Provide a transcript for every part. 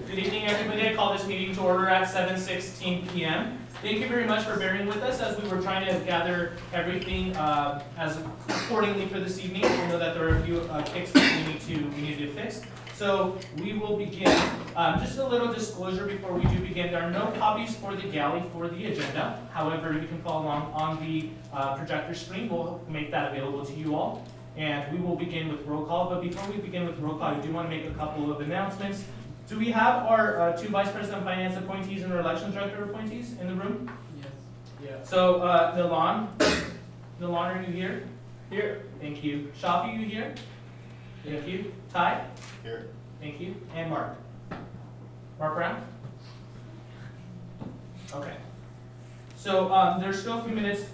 Good evening, everybody. I call this meeting to order at 7:16 p.m. Thank you very much for bearing with us as we were trying to gather everything as accordingly for this evening. We know that there are a few kicks that we need to fix. So we will begin. Just a little disclosure before we do begin. There are no copies for the galley for the agenda. However, you can follow along on the projector screen. We'll make that available to you all. And we will begin with roll call. But before we begin with roll call, I do want to make a couple of announcements. Do we have our two Vice President of Finance appointees and our Elections Director appointees in the room? Yes. Yeah. So, Nilan, are you here? Here. Thank you. Shafi, you here? Thank you. Ty? Here. Thank you. And Mark? Mark Brown? Okay. So, there's still a few minutes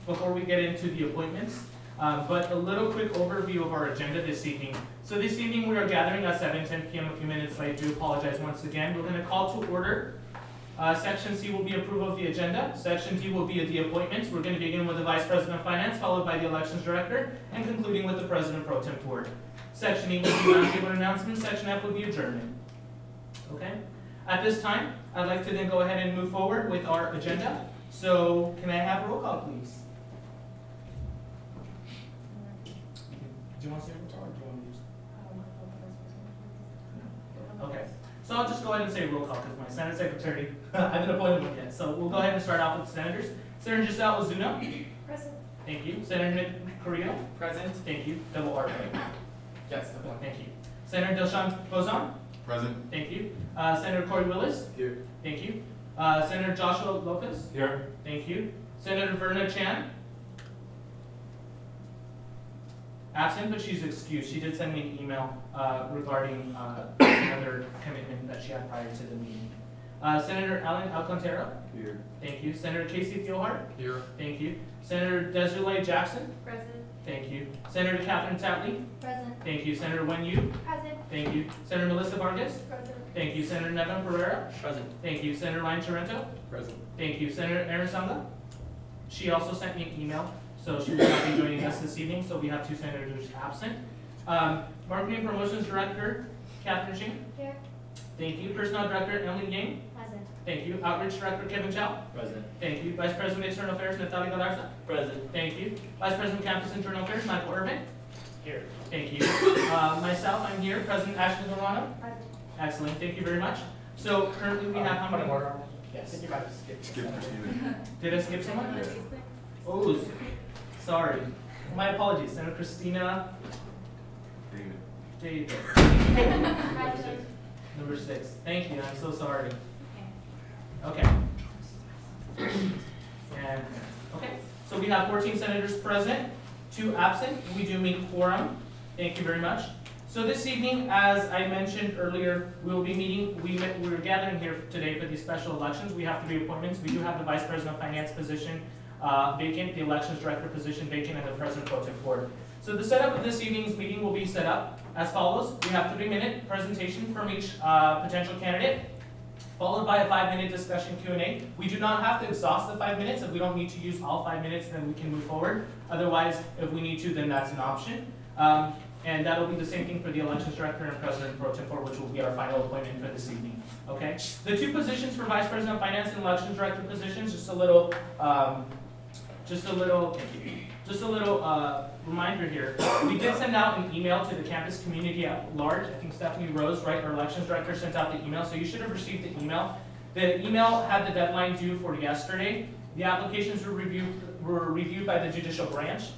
before we get into the appointments. But a little quick overview of our agenda this evening. So this evening we are gathering at 7:10 p.m. a few minutes late. I do apologize once again. We're going to call to order. Section C will be approval of the agenda. Section D will be the appointments. We're going to begin with the Vice President of Finance, followed by the Elections Director, and concluding with the President pro-tempore. Section E will be roundtable announcements. Section F will be adjournment. Okay? At this time, I'd like to then go ahead and move forward with our agenda. So can I have a roll call, please? Do you want to say roll call or do you want to use? Okay. So I'll just go ahead and say roll call because my Senate Secretary, I haven't appointed one yet. So we'll go ahead and start off with the senators. Senator Giselle Ozuna. Present. Thank you. Senator Nick Carrillo. Present. Thank you. Double R, right? Yes, double R. Thank you. Senator Dilshan Bozon. Present. Thank you. Senator Corey Willis. Here. Thank you. Senator Joshua Lopez. Here. Thank you. Senator Verna Chan. Absent, but she's excused. She did send me an email regarding another commitment that she had prior to the meeting. Senator Alan Alcantara. Here. Thank you. Senator Casey Thielhart. Here. Thank you. Senator Desiree Jackson. Present. Thank you. Senator Catherine Tatley. Present. Thank you. Senator Wen Yu. Present. Thank you. Senator Melissa Vargas. Present. Thank you. Senator Nevin Pereira. Present. Thank you. Senator Ryan Torrento. Present. Thank you. Senator Erin Sanga. She also sent me an email, so she will not be joining us this evening, so we have two senators absent. Marketing and Promotions Director, Catherine Shing. Here. Thank you. Personnel Director, Emily Yang. Present. Thank you. Outreach Director, Kevin Chow. Present. Thank you. Vice President of External Affairs, Natalia Galarza. Present. Thank you. Vice President of Campus Internal Affairs, Michael Irvin. Here. Thank you. Myself, I'm here. President Ashley Romano. Present. Excellent. Thank you very much. So currently we have how many? Yes. Skip Christina. Did I skip someone? Yeah. Oh, sorry. My apologies. Senator Christina David. David. Present. Number 6. Thank you. I'm so sorry. Okay. And okay. So we have 14 senators present, 2 absent. We do meet quorum. Thank you very much. So this evening, as I mentioned earlier, we will be meeting. We're gathering here today for these special elections. We have 3 appointments. We do have the Vice President of Finance position vacant, the Elections Director position vacant, and the President pro-tempore. So the setup of this evening's meeting will be set up as follows. We have 3-minute presentation from each potential candidate, followed by a 5-minute discussion Q&A. We do not have to exhaust the 5 minutes. If we don't need to use all 5 minutes, then we can move forward. Otherwise, if we need to, then that's an option. And that'll be the same thing for the Elections Director and President pro-tempore, which will be our final appointment for this evening. Okay. The 2 positions for Vice President of Finance and Elections Director positions, just a little reminder here. We did send out an email to the campus community at large. I think Stephanie Rose, right, our Elections Director, sent out the email, so you should have received the email. The email had the deadline due for yesterday. The applications were reviewed by the judicial branch.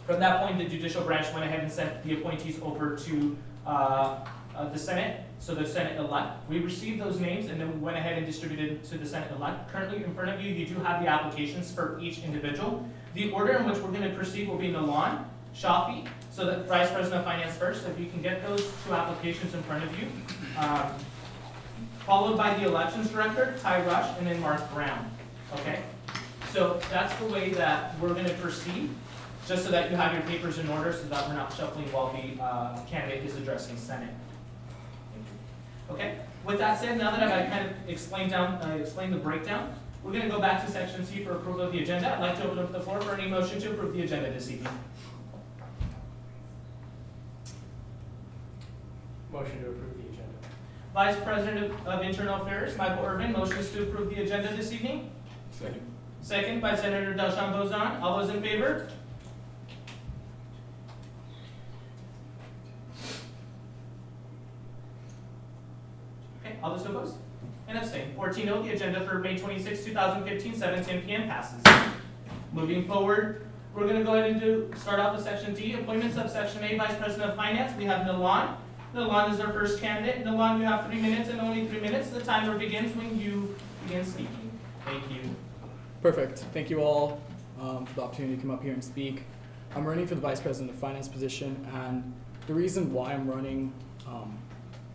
From that point, the judicial branch went ahead and sent the appointees over to the Senate, so the Senate-elect. We received those names and then we went ahead and distributed to the Senate-elect. Currently in front of you, you do have the applications for each individual. The order in which we're going to proceed will be Nilan, Shafi, so the Vice President of Finance first. So if you can get those 2 applications in front of you. Followed by the Elections Director, Ty Rush, and then Mark Brown. Okay? So that's the way that we're going to proceed, just so that you have your papers in order so that we're not shuffling while the candidate is addressing Senate. Okay? With that said, now that I've kind of explained the breakdown, We're going to go back to section C for approval of the agenda. I'd like to open up the floor for any motion to approve the agenda this evening. Motion to approve the agenda. Vice President of Internal Affairs, Michael Irvin, motions to approve the agenda this evening. Second. Second by Senator Dalshan Bozan. All those in favor? Okay, all those opposed? And abstain. 14-0, the agenda for May 26, 2015, 7:10 p.m. passes. Moving forward, we're going to go ahead and start off with section D, appointments of section A, Vice President of Finance. We have Nalan. Nalan is our first candidate. Nalan, you have 3 minutes and only 3 minutes. The timer begins when you begin speaking. Thank you. Perfect. Thank you all for the opportunity to come up here and speak. I'm running for the Vice President of Finance position, and the reason why I'm running,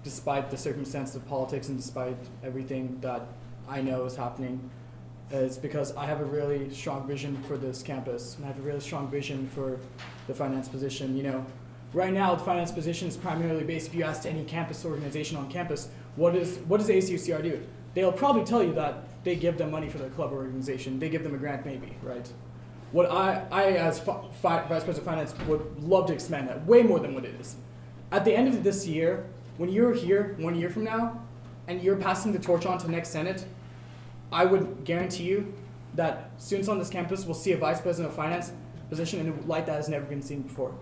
despite the circumstances of politics and despite everything that I know is happening, is because I have a really strong vision for this campus, and I have a really strong vision for the finance position. You know, right now the finance position is primarily based, if you ask any campus organization on campus, what does ASUCR do? They'll probably tell you that they give them money for their club organization. They give them a grant maybe, right? What I as Vice President of Finance would love to expand that way more than what it is. At the end of this year, when you're here 1 year from now and you're passing the torch on to the next Senate, I would guarantee you that students on this campus will see a Vice President of Finance position in a light that has never been seen before.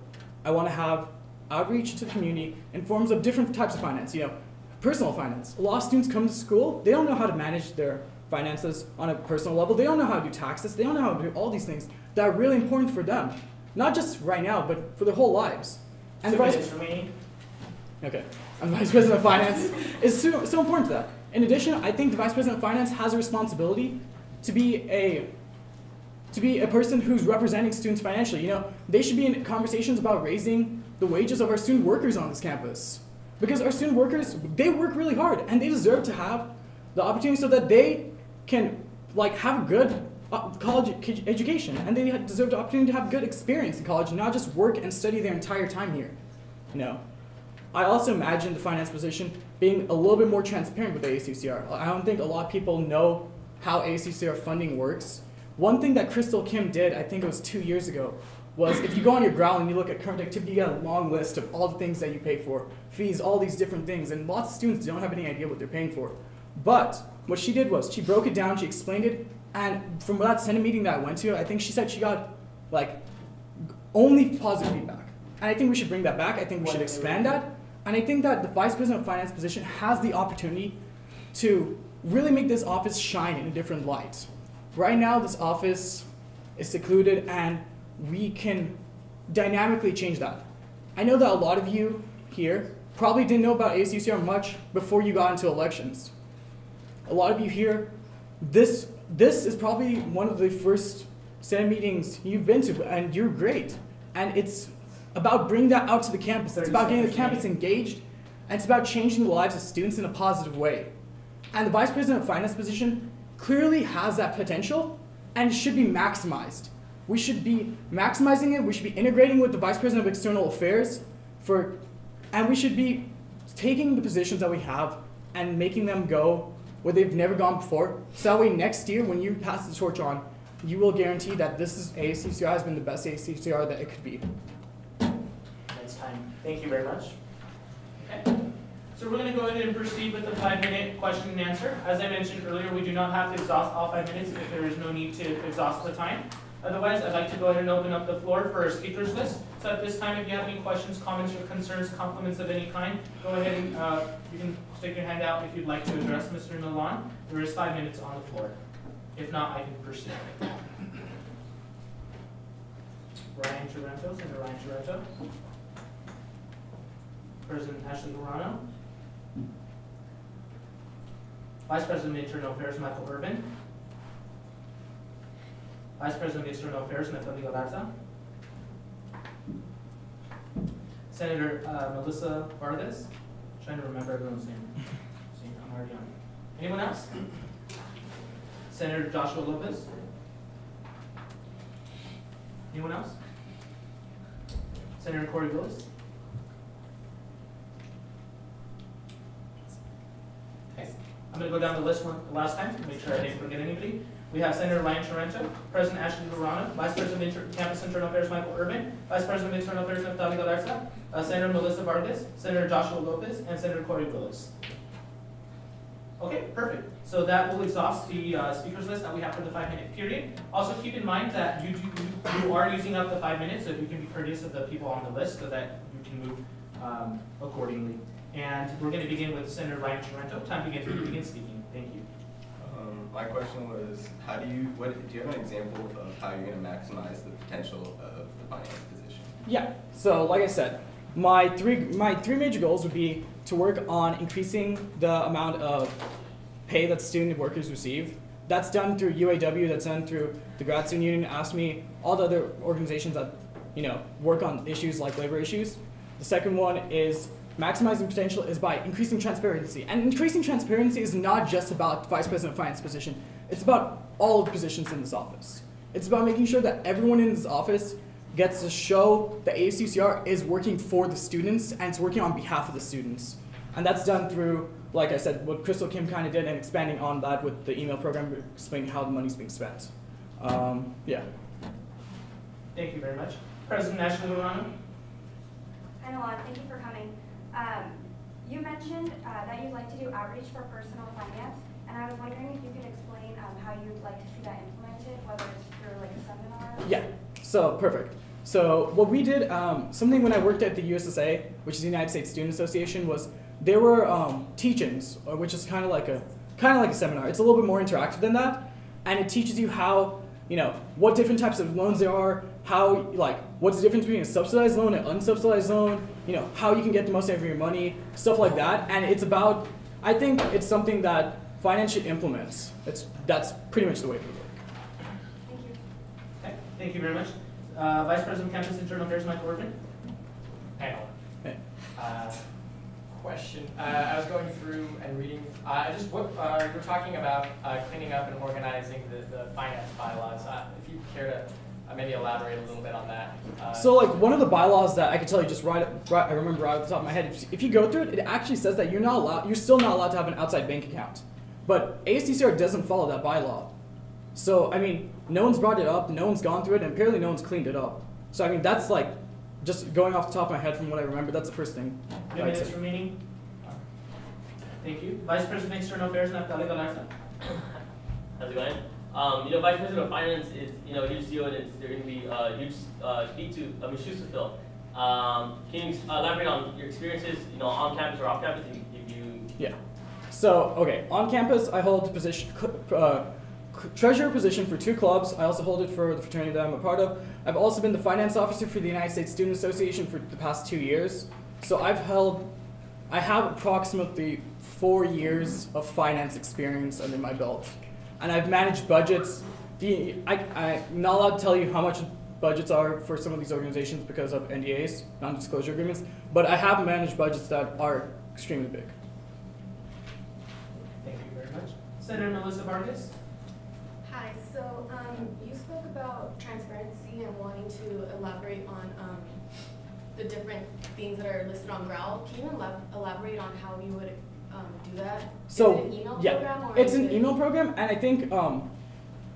I want to have outreach to the community in forms of different types of finance. You know, personal finance. A lot of students come to school, they don't know how to manage their finances on a personal level. They don't know how to do taxes. They don't know how to do all these things that are really important for them. Not just right now, but for their whole lives. And the Vice President of Finance is so important to that. In addition, I think the Vice President of Finance has a responsibility to be a person who's representing students financially. You know, they should be in conversations about raising the wages of our student workers on this campus. Because our student workers, they work really hard, and they deserve to have the opportunity so that they can have a good college education, and they deserve the opportunity to have good experience in college, not just work and study their entire time here. You know, I also imagine the finance position being a little bit more transparent with ASUCR. I don't think a lot of people know how ASUCR funding works. One thing that Crystal Kim did, I think it was 2 years ago, was if you go on your ground and you look at current activity, you get a long list of all the things that you pay for, fees, all these different things, and lots of students don't have any idea what they're paying for. But what she did was she broke it down, she explained it, and from that Senate meeting that I went to, I think she said she got only positive feedback. And I think we should bring that back. I think we should expand that. And I think that the Vice President of Finance position has the opportunity to really make this office shine in a different light. Right now, this office is secluded, and we can dynamically change that. I know that a lot of you here probably didn't know about ASUCR much before you got into elections. A lot of you here, this is probably one of the first Senate meetings you've been to, and you're great. And it's about bringing that out to the campus. It's about getting the campus engaged, and it's about changing the lives of students in a positive way. And the Vice President of Finance position clearly has that potential, and it should be maximized. We should be maximizing it. We should be integrating with the Vice President of External Affairs, and we should be taking the positions that we have and making them go where they've never gone before. So that way next year, when you pass the torch on, you will guarantee that this is ASUCR has been the best ASUCR that it could be. That's time. Thank you very much. Okay. So we're going to go ahead and proceed with the 5-minute question and answer. As I mentioned earlier, we do not have to exhaust all 5 minutes if there is no need to exhaust the time. Otherwise, I'd like to go ahead and open up the floor for a speakers list. So at this time, if you have any questions, comments, or concerns, compliments of any kind, go ahead and you can stick your hand out if you'd like to address Mr. Milan. There is 5 minutes on the floor. If not, I can proceed. Ryan Taranto, Senator Ryan Taranto. President Ashley Morano. Vice President of Internal Affairs, Michael Irvin. Vice President of External Affairs, Natalie Galarza. Senator Melissa Vargas. Trying to remember everyone's name. See, I'm already on. Anyone else? Senator Joshua Lopez. Anyone else? Senator Corey Willis. Okay. I'm going to go down the list one last time to make sure I didn't forget anybody. We have Senator Ryan Charento, President Ashley Lorana, Vice President of Campus Internal Affairs Michael Urban, Vice President of External Affairs Naftali Galarza, Senator Melissa Vargas, Senator Joshua Lopez, and Senator Corey Willis. Okay, perfect. So that will exhaust the speakers list that we have for the 5-minute period. Also keep in mind that you are using up the 5 minutes, so you can be courteous of the people on the list so that you can move accordingly. And we're going to begin with Senator Ryan Charento. Time to begin speaking. Thank you. My question was, do you have an example of how you're going to maximize the potential of the finance position? Yeah, so like I said, my three major goals would be to work on increasing the amount of pay that student workers receive. That's done through UAW, that's done through the Grad Student Union, ASME, all the other organizations that work on issues like labor issues. The second one is maximizing potential is by increasing transparency. And increasing transparency is not just about the Vice President of Finance position. It's about all of the positions in this office. It's about making sure that everyone in this office gets to show that ASUCR is working for the students and it's working on behalf of the students. And that's done through, like I said, what Crystal Kim kind of did and expanding on that with the email program, explaining how the money's being spent. Yeah. Thank you very much. President Ashley Lorana. Hi, Nolan. Thank you for coming. You mentioned that you'd like to do outreach for personal finance, and I was wondering if you could explain how you'd like to see that implemented, whether it's through like a seminar? Yeah, so perfect. So what we did, something when I worked at the USSA, which is the United States Student Association, was there were teach-ins, which is kind of like a seminar. It's a little bit more interactive than that, and it teaches you how, what different types of loans there are, how, what's the difference between a subsidized loan and unsubsidized loan, how you can get the most out of your money, stuff like that. And it's about, I think it's something that finance should implement. That's pretty much the way it would work. Thank you. Okay, thank you very much. Vice President of Campus Internal Affairs Michael Urban. Hi, Nolan. Hey. Question. I was going through and reading, you're talking about cleaning up and organizing the finance bylaws. If you care to maybe elaborate a little bit on that. So one of the bylaws that I could tell you just I remember right off the top of my head, if you go through it, it actually says that you're still not allowed to have an outside bank account. But ASUCR doesn't follow that bylaw. So, no one's brought it up, no one's gone through it, and apparently no one's cleaned it up. So, that's just going off the top of my head from what I remember, that's the first thing. 2 minutes remaining. Thank you. Vice President of External Affairs Naftali Galarza. How's it going? Vice President of Finance is, a huge deal, and they're going to be huge shoes to fill. Can you elaborate on your experiences, on campus or off campus? If you Yeah. So, okay, on campus, I hold the position, treasurer position for 2 clubs. I also hold it for the fraternity that I'm a part of. I've also been the finance officer for the United States Student Association for the past 2 years. So I have approximately 4 years of finance experience under my belt. And I've managed budgets. I'm not allowed to tell you how much budgets are for some of these organizations because of NDAs, non-disclosure agreements, but I have managed budgets that are extremely big. Thank you very much. Senator Melissa Vargas. Hi, so you spoke about transparency and wanting to elaborate on the different things that are listed on Growl. Can you elaborate on how you would do that? So, is it an email program? Or it's an email program, and I think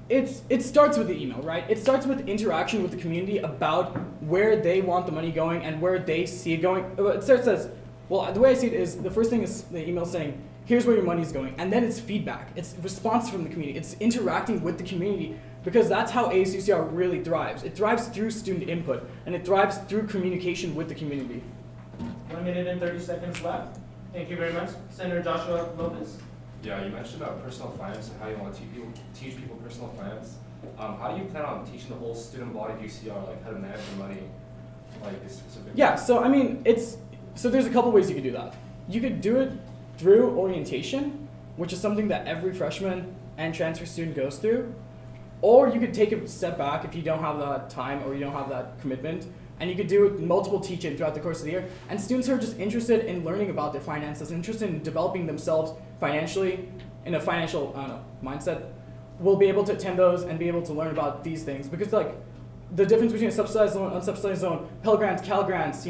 it starts with the email, right? It starts with interaction with the community about where they want the money going and where they see it going. It starts as, well, the way I see it is the first thing is the email saying, here's where your money's going, and then it's feedback. It's response from the community. It's interacting with the community, because that's how ASUCR really thrives. It thrives through student input, and it thrives through communication with the community. 1 minute and 30 seconds left. Thank you very much. Senator Joshua Lopez. Yeah, you mentioned about personal finance and how you want to teach people personal finance. How do you plan on teaching the whole student body of UCR, how to manage their money, specifically? Yeah, so so there's a couple ways you could do that. You could do it through orientation, which is something that every freshman and transfer student goes through. Or you could take a step back if you don't have that time or you don't have that commitment, and you could do multiple teaching throughout the course of the year. And students who are just interested in learning about their finances, interested in developing themselves financially, in a financial mindset, will be able to attend those and be able to learn about these things. Because the difference between a subsidized loan, unsubsidized loan, Pell Grants, Cal Grants,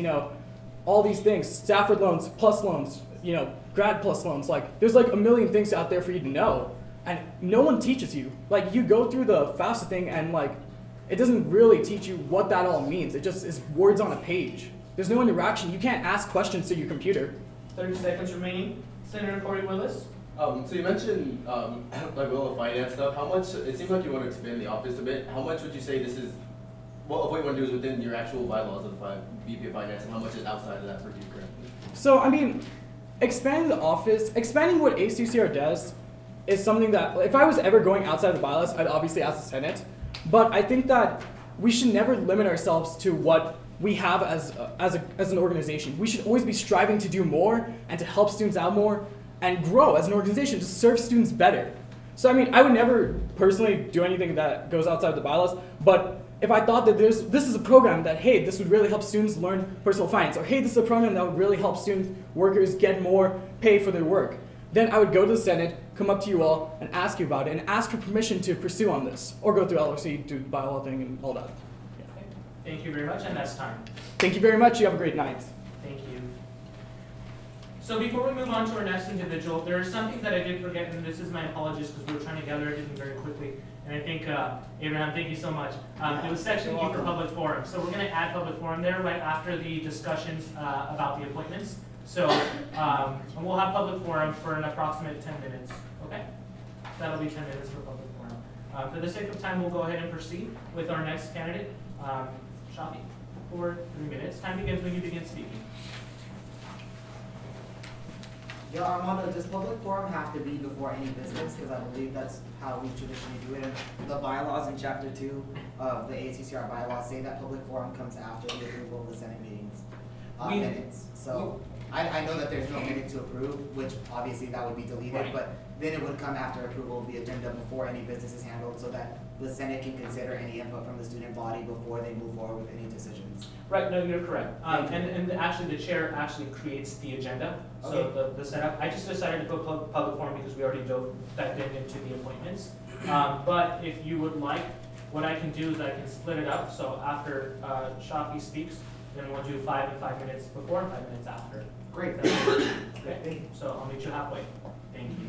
all these things, Stafford loans, plus loans, grad plus loans, there's a million things out there for you to know. and no one teaches you. Like, you go through the FAFSA thing, and like, it doesn't really teach you what that all means. It just is words on a page. There's no interaction. You can't ask questions to your computer. 30 seconds remaining. Senator Corey Willis. So you mentioned like all the finance stuff. How much? It seems like you want to expand the office a bit. How much would you say this is? What you want to do is within your actual bylaws of VP of Finance, and how much is outside of that for you currently? So I mean, expanding the office, expanding what ASUCR does, is something that if I was ever going outside the bylaws, I'd obviously ask the Senate. But I think that we should never limit ourselves to what we have as an organization. We should always be striving to do more and to help students out more and grow as an organization to serve students better. So I mean, I would never personally do anything that goes outside the bylaws, but if I thought that this is a program that, hey, this would really help students learn personal finance, or hey, this is a program that would really help workers get more pay for their work, then I would go to the Senate, come up to you all, and ask you about it, and ask for permission to pursue on this, or go through LRC, do the bylaw thing, and all that. Okay. Thank you very much, and that's time. Thank you very much. You have a great night. Thank you. So before we move on to our next individual, there is something that I did forget, and this is my apologies because we were trying to gather everything very quickly. And I think, Abraham, thank you so much. It was section E for public forum. So we're going to add public forum there right after the discussions about the appointments. So and we'll have public forum for an approximate 10 minutes. Okay? That'll be 10 minutes for public forum. For the sake of time, we'll go ahead and proceed with our next candidate, Shafi, for 3 minutes. Time begins when you begin speaking. Yeah, Armando, does public forum have to be before any business? Because I believe that's how we traditionally do it. The bylaws in Chapter 2 of the ASUCR bylaws say that public forum comes after the approval of the Senate meetings minutes. So I know that there's no minute to approve, which obviously that would be deleted, Right. but then it would come after approval of the agenda before any business is handled so that the Senate can consider any input from the student body before they move forward with any decisions. Right, no, you're correct. And actually the chair actually creates the agenda, so Okay. the setup. I just decided to put public forum because we already dived into the appointments. But if you would like, what I can do is I can split it up. So after Shafi speaks, then we'll do 5 and 5 minutes before and 5 minutes after. Great. Okay, so I'll meet you halfway. Thank you.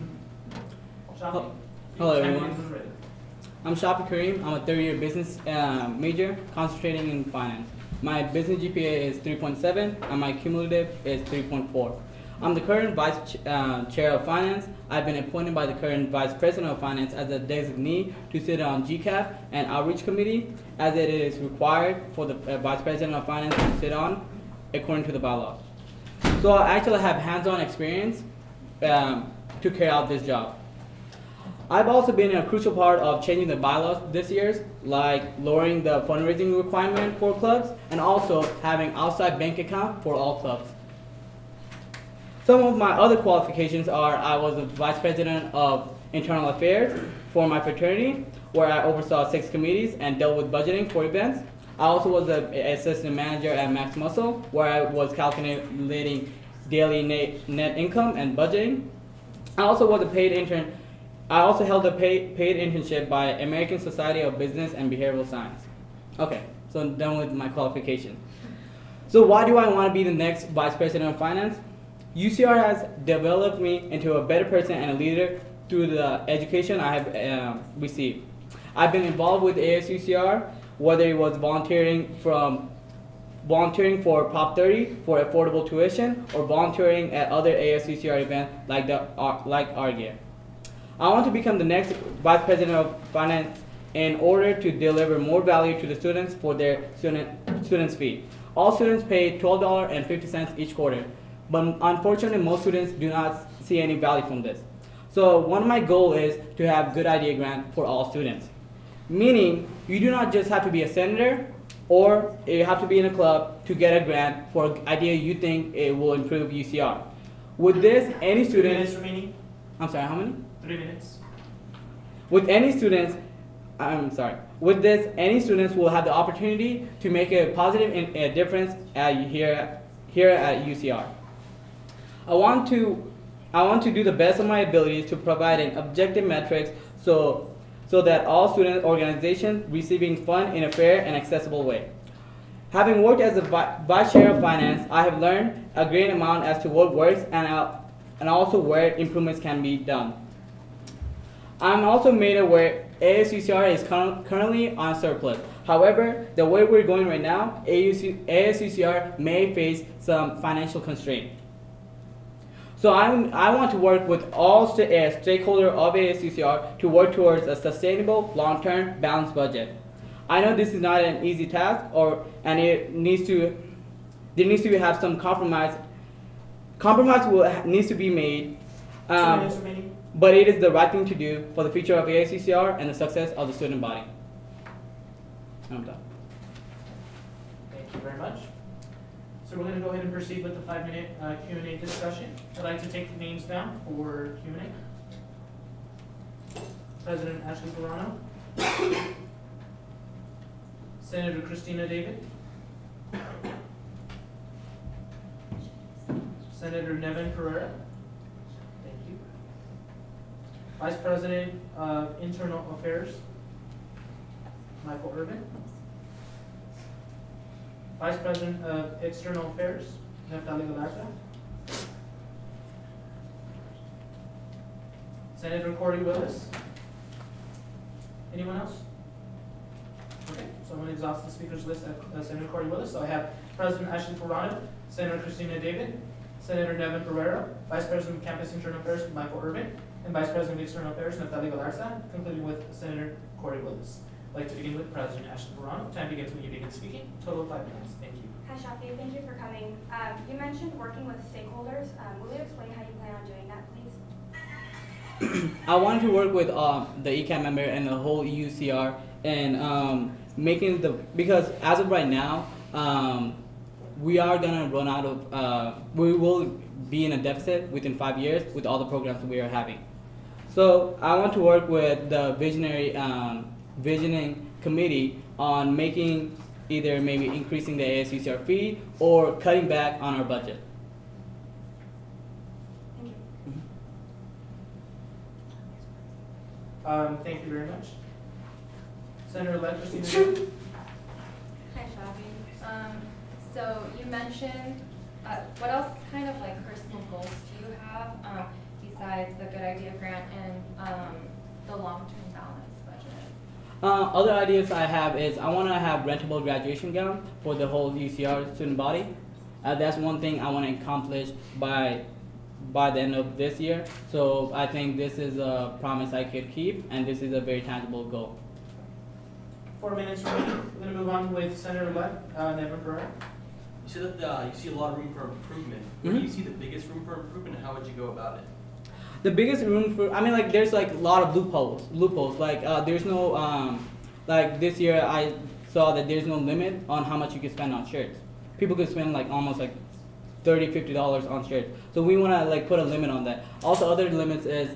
Shafi. Hello, 10 everyone. minutes is ready. I'm Shafi Kareem. I'm a third-year business major, concentrating in finance. My business GPA is 3.7, and my cumulative is 3.4. I'm the current vice chair of finance. I've been appointed by the current vice president of finance as a designee to sit on GCAP and outreach committee, as it is required for the vice president of finance to sit on, according to the bylaws. So I actually have hands-on experience to carry out this job. I've also been a crucial part of changing the bylaws this year, like lowering the fundraising requirement for clubs and also having outside bank account for all clubs. Some of my other qualifications are I was the vice president of internal affairs for my fraternity, where I oversaw 6 committees and dealt with budgeting for events. I also was the assistant manager at Max Muscle, where I was calculating daily net income and budgeting. I also was a paid intern. I also held a paid internship by American Society of Business and Behavioral Science. Okay, so I'm done with my qualification. So why do I want to be the next vice president of finance? UCR has developed me into a better person and a leader through the education I have received. I've been involved with ASUCR, whether it was volunteering for Prop 30 for affordable tuition or volunteering at other ASUCR events like ARGIA. I want to become the next vice president of finance in order to deliver more value to the students for their students' fee. All students pay $12.50 each quarter, but unfortunately most students do not see any value from this. So one of my goals is to have good idea grant for all students. Meaning you do not just have to be a senator or you have to be in a club to get a grant for an idea you think it will improve UCR. With this, any 3 minutes student, remaining. I'm sorry, how many? 3 minutes. With any students, with this, any students will have the opportunity to make a positive difference here at UCR. I want to do the best of my abilities to provide an objective metrics so that all student organizations receiving fund in a fair and accessible way. Having worked as a vice chair of finance, I have learned a great amount as to what works and also where improvements can be done. I'm also made aware ASUCR is currently on surplus. However, the way we're going right now, ASUCR may face some financial constraint. So I want to work with all stakeholders of ASUCR to work towards a sustainable, long-term, balanced budget. I know this is not an easy task, and there needs to have some compromise. Compromise needs to be made. 2 minutes remaining. But it is the right thing to do for the future of ASUCR and the success of the student body. I'm done. Thank you very much. So we're going to go ahead and proceed with the 5-minute Q&A discussion. I'd like to take the names down for Q&A. President Ashley Verano. Senator Christina David. Senator Nevin Pereira. Thank you. Vice President of Internal Affairs, Michael Urban. Vice President of External Affairs, Neftali Galarza. Senator Corey Willis. Anyone else? Okay, so I'm going to exhaust the speakers list at Senator Corey Willis. So I have President Ashley Verano, Senator Christina David, Senator Nevin Pereira, Vice President of Campus Internal Affairs, Michael Urban, and Vice President of External Affairs, Neftali Galarza, concluding with Senator Corey Willis. I'd like to begin with President Ashley Verano. Time begins when you begin speaking. Total of 5 minutes. Thank you. Hi, Shafi. Thank you for coming. You mentioned working with stakeholders. Will you explain how you plan on doing that, please? I wanted to work with the ECAP member and the whole UCR and because as of right now, we are gonna run out of, we will be in a deficit within 5 years with all the programs that we are having. So I want to work with the visioning committee on making either maybe increasing the ASUCR fee or cutting back on our budget. Thank you. Thank you very much. Senator-elect Christina David. Hi, Shafi. So you mentioned, what else kind of like personal goals do you have besides the Good Idea Grant and the long-term balance budget? Other ideas I have is I want to have rentable graduation gown for the whole UCR student body. That's one thing I want to accomplish by the end of this year. So I think this is a promise I could keep, and this is a very tangible goal. 4 minutes remaining. We're going to move on with Senator-elect Nevin Pereira. You said that you see a lot of room for improvement. Where do you see the biggest room for improvement, and how would you go about it? The biggest room for, there's like a lot of loopholes. Like there's no, like this year I saw that there's no limit on how much you can spend on shirts. People could spend like almost like $30, $50 on shirts. So we want to like put a limit on that. Also, other limits is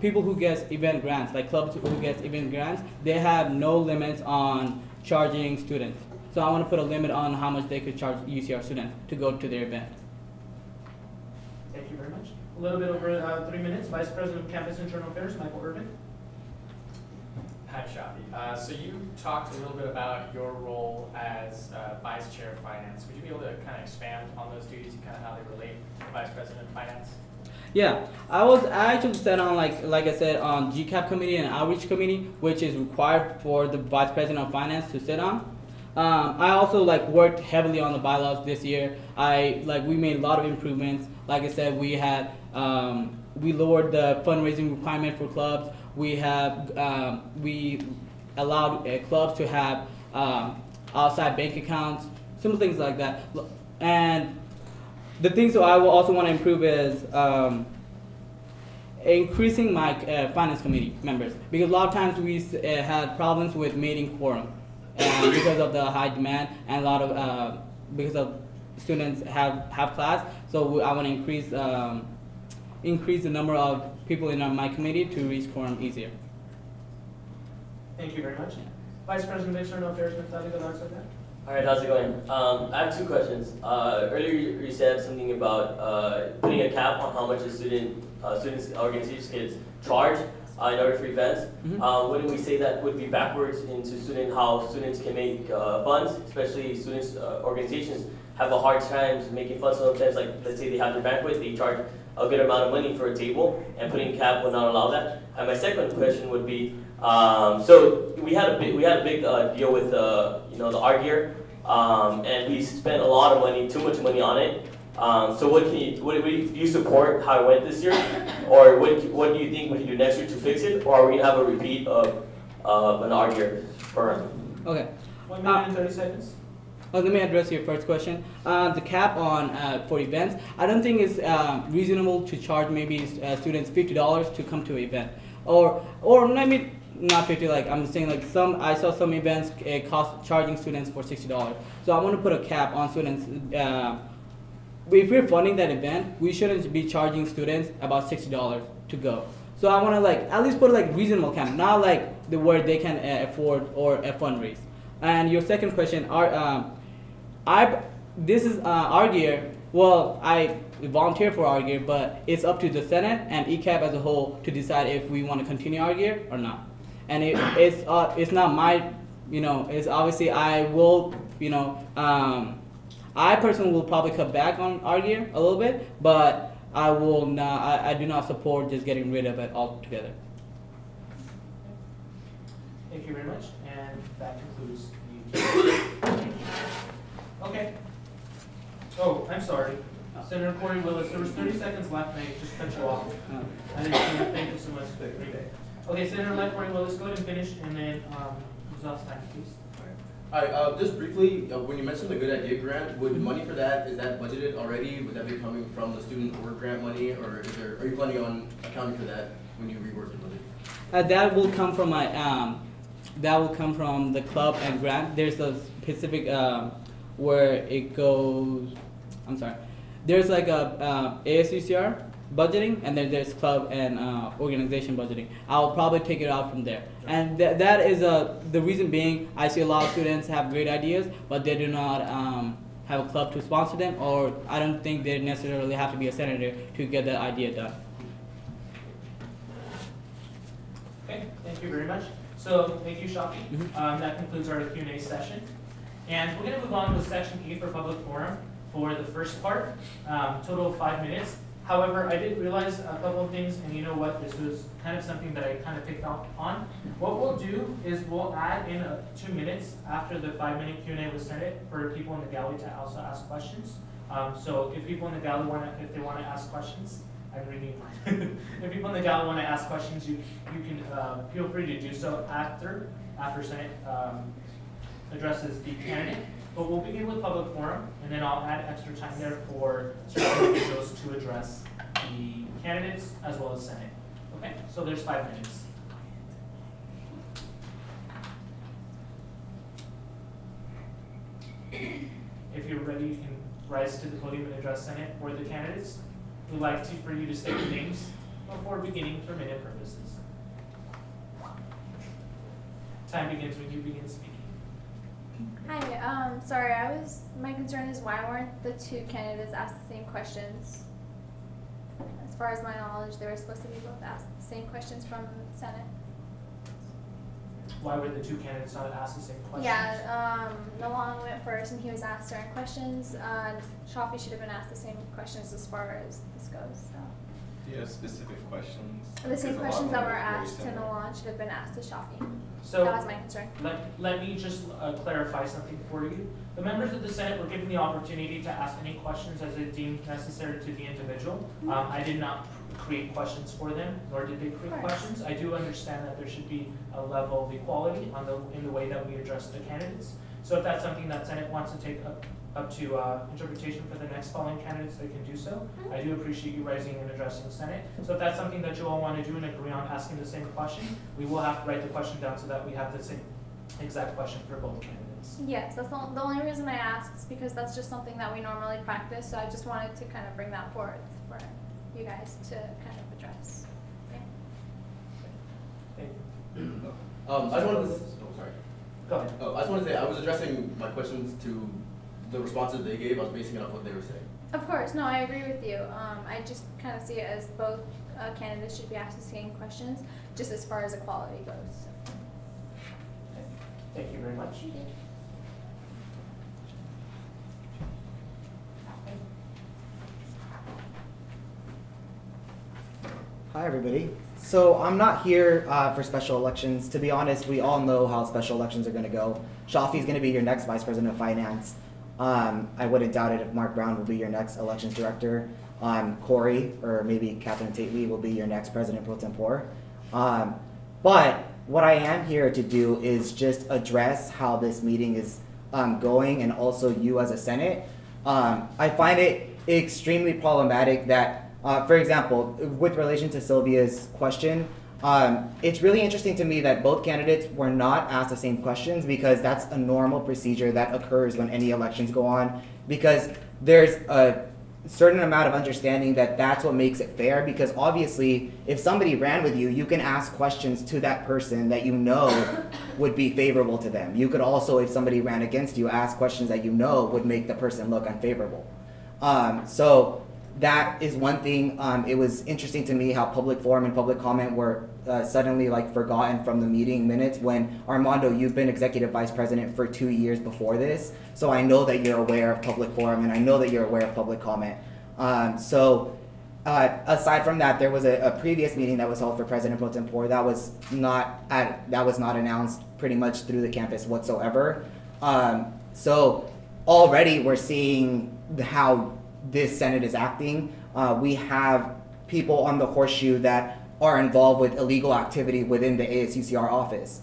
people who get event grants, like clubs who get event grants, they have no limits on charging students. So I want to put a limit on how much they could charge UCR students to go to their event. Thank you very much. A little bit over 3 minutes. Vice President of Campus Internal Affairs, Michael Urban. Hi, Shafi. So you talked a little bit about your role as Vice Chair of Finance. Would you be able to kind of expand on those duties and kind of how they relate to Vice President of Finance? Yeah, I actually sat on like I said on GCAP committee and outreach committee, which is required for the Vice President of Finance to sit on. I also worked heavily on the bylaws this year. We made a lot of improvements. Like I said, we had we lowered the fundraising requirement for clubs. We allowed clubs to have outside bank accounts, simple things like that. And the things that I will also want to improve is increasing my finance committee members, because a lot of times we had problems with meeting quorum. Because of the high demand and a lot of because of students have class, so I want to increase the number of people in my committee to reach quorum easier. Thank you very much. Vice President of External Affairs, Neftali Galarza. All right, how's it going? I have 2 questions. Earlier you said something about putting a cap on how much a students organizations kids charge. in order for events. Wouldn't we say that would be backwards into how students can make funds, especially students, organizations have a hard time making funds sometimes, like let's say they have their banquet, they charge a good amount of money for a table, and putting a cap would not allow that. And my second question would be, so we had a big deal with the art gear, and we spent a lot of money, too much money on it. So do you support how it went this year, or what do you think we can do next year to fix it, or are we gonna have a repeat of an art gear program? Okay. 1 minute and 30 seconds. Let me address your first question. The cap on for events, I don't think it's reasonable to charge maybe students $50 to come to an event, or maybe not 50. Like I'm saying, like I saw some events charging students for $60. So I want to put a cap on students. If we're funding that event, we shouldn't be charging students about $60 to go. So I want to at least put reasonable cap, not the where they can afford or a fundraise. And your second question, this is art gear. Well, I volunteer for art gear, but it's up to the Senate and ECAP as a whole to decide if we want to continue art gear or not. And it's not my, it's obviously I will, I personally will probably cut back on art gear a little bit, but I will not. I do not support just getting rid of it altogether. Thank you very much, and that concludes the. Okay. Oh, I'm sorry. Senator Corey Willis, there was 30 seconds left, and I just cut you off. I didn't see it. Thank you so much. Okay, Senator Corey Willis, go ahead and finish, and then results time, please. All right, just briefly, when you mentioned the Good Idea Grant, would money for that, is that budgeted already? Would that be coming from the student or grant money, or are you planning on accounting for that when you rework the budget? That will come from the club and grant. There's a specific where it goes. I'm sorry. There's a ASUCR budgeting, and then there's club and organization budgeting. I'll probably take it out from there. And that is the reason being, I see a lot of students have great ideas, but they do not have a club to sponsor them, or I don't think they necessarily have to be a senator to get that idea done. Okay, thank you very much. So thank you, Shafi. That concludes our Q&A session. And we're going to move on to section 8 for public forum for the first part, total of 5 minutes. However, I did realize a couple of things, and you know what, this was kind of something that I kind of picked up on. What we'll do is we'll add in 2 minutes after the 5-minute Q&A was sent for people in the gallery to also ask questions. So if people in the gallery if they want to ask questions, I'm reading mine. If people in the gallery want to ask questions, you can feel free to do so after Senate addresses the candidate. But we'll begin with public forum, and then I'll add extra time there for certain individuals to address the candidates as well as Senate. Okay, so there's 5 minutes. If you're ready, you can rise to the podium and address Senate or the candidates. We'd like for you to state your names before beginning for minute purposes. Time begins when you begin speaking. Hi, sorry, my concern is why weren't the 2 candidates asked the same questions? As far as my knowledge, they were supposed to be both asked the same questions from the Senate. Why were the 2 candidates not asked the same questions? Yeah, Nalan went first and he was asked certain questions. Shafi should have been asked the same questions as far as this goes. So. Do you have specific questions? The same questions that were asked to Nalan should have been asked to Shafi. So that was my concern. Let me just clarify something for you. The members of the Senate were given the opportunity to ask any questions as it deemed necessary to the individual. I did not create questions for them, nor did they create questions. I do understand that there should be a level of equality in the way that we address the candidates. So if that's something that Senate wants to take up to interpretation for the next following candidates, they can do so. I do appreciate you rising and addressing the Senate. So if that's something that you all want to do and agree on asking the same question, we will have to write the question down so that we have the same exact question for both candidates. Yes, that's the only reason I asked is because that's just something that we normally practice. So I just wanted to kind of bring that forth for you guys to kind of address. Yeah. I just wanted to, sorry. Go ahead. I just wanted to say I was addressing my questions to the responses they gave, I was basing it off what they were saying. Of course, no, I agree with you. I just kind of see it as both candidates should be asked the same questions, just as far as equality goes. Thank you very much. Hi, everybody. So I'm not here for special elections. To be honest, we all know how special elections are going to go. Shafi's going to be your next Vice President of Finance. I wouldn't doubt it if Mark Brown will be your next Elections Director. Corey, or maybe Catherine Tate-Lee, will be your next President pro tempore. But what I am here to do is just address how this meeting is going, and also you as a Senate. I find it extremely problematic that for example, with relation to Sylvia's question, it's really interesting to me that both candidates were not asked the same questions, because that's a normal procedure that occurs when any elections go on, because there's a certain amount of understanding that that's what makes it fair, because obviously if somebody ran with you, you can ask questions to that person that you know would be favorable to them. You could also, if somebody ran against you, ask questions that you know would make the person look unfavorable. So that is one thing. It was interesting to me how public forum and public comment were suddenly forgotten from the meeting minutes, when Armando, you've been executive vice president for 2 years before this, so I know that you're aware of public forum and I know that you're aware of public comment. Aside from that, there was a previous meeting that was held for President pro tempore that was not announced pretty much through the campus whatsoever. So already we're seeing how this Senate is acting. We have people on the horseshoe that are involved with illegal activity within the ASUCR office,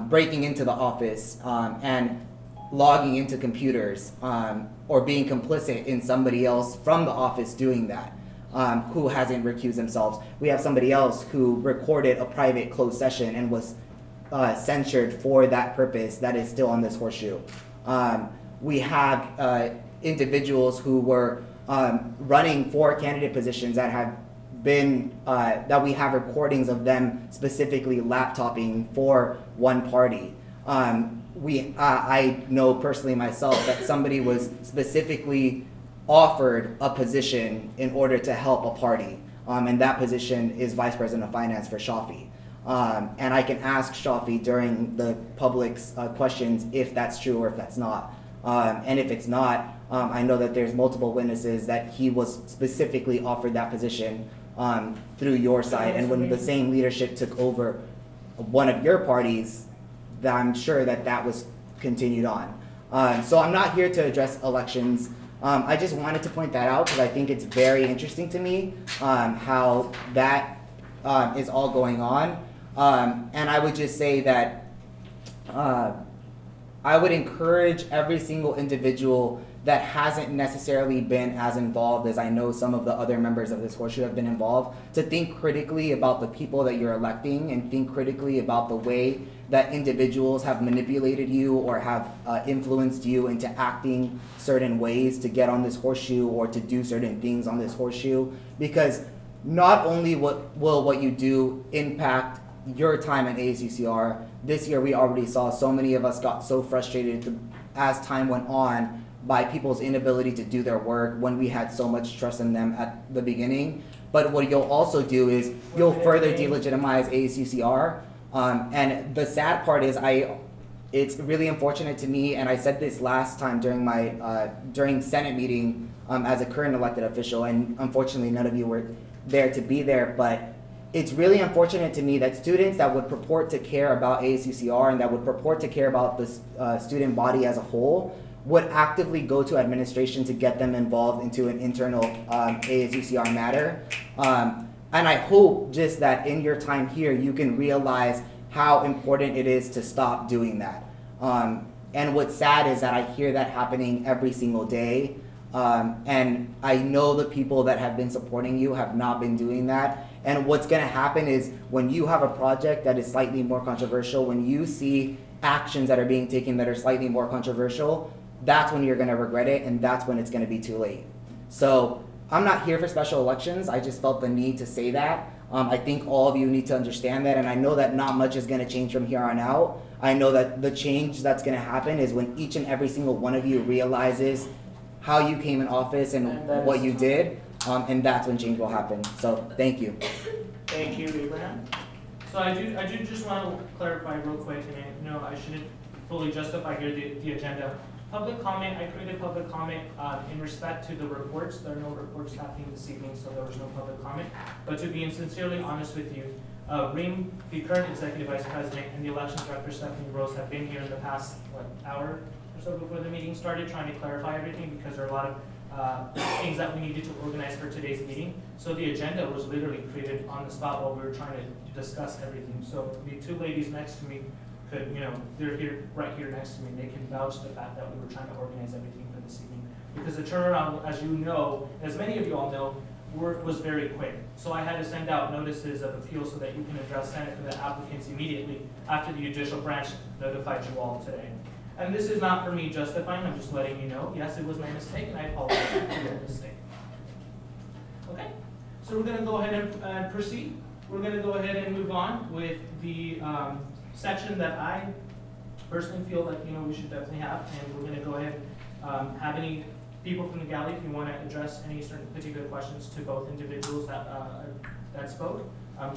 breaking into the office and logging into computers, or being complicit in somebody else from the office doing that, who hasn't recused themselves. We have somebody else who recorded a private closed session and was censured for that purpose that is still on this horseshoe. We have individuals who were running for candidate positions that have been, that we have recordings of them specifically laptoping for one party. I know personally myself that somebody was specifically offered a position in order to help a party, and that position is Vice President of Finance for Shafi. And I can ask Shafi during the public's questions if that's true or if that's not. And if it's not, I know that there's multiple witnesses that he was specifically offered that position through your side, and when the same leadership took over one of your parties, I'm sure that that was continued on. So I'm not here to address elections. I just wanted to point that out because I think it's very interesting to me how that is all going on. And I would just say that I would encourage every single individual that hasn't necessarily been as involved as I know some of the other members of this horseshoe have been involved, to think critically about the people that you're electing, and think critically about the way that individuals have manipulated you or have influenced you into acting certain ways to get on this horseshoe or to do certain things on this horseshoe. Because not only will what you do impact your time at ASUCR, this year we already saw so many of us got so frustrated as time went on by people's inability to do their work when we had so much trust in them at the beginning. But what you'll also do is you'll further delegitimize ASUCR. And the sad part is it's really unfortunate to me, and I said this last time during my during Senate meeting as a current elected official, and unfortunately none of you were there to be there, but it's really unfortunate to me that students that would purport to care about ASUCR and that would purport to care about the student body as a whole would actively go to administration to get them involved into an internal ASUCR matter. And I hope just that in your time here, you can realize how important it is to stop doing that. And what's sad is that I hear that happening every single day. And I know the people that have been supporting you have not been doing that. And what's gonna happen is when you have a project that is slightly more controversial, when you see actions that are being taken that are slightly more controversial, that's when you're gonna regret it, and that's when it's gonna be too late. So I'm not here for special elections. I just felt the need to say that. I think all of you need to understand that, and I know that not much is going to change from here on out. I know that the change that's going to happen is when each and every single one of you realizes how you came in office and what you did, and that's when change will happen. So thank you. Thank you, Abraham. So I do just want to clarify real quick, and I know I shouldn't fully justify here the agenda. Public comment, I created public comment in respect to the reports. There are no reports happening this evening, so there was no public comment. But to be sincerely honest with you, Reem, the current executive vice president, and the elections director, Stephanie Rose, have been here in the past, hour or so before the meeting started, trying to clarify everything because there are a lot of things that we needed to organize for today's meeting. So the agenda was literally created on the spot while we were trying to discuss everything. So the two ladies next to me could, they're here, right here next to me, and they can vouch the fact that we were trying to organize everything for this evening. Because the turnaround, as you know, as many of you all know, was very quick. So I had to send out notices of appeal so that you can address Senate for the applicants immediately after the judicial branch notified you all today. And this is not for me justifying, I'm just letting you know, yes, it was my mistake, and I apologize for that mistake. Okay, so we're going to go ahead and proceed. We're going to go ahead and move on with the section that I personally feel like we should definitely have, and we're going to go ahead and have any people from the galley if you want to address any certain particular questions to both individuals that spoke.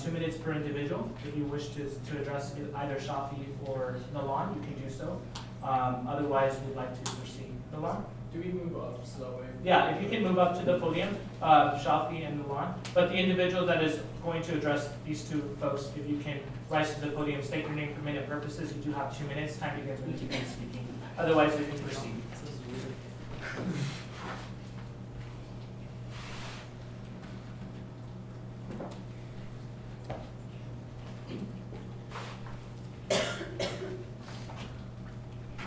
2 minutes per individual. If you wish to address either Shafi or Nalan, you can do so. Otherwise, we'd like to proceed. Nalan? Do we move up so that way? Yeah, if you can move up to the podium, Shafi and Nalan. But the individual that is going to address these two folks, if you can rise to the podium, state your name for minute purposes. You do have 2 minutes. Time begins when you begin speaking. Otherwise, we can proceed.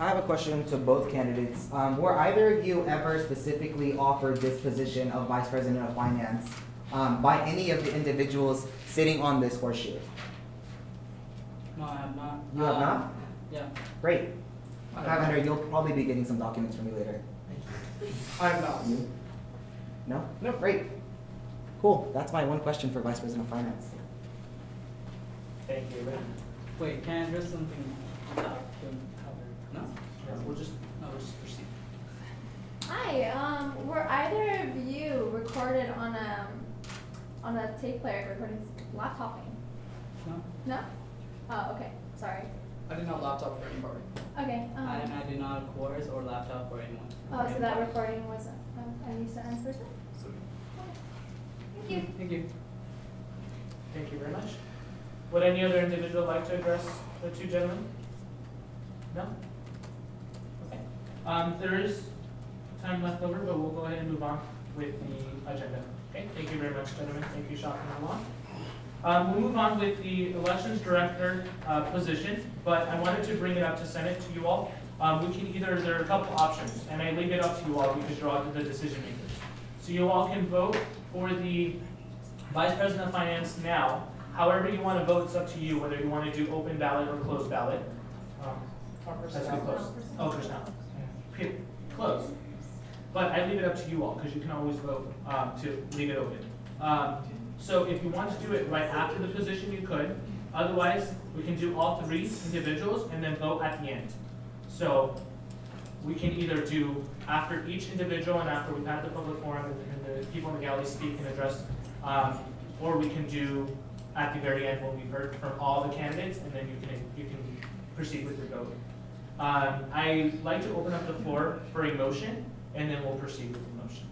I have a question to both candidates. Were either of you ever specifically offered this position of Vice President of Finance by any of the individuals sitting on this horseshoe? No, I have not. You have not? Yeah. Great. Lavender, you'll probably be getting some documents from me later. I'm not. You? No? No. Great. Cool. That's my one question for Vice President of Finance. Thank you. Wait, can I address something? No? We'll just proceed. Hi, were either of you recorded on a tape player recording laptoping? No. No? Oh, okay. Sorry. I did not laptop for anybody. Okay. I do not course or laptop for anyone. Oh, so that recording was a use to end person? Thank you. Thank you. Thank you very much. Would any other individual like to address the two gentlemen? No? Okay. There is time left over, but we'll go ahead and move on with the agenda. Okay, thank you very much, gentlemen. Thank you, Shop and Alon. We'll move on with the elections director position, but I wanted to bring it up to Senate to you all. We can either, there are a couple options, and I leave it up to you all because you're all the decision makers. So you all can vote for the Vice President of Finance now. However you want to vote, it's up to you, whether you want to do open ballot or closed ballot. That's good, close. Oh, there's not. Close. But I leave it up to you all, because you can always vote to leave it open. So if you want to do it right after the position, you could. Otherwise, we can do all three individuals and then vote at the end. So we can either do after each individual and after we've had the public forum and the people in the gallery speak and address, or we can do at the very end when we've heard from all the candidates, and then you can proceed with your vote. I like to open up the floor for a motion, and then we'll proceed with the motion.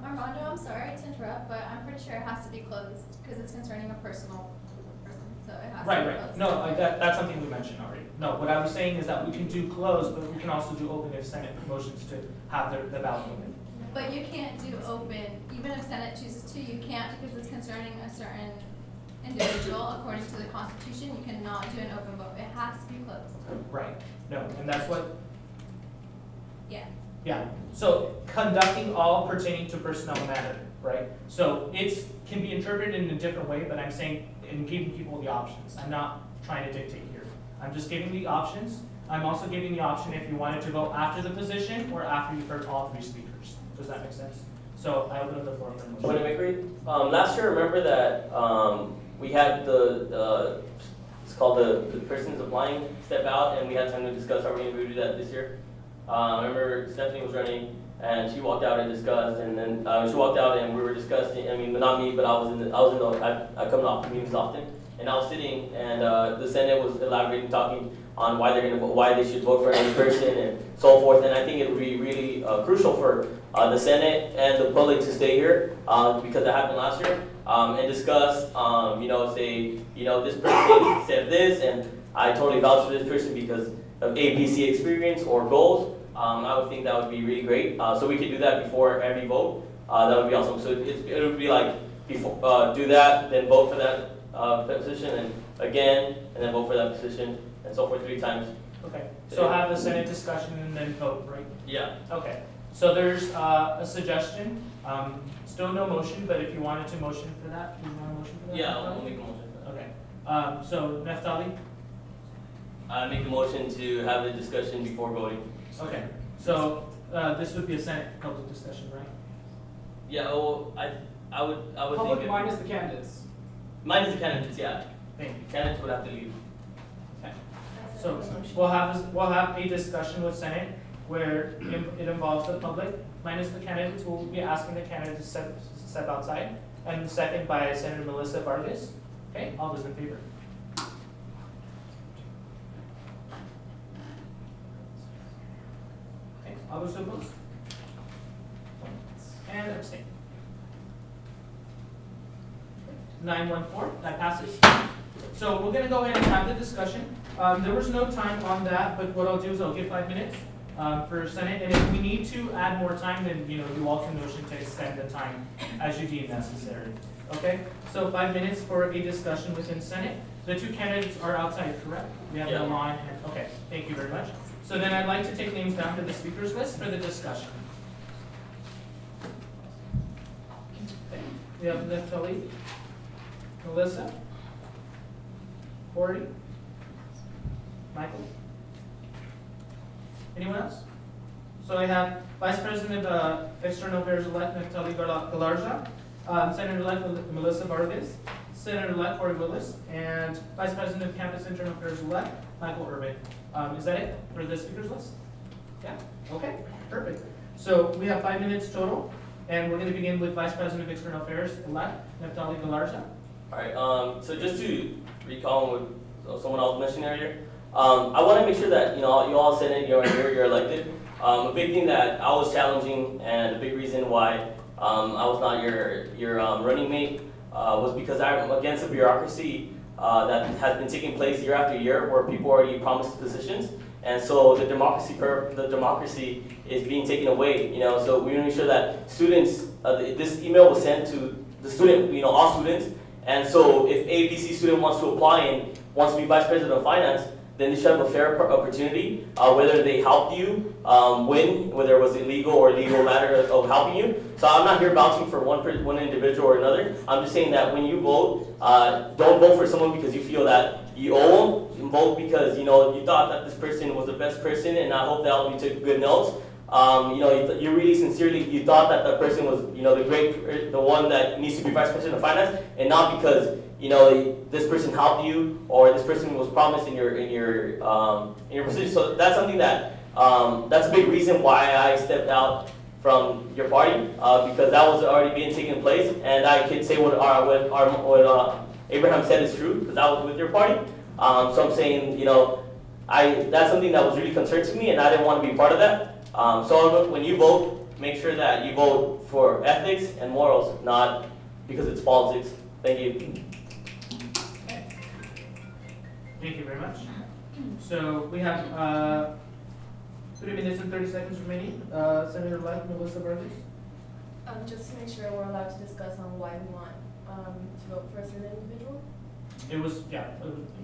Armando, I'm sorry to interrupt, but I'm pretty sure it has to be closed because it's concerning a personal person, so it has to be Right. closed. No, that's something we mentioned already. No, what I was saying is that we can do closed, but we can also do open if Senate motions to have the ballot open. But you can't do open, even if Senate chooses to, you can't because it's concerning a certain individual. According to the Constitution, you cannot do an open vote. It has to be closed. Right. No, and that's what. Yeah. Yeah. So conducting all pertaining to personnel matter, right? So it can be interpreted in a different way, but I'm saying and giving people the options. I'm not trying to dictate here. I'm just giving the options. I'm also giving the option if you wanted to vote after the position or after you've heard all three speakers. Does that make sense? So I open up the floor for a motion. Want to make it? Last year, remember that we had it's called the person's applying step out, and we had time to discuss how we're going to do that this year. I remember Stephanie was running, and she walked out and discussed, and then she walked out and we were discussing. I mean, not me, but I come to meetings often, and I was sitting, and the Senate was elaborating, talking on why they should vote for any person and so forth. And I think it would be really crucial for the Senate and the public to stay here because that happened last year and discuss, say, this person said this, and I totally vouch for this person because of A, B, C experience or goals. I would think that would be really great. So we could do that before every vote. That would be awesome. So it would be like before do that, then vote for that position, and again, and then vote for that position, and so forth 3 times. Okay. So have the Senate discussion and then vote, right? Yeah. Okay. So there's a suggestion. Still no motion, but if you wanted to motion for that, do you want to motion for that? Yeah, I'll make a motion for that. Okay. So Neftali? I make a motion to have the discussion before voting. Okay. So this would be a Senate public discussion, right? Yeah. Well, I would Public think. minus the candidates. Minus the candidates, yeah. Thank you. Candidates would have to leave. Okay. So we'll have a discussion with Senate where it involves the public minus the candidates. We'll be asking the candidates to step outside, and second by Senator Melissa Vargas. Okay. All those in favor? Okay. All those opposed? And abstain. 914, that passes. So we're gonna go ahead and have the discussion. There was no time on that, but what I'll do is I'll give 5 minutes for Senate, and if we need to add more time, then you all can motion to extend the time as you deem necessary. Okay? So 5 minutes for a discussion within Senate. The 2 candidates are outside, correct? We have no law in hand. Okay, thank you very much. So then I'd like to take names down to the speakers list for the discussion. Okay. We have Neftali, Melissa, Corey, Michael. Anyone else? So I have Vice President of External Affairs elect Neftali Galarza, Senator-elect Melissa Vargas, Senator-elect Corey Willis, and Vice President of Campus Internal Affairs elect Michael Urban. Is that it for the speakers list? Yeah. Okay. Perfect. So we have 5 minutes total, and we're going to begin with Vice President of External Affairs elect Neftali Galarza. All right. So just to recall what someone else mentioned earlier, I want to make sure that you all Senate, you're elected. A big thing that I was challenging, and a big reason why I was not your running mate was because I'm against the bureaucracy that has been taking place year after year, where people already promised positions, and so the democracy is being taken away. So we want to make sure that students, this email was sent to the student, all students, and so if a ABC student wants to apply and wants to be Vice President of Finance, then they should have a fair opportunity, whether they helped you win, whether it was illegal or legal matter of helping you. So I'm not here vouching for one individual or another. I'm just saying that when you vote, don't vote for someone because you feel that you owe them. Vote because you thought that this person was the best person, and I hope that all of you took good notes. You really sincerely thought that that person was the one that needs to be Vice President of Finance, and not because this person helped you or this person was promised in your position. So that's something that that's a big reason why I stepped out from your party because that was already being taken place, and I can say what Abraham said is true because I was with your party. So I'm saying that's something that was really concerning to me, and I didn't want to be part of that. So when you vote, make sure that you vote for ethics and morals, not because it's politics. Thank you. Thank you very much. So we have 3 minutes and 30 seconds remaining. Senator-elect Melissa Vargas. Just to make sure we're allowed to discuss on why we want to vote for a certain individual. It was,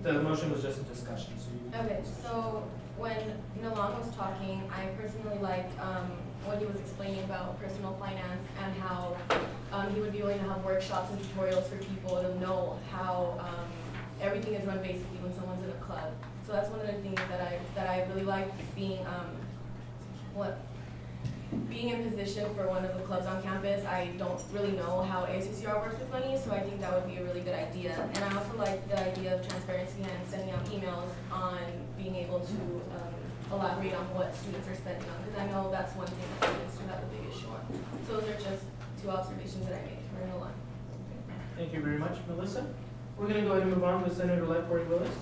the motion was just a discussion. Okay, so when Nolan was talking, I personally liked what he was explaining about personal finance and how he would be willing to have workshops and tutorials for people to know how everything is run basically when someone's in a club. So that's one of the things that I really like being being in position for one of the clubs on campus, I don't really know how ASUCR works with money, so I think that would be a really good idea. And I also like the idea of transparency and sending out emails on being able to elaborate on what students are spending on, because I know that's one thing that students do have a big issue on. So those are just two observations that I made. We're going to line. Thank you very much, Melissa. We're going to go ahead and move on with Senator-elect Corey Willis.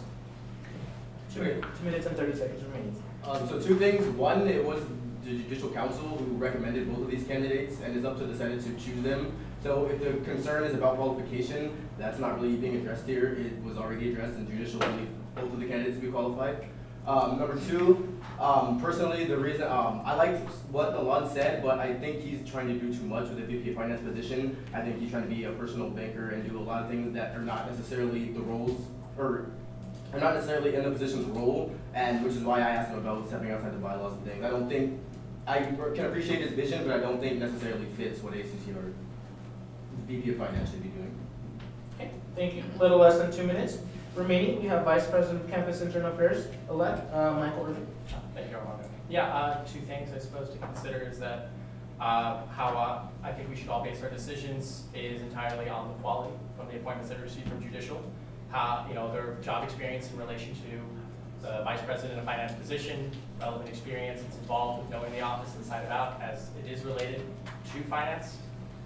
2 minutes and 30 seconds remaining. So 2 things. One, it was the Judicial Council who recommended both of these candidates, and it's up to the Senate to choose them. So if the concern is about qualification, that's not really being addressed here. It was already addressed, and Judicial only both of the candidates to be qualified. Number 2, personally, the reason I liked what Alon said, but I think he's trying to do too much with the VP of Finance position. I think he's trying to be a personal banker and do a lot of things that are not necessarily the roles, or are not necessarily in the position's role, and which is why I asked him about stepping outside the bylaws and things. I don't think, I can appreciate his vision, but I don't think necessarily fits what ASUCR, the VP of Finance should be doing. Okay, thank you. A little less than 2 minutes remaining. We have Vice President of Campus Internal Affairs, elect Michael Irvin. Thank you, Armando. Yeah, 2 things I suppose to consider is that how I think we should all base our decisions is entirely on the quality from the appointments that are received from Judicial. Their job experience in relation to the Vice President of Finance position, relevant experience, it's involved with knowing the office inside and out as it is related to finance.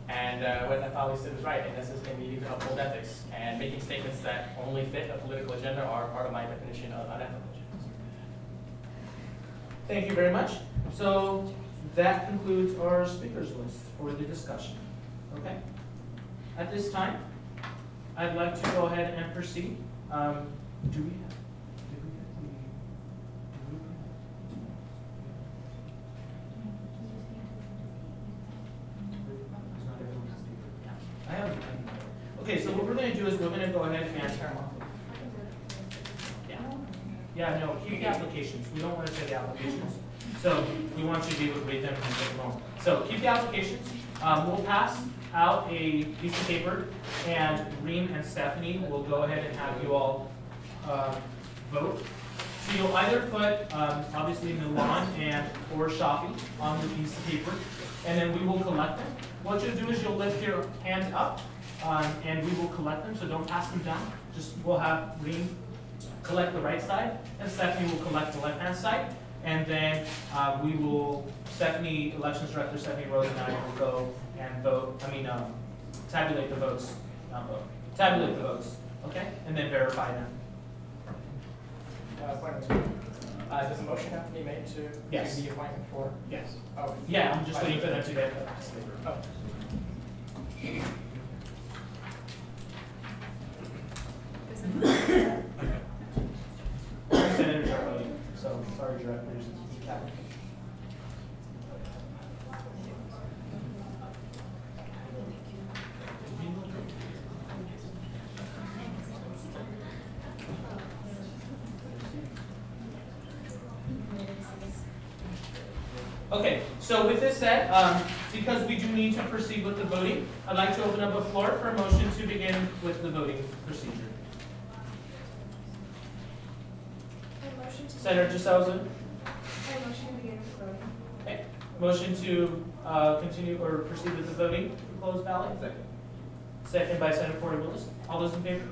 And what Nathalie said was right, and this is a meeting to uphold ethics, and making statements that only fit a political agenda are part of my definition of unethical agendas. Thank you very much. So that concludes our speakers list for the discussion. Okay. At this time, I'd like to go ahead and proceed. Do we have? Okay, so what we're going to do is we're going to go ahead and yeah, no, keep the applications. We don't want to share the applications. So we want you to be able to read them and take them home. So keep the applications. We'll pass out a piece of paper, and Reem and Stephanie will go ahead and have you all vote. So you'll either put, obviously, Milan and or Shafi on the piece of paper, and then we will collect them. What you'll do is you'll lift your hand up, and we will collect them, so don't pass them down. Just we'll have Reem collect the right side, and Stephanie will collect the left-hand side, and then we will, Elections Director Stephanie Rose and I will go and vote, tabulate the votes, not vote, tabulate the votes, okay? And then verify them. Does a motion have to be made to Yes. do the appointment for? Yes. Oh. Yeah, I'm just waiting for them to get the Oh. Senators are voting, so sorry, directors. Okay, so with this said, because we do need to proceed with the voting, I'd like to open up a floor for a motion to begin with the voting procedure. Senator DeSouza. Motion to begin with voting. Okay. Motion to continue or proceed with the voting for closed ballot. Second. Second by Senator Porter Willis. All those in favor?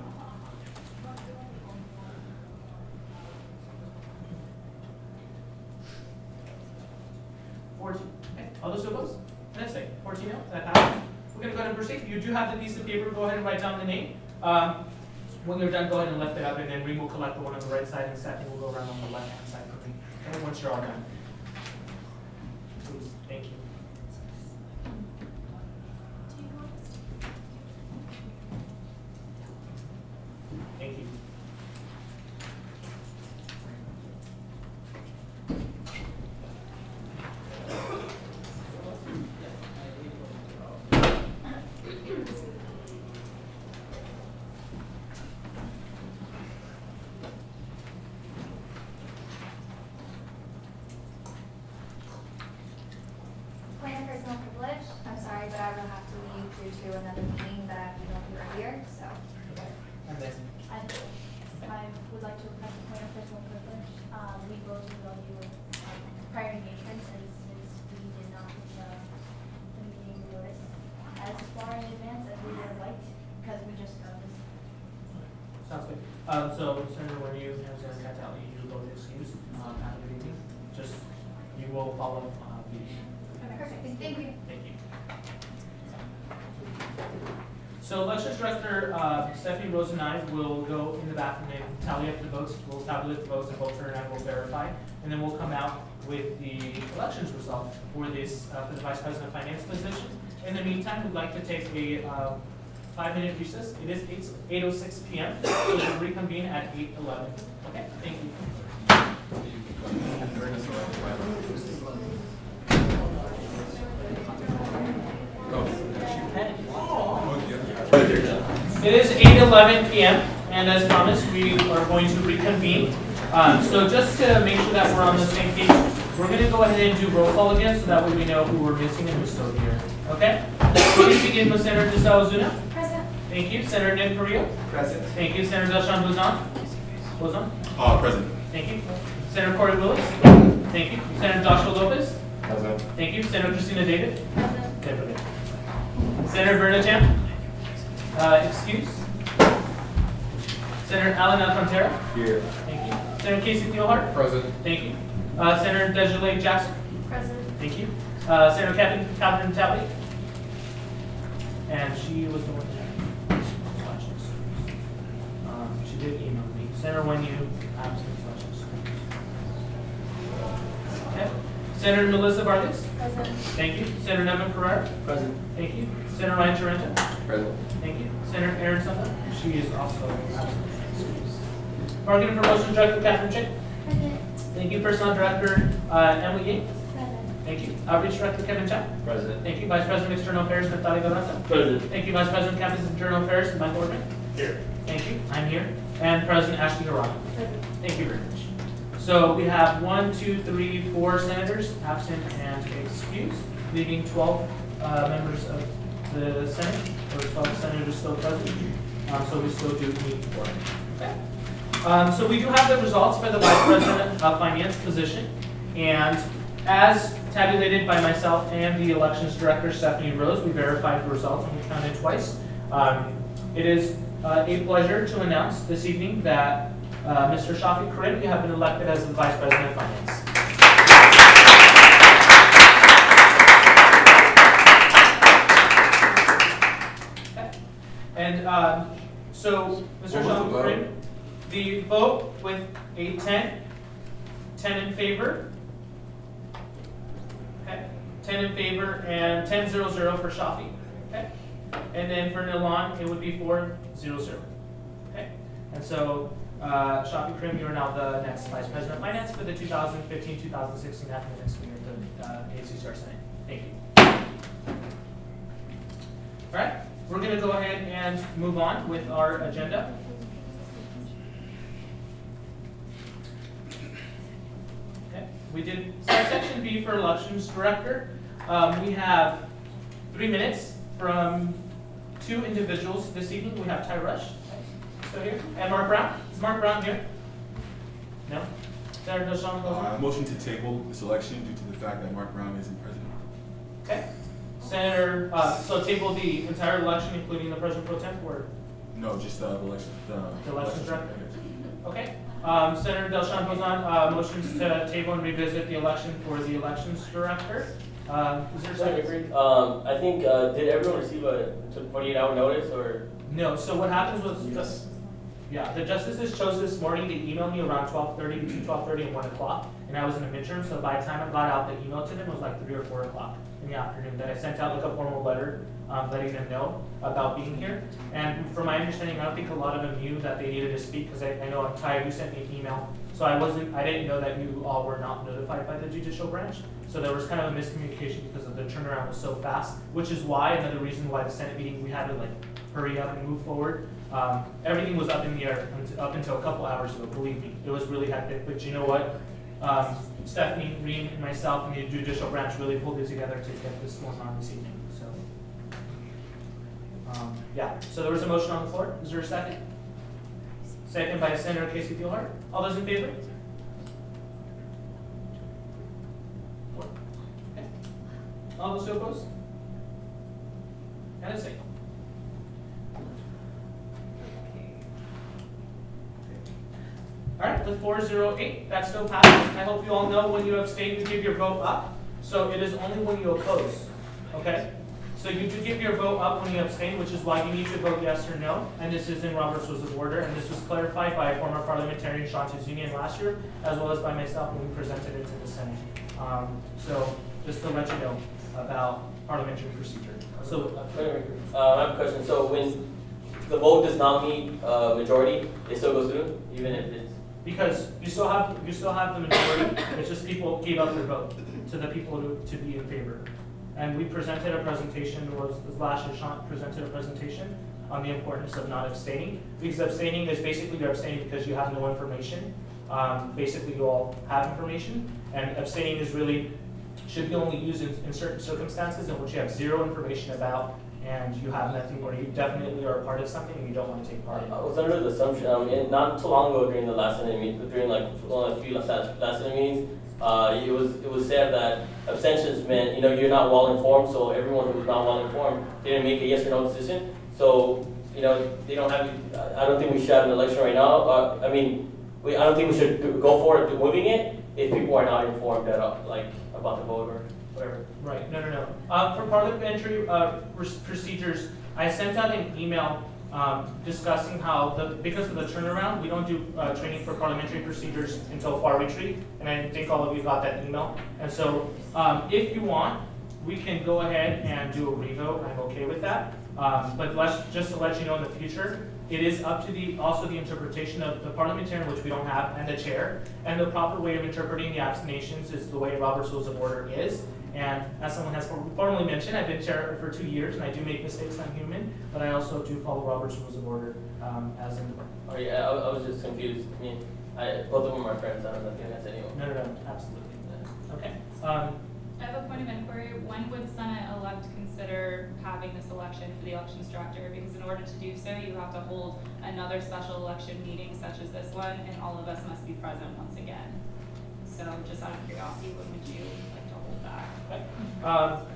Okay. All those opposed? That's it. 14 no. That passes. We're going to go ahead and proceed. You do have the piece of paper. Go ahead and write down the name. When you're done, go ahead and lift it up, and then Reem will collect the one on the right side, and Stephanie will go around on the left-hand side for me. And once you're all done. Please. Thank you. Thank you. Plan personal privilege. I'm sorry, but I will have to leave due to another meeting that I have to go to earlier, so. I would like to request a point of personal privilege. We both will do prior engagement since we did not as far in advance as we would have liked, because we just got this. Sounds good. So Senator, when you have Senator Catali, you both excuse after the meeting. Just you will follow the. Okay, perfect. Thank you. Thank you. So Elections Director Stephanie Rose and I will go in the bathroom and tally up the votes. We'll tabulate the votes, and both her and I will verify, and then we'll come out with the elections result for this for the Vice President of Finance position. In the meantime, we'd like to take a 5-minute recess. It is 8:06 p.m. So we'll reconvene at 8:11. Okay, thank you. It is 8:11 p.m. and as promised, we are going to reconvene. So just to make sure that we're on the same page, we're going to go ahead and do roll call again, so that way we know who we're missing and who's still here. Okay? Please begin with Senator Giselle Zuna. Present. Thank you. Senator Nick Carrillo. Present. Thank you. Senator Deshaun Bozon. Present. Thank you. Senator Corey Willis. Thank you. Senator Joshua Lopez. Present. Thank you. Senator Christina David. Present. Okay. Senator Verna Chan. Excuse. Senator Alan Alcantara. Here. Thank you. Senator Casey Theohart. Present. Thank you. Senator Desiree Jackson. Present. Thank you. Senator Catherine Talley. And she was the one that she did email me. Senator Wenyu, absent. Okay. Senator Melissa Vargas. Present. Thank you. Senator Nevin Pereira. Present. Thank you. Senator Ryan Tarento. Present. Thank you. Senator Erin Sutton. She is also absent. Marketing Promotion Director Catherine Chick. Present. Thank you. Personnel Director Emily Yee. Present. Thank you. Outreach Director Kevin Chow. Present. Thank you. Vice President External Affairs Naftali Garanza. Present. Thank you. Vice President Campus Internal Affairs Mike Ortman. Here. Thank you. I'm here. And President Ashley Harani. Present. Thank you very much. So we have 1, 2, 3, 4 senators absent and excused, leaving 12 members of the Senate, or 12 senators still present. So we still do need quorum. Okay. So we do have the results for the Vice President of Finance position, and as tabulated by myself and the Elections Director Stephanie Rose, we verified the results and we counted twice. It is a pleasure to announce this evening that Mr. Shafiq Karim, you have been elected as the Vice President of Finance. Okay. And so, Mr. Shafiq Karim, the vote with a 10 in favor, okay, 10 in favor, and 10-0-0 for Shafiq, okay, and then for Nilan, it would be 4-0-0, okay, and so Shafiq Karim, you are now the next Vice President of Finance for the 2015-2016 academic school year for the ASUCR Senate. Thank you. All right, we're going to go ahead and move on with our agenda. Okay, we did subsection B for Elections Director. We have 3 minutes from 2 individuals this evening. We have Ty Rush. So here, and Mark Brown. Is Mark Brown here? No? Senator Deshaun? Motion to table this election due to the fact that Mark Brown isn't president. Okay. Senator, so table the entire election, including the President Pro Tempore? No, just the election. The election director? Okay. Senator Deshaun Bozon, motions to table and revisit the election for the elections director. Is there a second? I think, did everyone receive a 48-hour notice or? No, so what happens was, the justices chose this morning to email me around 12:30, between 12:30 and 1 o'clock, and I was in a midterm, so by the time I got out the email to them, it was like 3 or 4 o'clock in the afternoon that I sent out like a formal letter letting them know about being here. And from my understanding, I don't think a lot of them knew that they needed to speak, because I know Ty, you sent me an email, so I didn't know that you all were not notified by the judicial branch. So there was kind of a miscommunication because of the turnaround was so fast, which is why, another reason why the Senate meeting, we had to like hurry up and move forward. Everything was up in the air up until a couple hours ago, believe me. It was really hectic, but you know what? Stephanie, Reen, and myself and the judicial branch really pulled it together to get this going on this evening. So, so there was a motion on the floor. Is there a second? Second by Senator Casey Theohart. All those in favor? Okay. All those opposed? and abstain. All right, with 408, that still passes. I hope you all know when you abstain, you give your vote up. So it is only when you oppose, okay? So you do give your vote up when you abstain, which is why you need to vote yes or no. And this is in Robert's Rules of Order, and this was clarified by former parliamentarian Sean Tizunian last year, as well as by myself when we presented it to the Senate. So just to let you know about parliamentary procedure. So I have a question. So when the vote does not meet majority, it still goes through, even if it's because you still have the majority. It's just people gave up their vote to the people to be in favor. And we presented a presentation, was last year Sean presented a presentation on the importance of not abstaining. Because abstaining is basically you're abstaining because you have no information. Basically you all have information, and abstaining is really, should be only used in certain circumstances in which you have zero information about and you have nothing, or you definitely are a part of something and you don't want to take part in it. I was under the assumption, not too long ago during the last Senate meeting, during like one of the few last Senate meetings, it was said that abstentions meant, you're not well informed, so everyone who was not well informed didn't make a yes or no decision. So, they don't have, I don't think we should have an election right now. I don't think we should go for it, moving it, if people are not informed about the vote or whatever. Right, no. For parliamentary procedures, I sent out an email discussing how, because of the turnaround, we don't do training for parliamentary procedures until FAR retreat, and I think all of you got that email. And so, if you want, we can go ahead and do a revote. I'm okay with that. But just to let you know in the future, it is up to also the interpretation of the parliamentarian, which we don't have, and the chair. And the proper way of interpreting the abstentions is the way Robert's Rules of Order is. And as someone has formally mentioned, I've been chair for 2 years, and I do make mistakes. I'm human, but I also do follow Robert's Rules of Order as in. Oh yeah, I was just confused. Both of them are my friends. I don't know if you guys anyone. No, absolutely. Okay. I have a point of inquiry. When would Senate elect consider having this election for the elections director? Because in order to do so, you have to hold another special election meeting such as this one, and all of us must be present once again. So just out of curiosity, when would you like to hold that? Okay.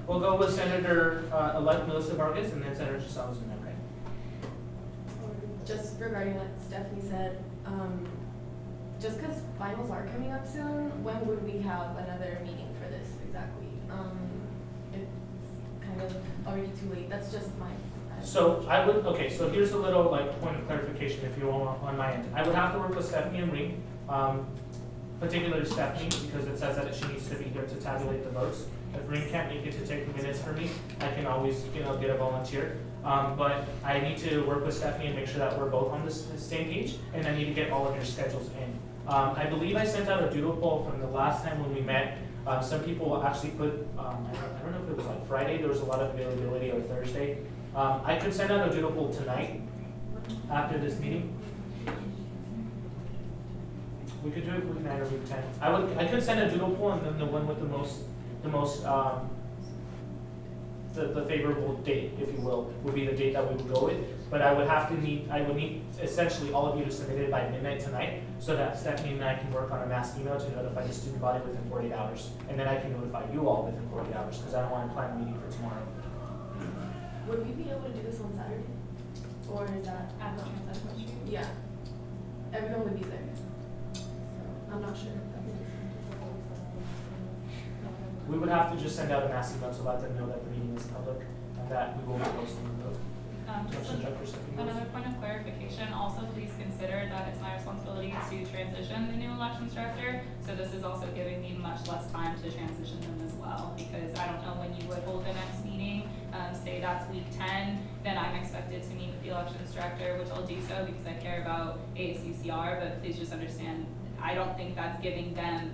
We'll go with Senator-elect Melissa Vargas and then Senator Gisela Zuna. Okay. Just regarding what Stephanie said, just because finals are coming up soon, when would we have another meeting for this exactly? It's kind of already too late. That's just my. So so here's a little point of clarification if you want on my end. I would have to work with Stephanie and Ring, particularly Stephanie, because it says that she needs to be here to tabulate the votes. If Ring can't make it to take the minutes for me, I can always get a volunteer. But I need to work with Stephanie and make sure that we're both on the same page, and I need to get all of your schedules in. I believe I sent out a doodle poll from the last time when we met. Some people actually put, I don't know if it was like Friday, there was a lot of availability, or Thursday. I could send out a doodle poll tonight after this meeting. We could do it week 9 or week 10. I could send a doodle poll, and then the one with the favorable date, if you will, would be the date that we would go with. But I would need essentially all of you to submit it by midnight tonight, so that Stephanie and I can work on a mass email to notify the student body within 48 hours. And then I can notify you all within 48 hours, because I don't want to plan a meeting for tomorrow. Would we be able to do this on Saturday? Or is that at the Transit Street? Yeah. Everyone would be there. So I'm not sure. We would have to just send out a mass email to let them know that the meeting is public and that we will be posting the vote. Another point of clarification, also please consider that it's my responsibility to transition the new elections director, so this is also giving me much less time to transition them as well, because I don't know when you would hold the next meeting. Say that's week 10, then I'm expected to meet with the elections director, which I'll do so because I care about ASUCR, but please just understand, I don't think that's giving them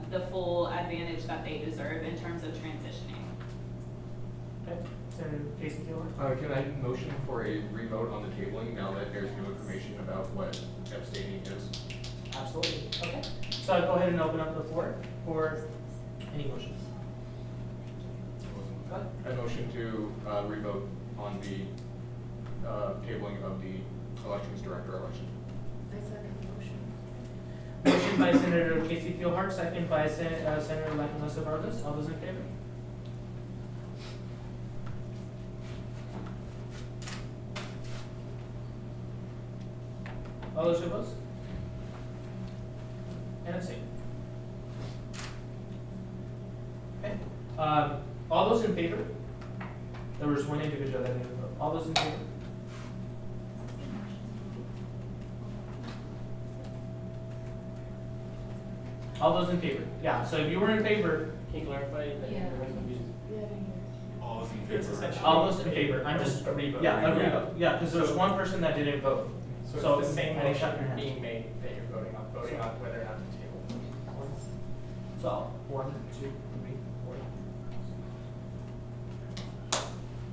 the full advantage that they deserve in terms of transitioning. Okay. Senator Casey Taylor? Can I motion for a revote on the tabling now that there's new information about what abstaining is? Absolutely. Okay. So I'll go ahead and open up the floor for any motions. I motion to revote on the tabling of the elections director election. I second the motion. Motion by Senator Casey Fieldhart, second by Senator-elect Melissa Vargas. All those in favor? All those who oppose? And abstain. Okay. All those in favor? There was one individual that didn't vote. All those in favor? All those in favor? Yeah, so if you were in favor, Can you clarify? Yeah. All those in It's favor? essentially. all those in favor, I'm just, A revote. yeah, a revote. Yeah, because there's one person that didn't vote. So it's the same I didn't shut your motion hand. being made that you're voting on whether or not to table. So, 1, 2, 3, 4.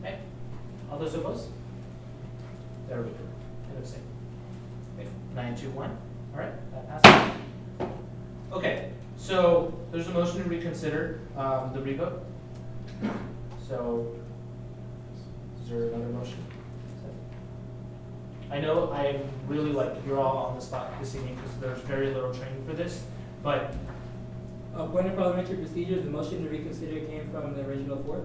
Okay. All those opposed? There we go. And abstain. Okay. 9, 2, 1. All right, that passes. Okay, so there's a motion to reconsider the revote. So, is there another motion? I know I'm really you're all on the spot this evening because there's very little training for this, but Point of parliamentary procedure, the motion to reconsider came from the original four.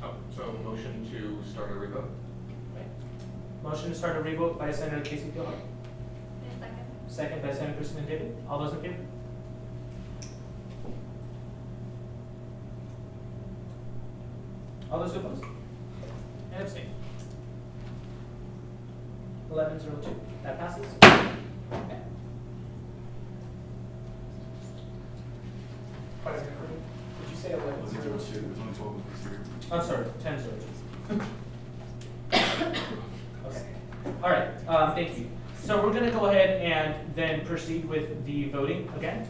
Oh, so motion to start a revote? motion to start a revote by Senator Casey Gilhart. Second. Second by Senator Kristen David. All those in favor? All those opposed? And abstain. 11-02. That passes. Okay. Did you say 11? Was it 02? It was only 12 of us here. I'm sorry, 10-02. Okay. All right. Thank you. So we're going to go ahead and then proceed with the voting again.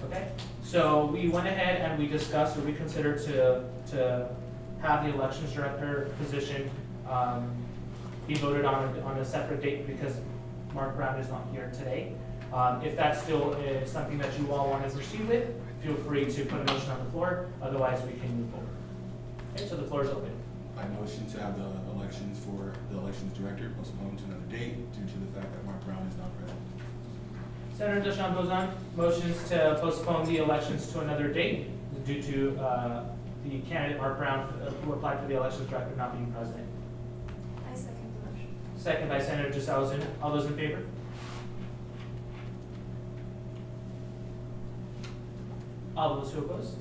Okay. So we went ahead and we discussed or we considered to have the elections director position be voted on a separate date because Mark Brown is not here today. If that still is something that you all want to proceed with, feel free to put a motion on the floor. Otherwise, we can move forward. Okay. So the floor is open. I motion to have the elections for the elections director postponed to another date due to the fact that Mark Brown is not present. Senator Deshaun Bozon motions to postpone the elections to another date due to the candidate Mark Brown who applied for the elections director not being present. I second the motion. Second by Senator Giselle Zuna. All those in favor? All those who oppose?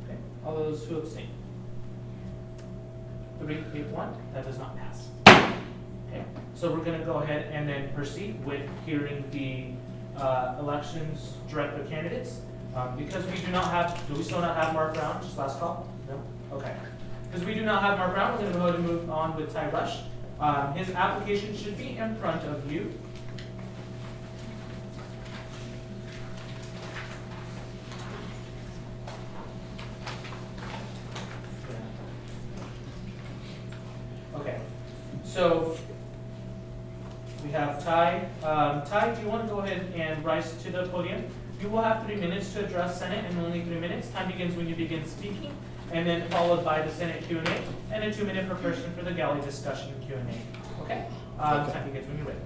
Okay. All those who abstain? 3-8-1. That does not pass. Okay. So we're going to go ahead and then proceed with hearing the elections director candidates. Because we do we still not have Mark Brown? Just last call? No? Okay. Because we do not have Mark Brown, we're going to go ahead and move on with Ty Rush. His application should be in front of you. Okay. So we have Ty. Ty, do you want to go ahead and rise to the podium? You will have 3 minutes to address Senate and only 3 minutes. Time begins when you begin speaking, and then followed by the Senate Q&A, and a 2-minute per person for the galley discussion Q&A. Okay? Time begins when you're ready.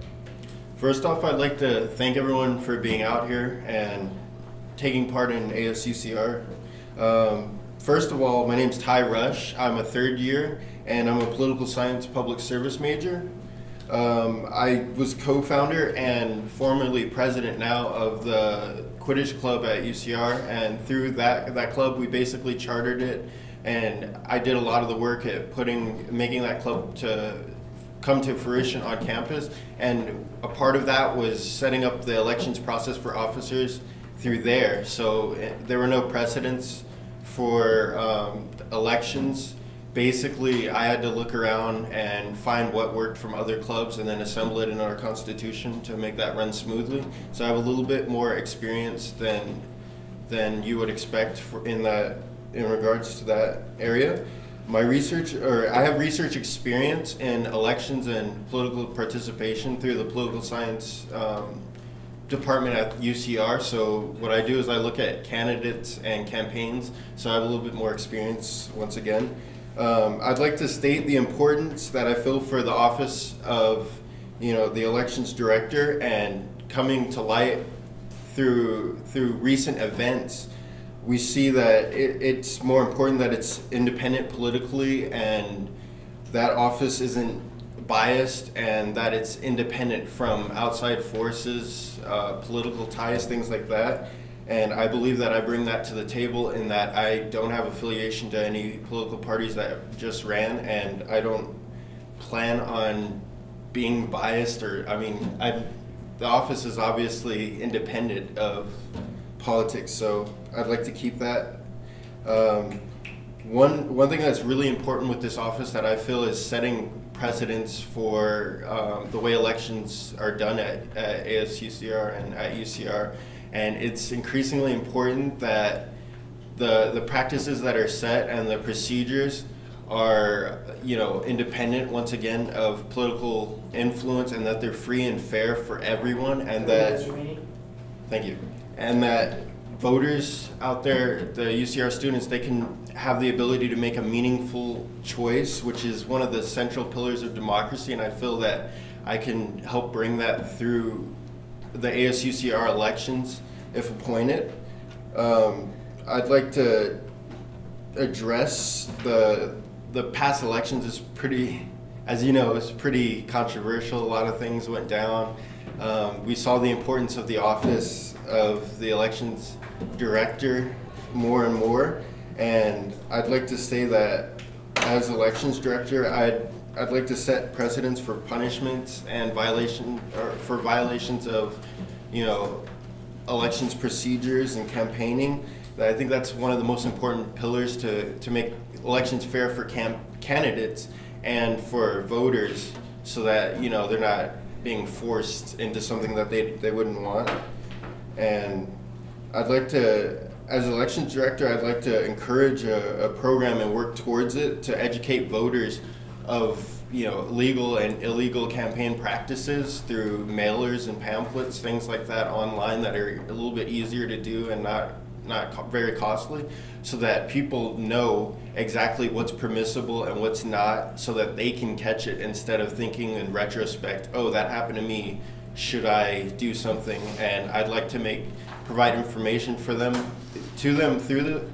First off, I'd like to thank everyone for being out here and taking part in ASUCR. First of all, my name's Ty Rush. I'm a 3rd year, and I'm a political science public service major. I was co-founder and formerly president now of the Quidditch Club at UCR, and through that club we basically chartered it, and I did a lot of the work at making that club to come to fruition on campus, and a part of that was setting up the elections process for officers through there. So there were no precedents for elections. Basically, I had to look around and find what worked from other clubs and then assemble it in our constitution to make that run smoothly. So I have a little bit more experience than you would expect in regards to that area. I have research experience in elections and political participation through the political science department at UCR. So what I do is I look at candidates and campaigns. So I have a little bit more experience once again. I'd like to state the importance that I feel for the office of, the elections director and coming to light through recent events. we see that it's more important that it's independent politically and that office isn't biased and that it's independent from outside forces, political ties, things like that. And I believe that I bring that to the table in that I don't have affiliation to any political parties that just ran, and I don't plan on being biased or, I mean, the office is obviously independent of politics, so I'd like to keep that. One thing that's really important with this office that I feel is setting precedents for the way elections are done at ASUCR and at UCR. And it's increasingly important that the practices that are set and the procedures are, you know, independent once again of political influence, and that they're free and fair for everyone, and that thank you, and that voters out there, the UCR students, they can have the ability to make a meaningful choice, which is one of the central pillars of democracy, and I feel that I can help bring that through the ASUCR elections if appointed. I'd like to address the past elections is pretty, as you know, it's pretty controversial. A lot of things went down. We saw the importance of the office of the elections director more and more, and I'd like to say that as elections director, I'd like to set precedents for punishments and violations of, you know, elections procedures and campaigning. That I think that's one of the most important pillars to make elections fair for candidates and for voters, so that, you know, they're not being forced into something that they wouldn't want. And I'd like to, as elections director, I'd like to encourage a program and work towards it to educate voters of, you know, legal and illegal campaign practices through mailers and pamphlets, things like that online that are a little bit easier to do and not very costly, so that people know exactly what's permissible and what's not, so that they can catch it instead of thinking in retrospect, oh, that happened to me, should I do something? And I'd like to provide information for them, to them through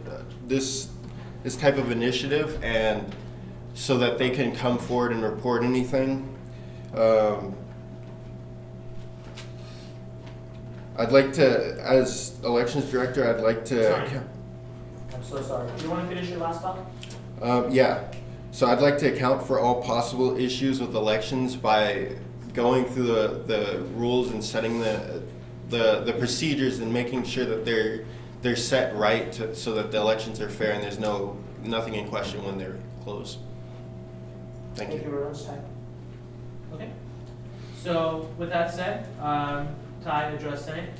this type of initiative, and so that they can come forward and report anything. I'd like to, as elections director, I'd like to. Sorry. I'm so sorry. Do you want to finish your last thought? Yeah. So I'd like to account for all possible issues with elections by going through the rules and setting the procedures and making sure that they're set right so that the elections are fair and there's nothing in question when they're closed. Thank you. Thank you very much, Ty. Okay. So with that said, Ty addressed Senate.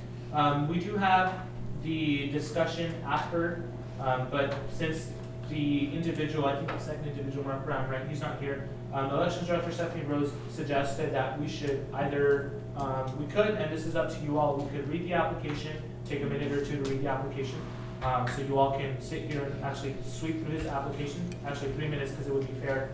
We do have the discussion after, but since the individual, I think the second individual, Mark Brown, right, he's not here. Elections Director Stephanie Rose suggested that we should either, we could, and this is up to you all, we could read the application, take a minute or two to read the application. So you all can sit here and actually sweep through his application, actually 3 minutes because it would be fair,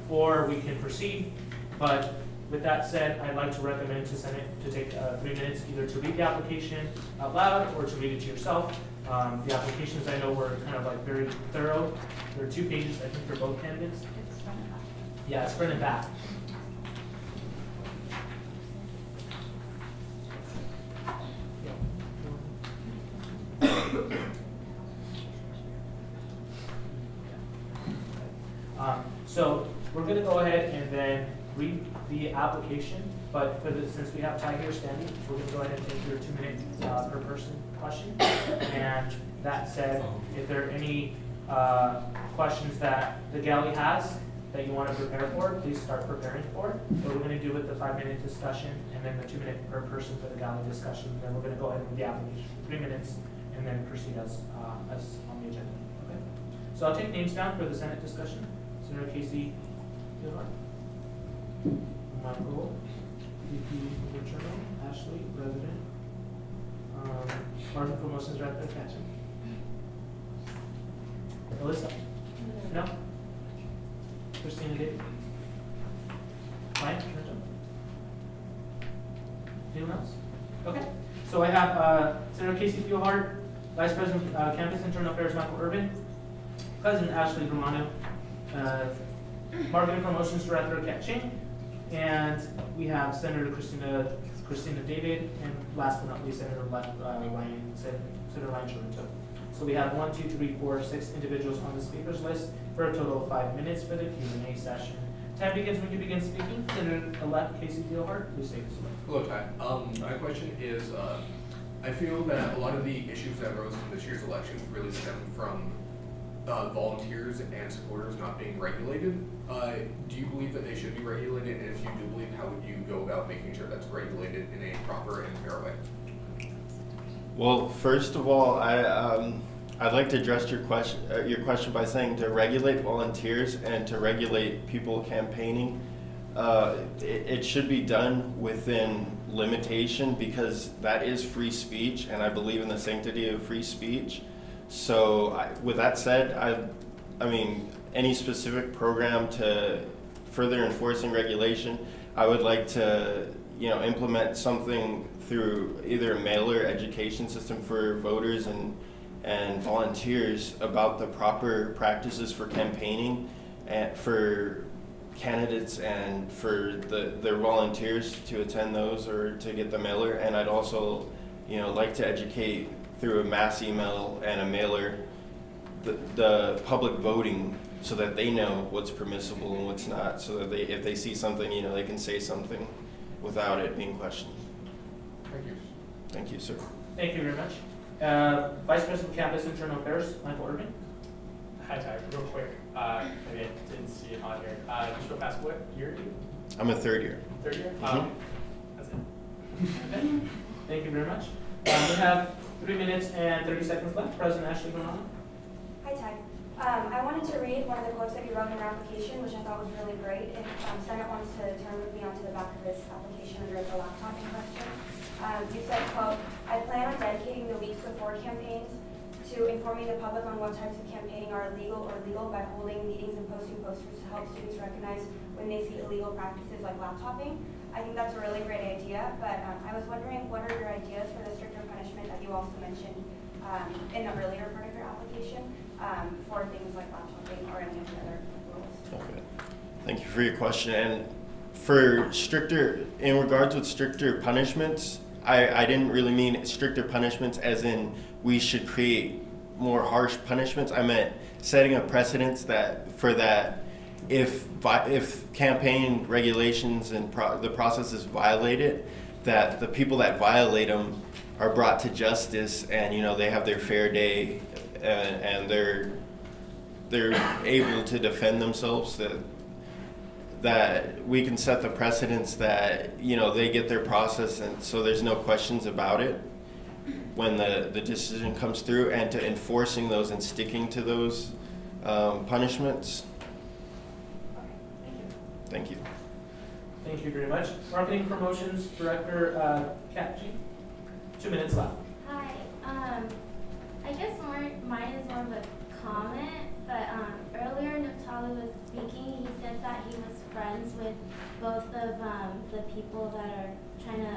or we can proceed. But with that said, I'd like to recommend to Senate to take 3 minutes either to read the application out loud or to read it to yourself. The applications I know were kind of like very thorough. There are 2 pages, I think, for both candidates. It's front and back. Yeah, it's front and back. So we're going to go ahead and then read the application, but since we have Ty here standing, we're going to go ahead and take your 2 minute per person question. And that said, if there are any questions that the galley has that you want to prepare for, please start preparing for it. But we're going to do with the 5 minute discussion and then the 2 minute per person for the galley discussion. Then we're going to go ahead and read the application for 3 minutes and then proceed as on the agenda. Okay. So I'll take names down for the Senate discussion. Senator Casey Gilhart, Michael, VP Internal, Ashley, Resident, Martin Promotions Director, Cancer. Alyssa? No? Christina David? Mike? Anyone else? Okay. So I have Senator Casey Gilhart, Vice President Campus Internal Affairs Michael Urban, President Ashley Romano, Marketing Promotions Director Kat Ching, and we have Senator Christina David, and last but not least, Senator Ryan Chirito. So we have 1, 2, 3, 4, 6 individuals on the speakers list for a total of 5 minutes for the Q&A session. Time begins when you begin speaking. Senator-elect Casey Fieldhart, please take us away. Hello, Ty. My question is, I feel that a lot of the issues that arose from this year's election really stem from volunteers and supporters not being regulated. Do you believe that they should be regulated? And if you do believe, how would you go about making sure that's regulated in a proper and fair way? Well, first of all, I'd like to address your question by saying to regulate volunteers and to regulate people campaigning, it should be done within limitation, because that is free speech, and I believe in the sanctity of free speech. So with that said, I mean, any specific program to further enforcing regulation, I would like to, implement something through either a mailer education system for voters and volunteers about the proper practices for campaigning and for candidates and for their volunteers to attend those or to get the mailer. And I'd also, like to educate through a mass email and a mailer the public voting, so that they know what's permissible and what's not, so that if they see something, they can say something without it being questioned. Thank you. Thank you, sir. Thank you very much. Vice President Campus Internal Affairs, Michael Urban. Hi, Ty. Real quick, maybe I didn't see it on here. Just real fast, what year are you? I'm a third year. Third year? Mm-hmm. That's it. Okay. Thank you very much. We have 3 minutes and 30 seconds left. President Ashley Romano. Hi, Ty. I wanted to read one of the quotes that you wrote in your application, which I thought was really great. If Senate wants to turn with me onto the back of this application under the laptop in question. You said, quote, I plan on dedicating the weeks before campaigns to informing the public on what types of campaigning are illegal or legal by holding meetings and posting posters to help students recognize when they see illegal practices like laptopping. I think that's a really great idea, but I was wondering, what are your ideas for the stricter punishment that you also mentioned in the earlier part of your application for things like laptopping or any of the other rules? Okay. Thank you for your question. And for in regards with stricter punishments, I didn't really mean stricter punishments as in we should create more harsh punishments. I meant setting a precedence that if campaign regulations and the process is violated, that the people that violate them are brought to justice, and they have their fair day, and they're able to defend themselves. That we can set the precedence that they get their process, and so there's no questions about it when the decision comes through, and to enforcing those and sticking to those punishments. Thank you. Thank you very much. Marketing Promotions Director Kat G. 2 minutes left. Hi. I guess mine is more of a comment, but earlier Naftali was speaking. He said that he was friends with both of the people that are trying to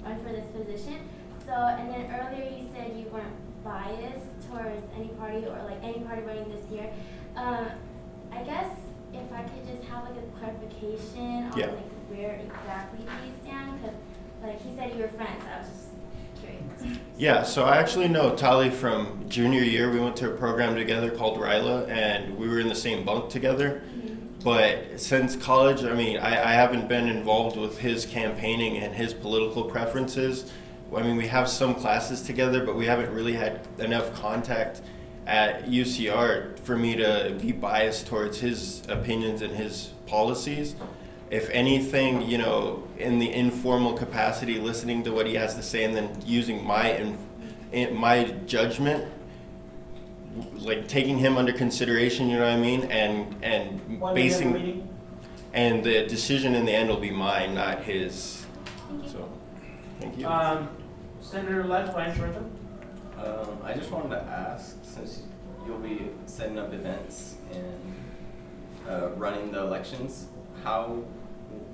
run for this position. So, and then earlier you said you weren't biased towards any party or like any party running this year. I guess if I could just have like a clarification on like where exactly you stand, because like he said you were friends. I was just curious. Yeah, so I actually know Tali from junior year. We went to a program together called RILA, and we were in the same bunk together. But since college, I mean, I haven't been involved with his campaigning and his political preferences. I mean, we have some classes together, but we haven't really had enough contact at UCR for me to be biased towards his opinions and his policies. If anything, in the informal capacity, listening to what he has to say and then using my judgment, like taking him under consideration, you know what I mean, and basing, and the decision in the end will be mine, not his. So, thank you. Senator-elect Ryan Chirito. I just wanted to ask, since you'll be setting up events and running the elections, how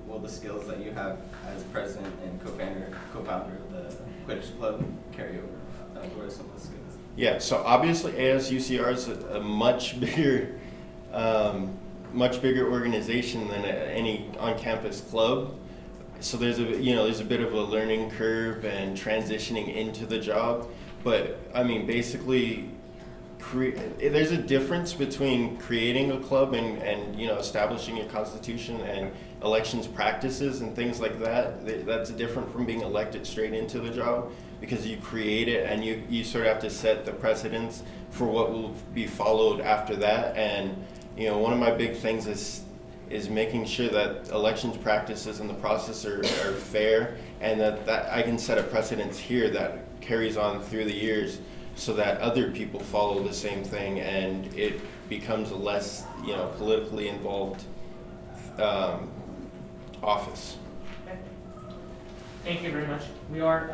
will the skills that you have as president and co-founder of the Quidditch Club carry over? What are some of the skills? Yeah, so obviously ASUCR is a much bigger organization than any on-campus club. So there's a bit of a learning curve and transitioning into the job. But I mean, basically, there's a difference between creating a club and establishing your constitution and elections practices and things like that. That's different from being elected straight into the job, because you create it and you sort of have to set the precedents for what will be followed after that. And one of my big things is making sure that elections practices and the process are fair, and that I can set a precedence here that carries on through the years, so that other people follow the same thing and it becomes a less politically involved office. Okay. Thank you very much. We are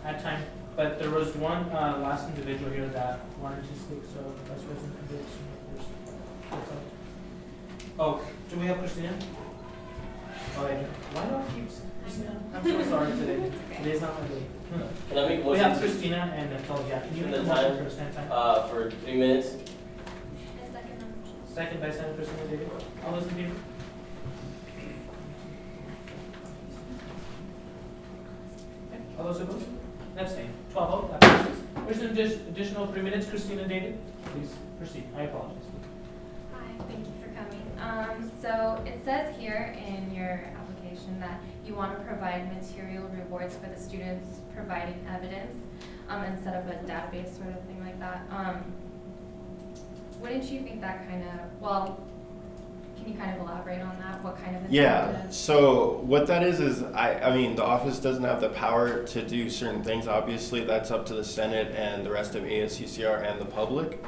at time, but there was one last individual here that wanted to speak, so Vice President first. Oh, do we have Christina? Oh, yeah. Why do I keep Christina? I'm so sorry today. Today's not my day. Can I make a motion? We have Christina and Natalia. Can you make a motion for stand time? For 3 minutes. Second by Senator Christina David. All those in favor? Okay. All those opposed? Abstain. 12-0. That passes. There's an additional 3 minutes. Christina David, please proceed. I apologize. Hi, thank you for coming. So it says here in your application that you want to provide material rewards for the students providing evidence and set up a database sort of thing like that. Wouldn't you think that kind of, well, can you kind of elaborate on that? What kind of Yeah, so what that is I mean, the office doesn't have the power to do certain things. Obviously, that's up to the Senate and the rest of ASUCR and the public.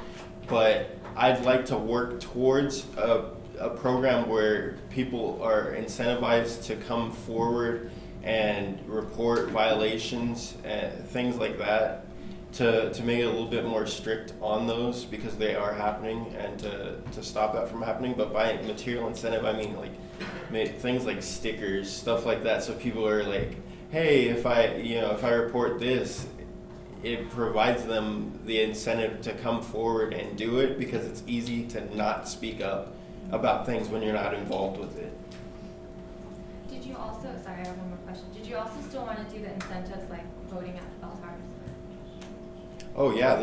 But I'd like to work towards a program where people are incentivized to come forward and report violations and things like that, to make it a little bit more strict on those, because they are happening, and to stop that from happening. But by material incentive, I mean like things like stickers, stuff like that, so people are like, hey, if I report this, it provides them the incentive to come forward and do it, because it's easy to not speak up about things when you're not involved with it. Did you also, sorry, I have one more question. Did you also still want to do the incentives like voting at bell towers? Oh yeah,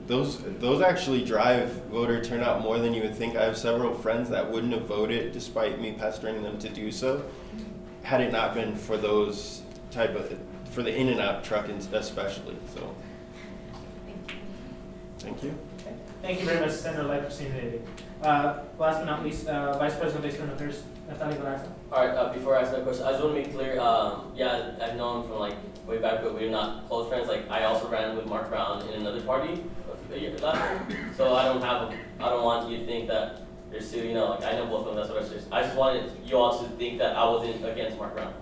those actually drive voter turnout more than you would think. I have several friends that wouldn't have voted despite me pestering them to do so, had it not been for those for the in and out truck especially. So thank you. Okay. Thank you very much, Senator Light, Christina David. Last but not least, Vice President of External Affairs, Natalia Galarza. All right, before I ask that question, I just want to make clear, yeah, I've known from like way back, but we're not close friends. Like, I also ran with Mark Brown in another party last year, so I don't want you to think that there's two, like, I know both of them, that's what I said. I just wanted you all to think that I wasn't against Mark Brown.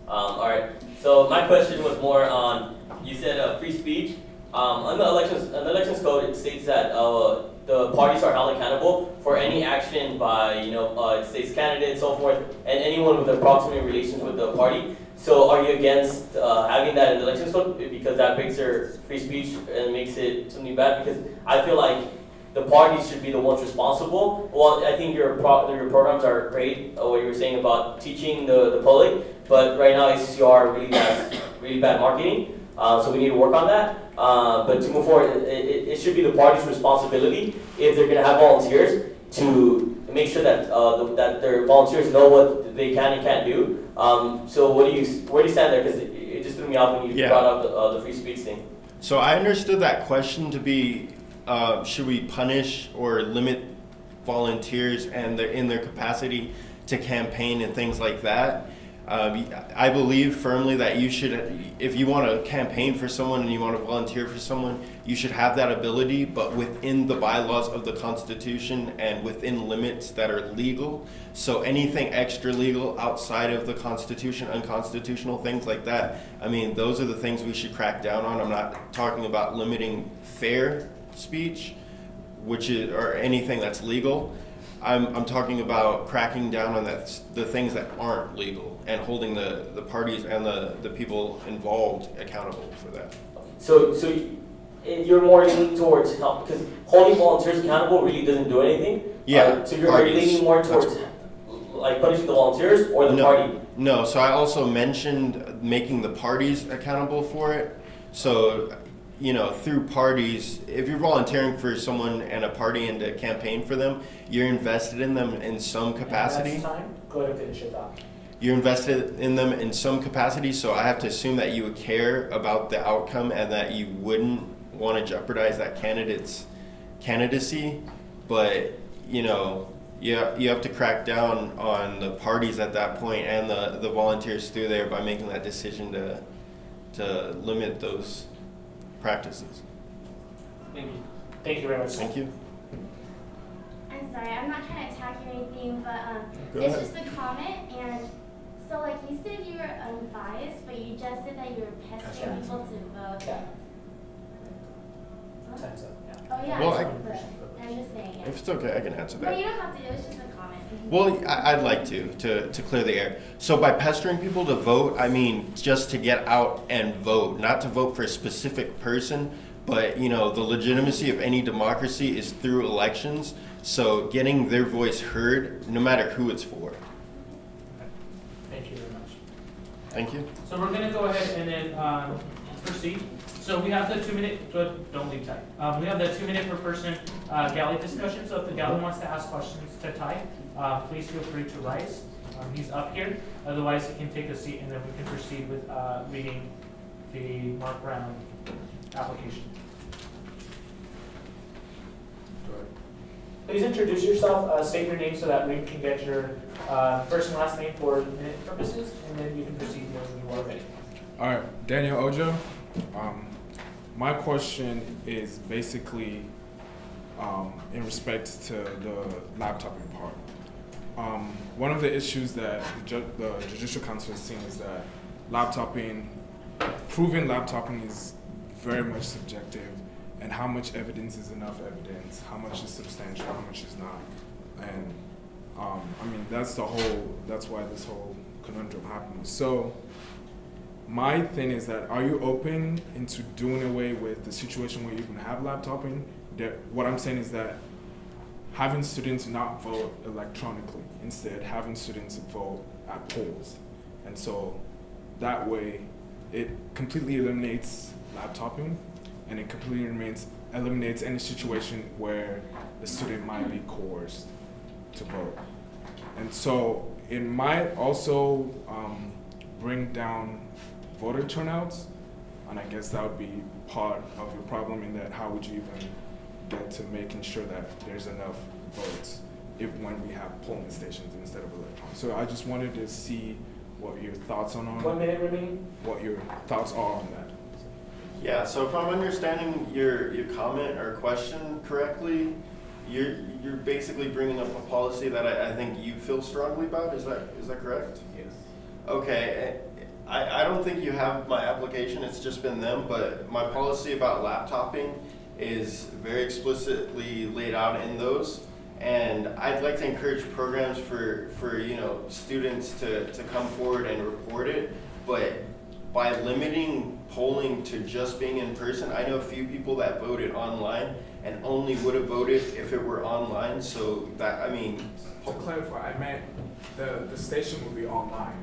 All right, so my question was more on, you said free speech. On the elections code, it states that the parties are held accountable for any action by, it states candidates, so forth, and anyone with approximate relations with the party. So are you against having that in the elections code, because that breaks their free speech and makes it something bad? Because I feel like the parties should be the ones responsible. Well, I think your programs are great, what you were saying about teaching the public, but right now ASUCR really bad marketing, so we need to work on that. But to move forward, it should be the party's responsibility, if they're going to have volunteers, to make sure that that their volunteers know what they can and can't do. So where do you stand there? Because it just threw me off when you brought up the free speech thing. So I understood that question to be, should we punish or limit volunteers and in their capacity to campaign and things like that? I believe firmly that you should, if you want to campaign for someone and you want to volunteer for someone, you should have that ability, but within the bylaws of the Constitution and within limits that are legal. So anything extra legal outside of the Constitution, unconstitutional things like that, I mean, those are the things we should crack down on. I'm not talking about limiting fair speech, or anything that's legal. I'm talking about cracking down on the things that aren't legal, and holding the parties and the people involved accountable for that. So you're more leaning towards help, because holding volunteers accountable really doesn't do anything. Yeah. So are you leaning more towards like punishing the volunteers or the party? No, so I also mentioned making the parties accountable for it. So, you know, through parties, if you're volunteering for someone and a party and to campaign for them, you're invested in them in some capacity. Next time, go ahead and finish it up. You're invested in them in some capacity, so I have to assume that you would care about the outcome and that you wouldn't want to jeopardize that candidate's candidacy. But, you know, you have to crack down on the parties at that point and the volunteers through there by making that decision to limit those practices. Thank you. Thank you very much. Thank you. I'm sorry, I'm not trying to attack or anything, but Go it's ahead. just a comment. And so, like, you said you were unbiased, but you just said that you were pestering people to vote. Yeah. Time's up. Yeah. Oh yeah, Well, but I'm just saying. Yeah. If it's okay, I can answer that. No, you don't have to. It was just a comment. Well, I'd like to clear the air. So by pestering people to vote, I mean just to get out and vote, not to vote for a specific person, but you know, the legitimacy of any democracy is through elections. So getting their voice heard, no matter who it's for. Thank you very much. Thank you. So we're gonna go ahead and then proceed. So we have the 2 minute, don't leave Ty. We have the 2 minute per person galley discussion. So if the galley wants to ask questions to Ty, please feel free to rise. He's up here. Otherwise, he can take a seat and then we can proceed with reading the Mark Brown application. Please introduce yourself, state your name so that we can get your first and last name for minute purposes, and then you can proceed when you are ready. All right, Daniel Ojo. My question is basically in respect to the laptoping part. One of the issues that the Judicial Council has seen is that proving laptoping is very much subjective, and how much evidence is enough evidence, how much is substantial, how much is not. And I mean, that's why this whole conundrum happens. So my thing is that, are you open into doing away with the situation where you can have laptoping? What I'm saying is that having students not vote electronically, instead having students vote at polls. And so that way it completely eliminates laptoping, and it completely eliminates any situation where the student might be coerced to vote. And so it might also bring down voter turnouts, and I guess that would be part of your problem in that how would you even get to making sure that there's enough votes when we have polling stations instead of electronic. So I just wanted to see what your thoughts are on 1 minute remaining. What your thoughts are on that. Yeah, so if I'm understanding your comment or question correctly, you're basically bringing up a policy that I think you feel strongly about. Is that correct? Yes. Okay. I don't think you have my application, it's just been them, but my policy about laptoping is very explicitly laid out in those. And I'd like to encourage programs for you know, students to come forward and report it, but by limiting polling to just being in person, I know a few people that voted online and only would have voted if it were online, so that, I mean... To clarify, I meant the station would be online.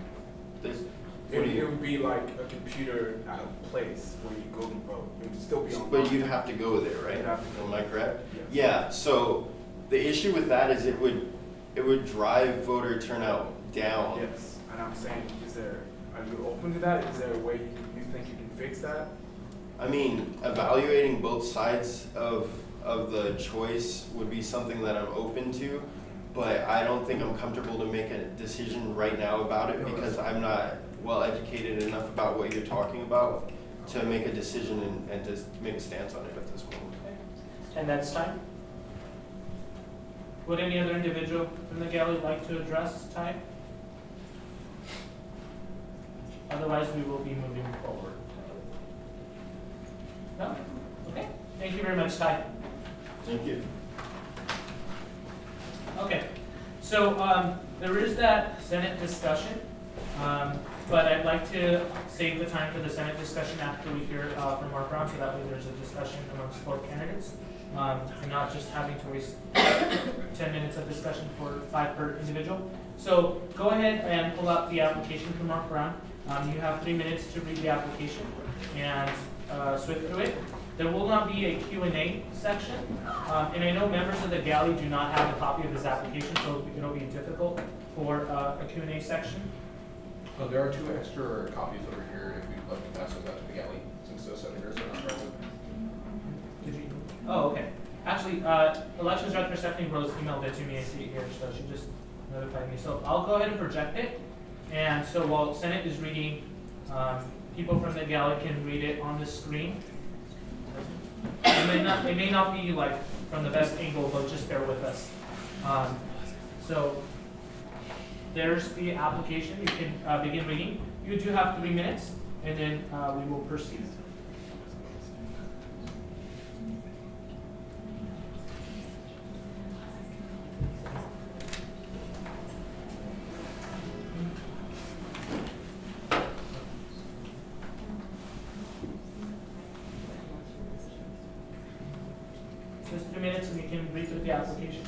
It would be like a computer at a place where you go and vote. It would still be online. But you'd have to go there, right? You'd have to go. Am I correct? Yes. Yeah, so the issue with that is it would drive voter turnout down. Yes, and I'm saying, are you open to that? Is there a way you think you can fix that? I mean, evaluating both sides of the choice would be something that I'm open to, but I don't think I'm comfortable to make a decision right now about it because I'm not well educated enough about what you're talking about to make a decision and to make a stance on it at this point. Okay. And that's time. Would any other individual from the gallery like to address Ty? Otherwise, we will be moving forward. No? Okay. Thank you very much, Ty. Thank you. Okay. So there is that Senate discussion. but I'd like to save the time for the Senate discussion after we hear from Mark Brown, so that way there's a discussion amongst both candidates, and not just having to waste 10 minutes of discussion for 5 per individual. So go ahead and pull up the application from Mark Brown. You have 3 minutes to read the application and swift through it. There will not be a Q&A section, and I know members of the galley do not have a copy of this application, so it'll be difficult for a Q&A section. There are 2 extra copies over here if you'd like to pass those out to the galley, since those senators are not present. Did you? Oh, okay. Actually, Elections Director Stephanie Rose emailed it to me. I see it here, so she just notified me. So I'll go ahead and project it. And so while Senate is reading, people from the galley can read it on the screen. It may not be like from the best angle, but just bear with us. So there's the application. You can begin reading. You do have 3 minutes, and then we will proceed. Just 3 minutes, and you can read through the application.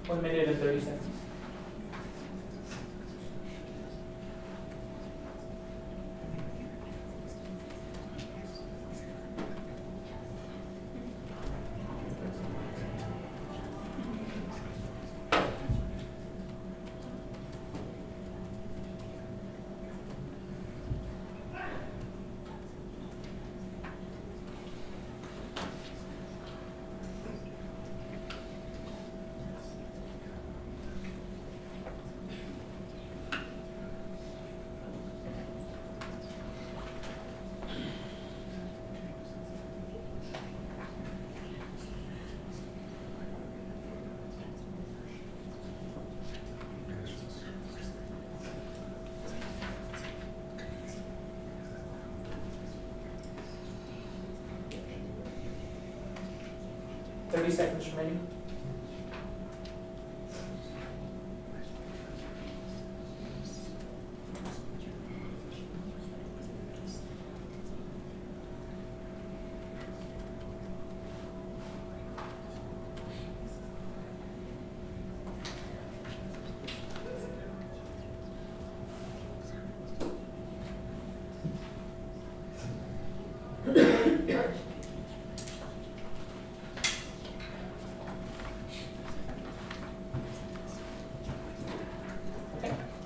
One minute and 30 seconds. Thirty seconds remaining.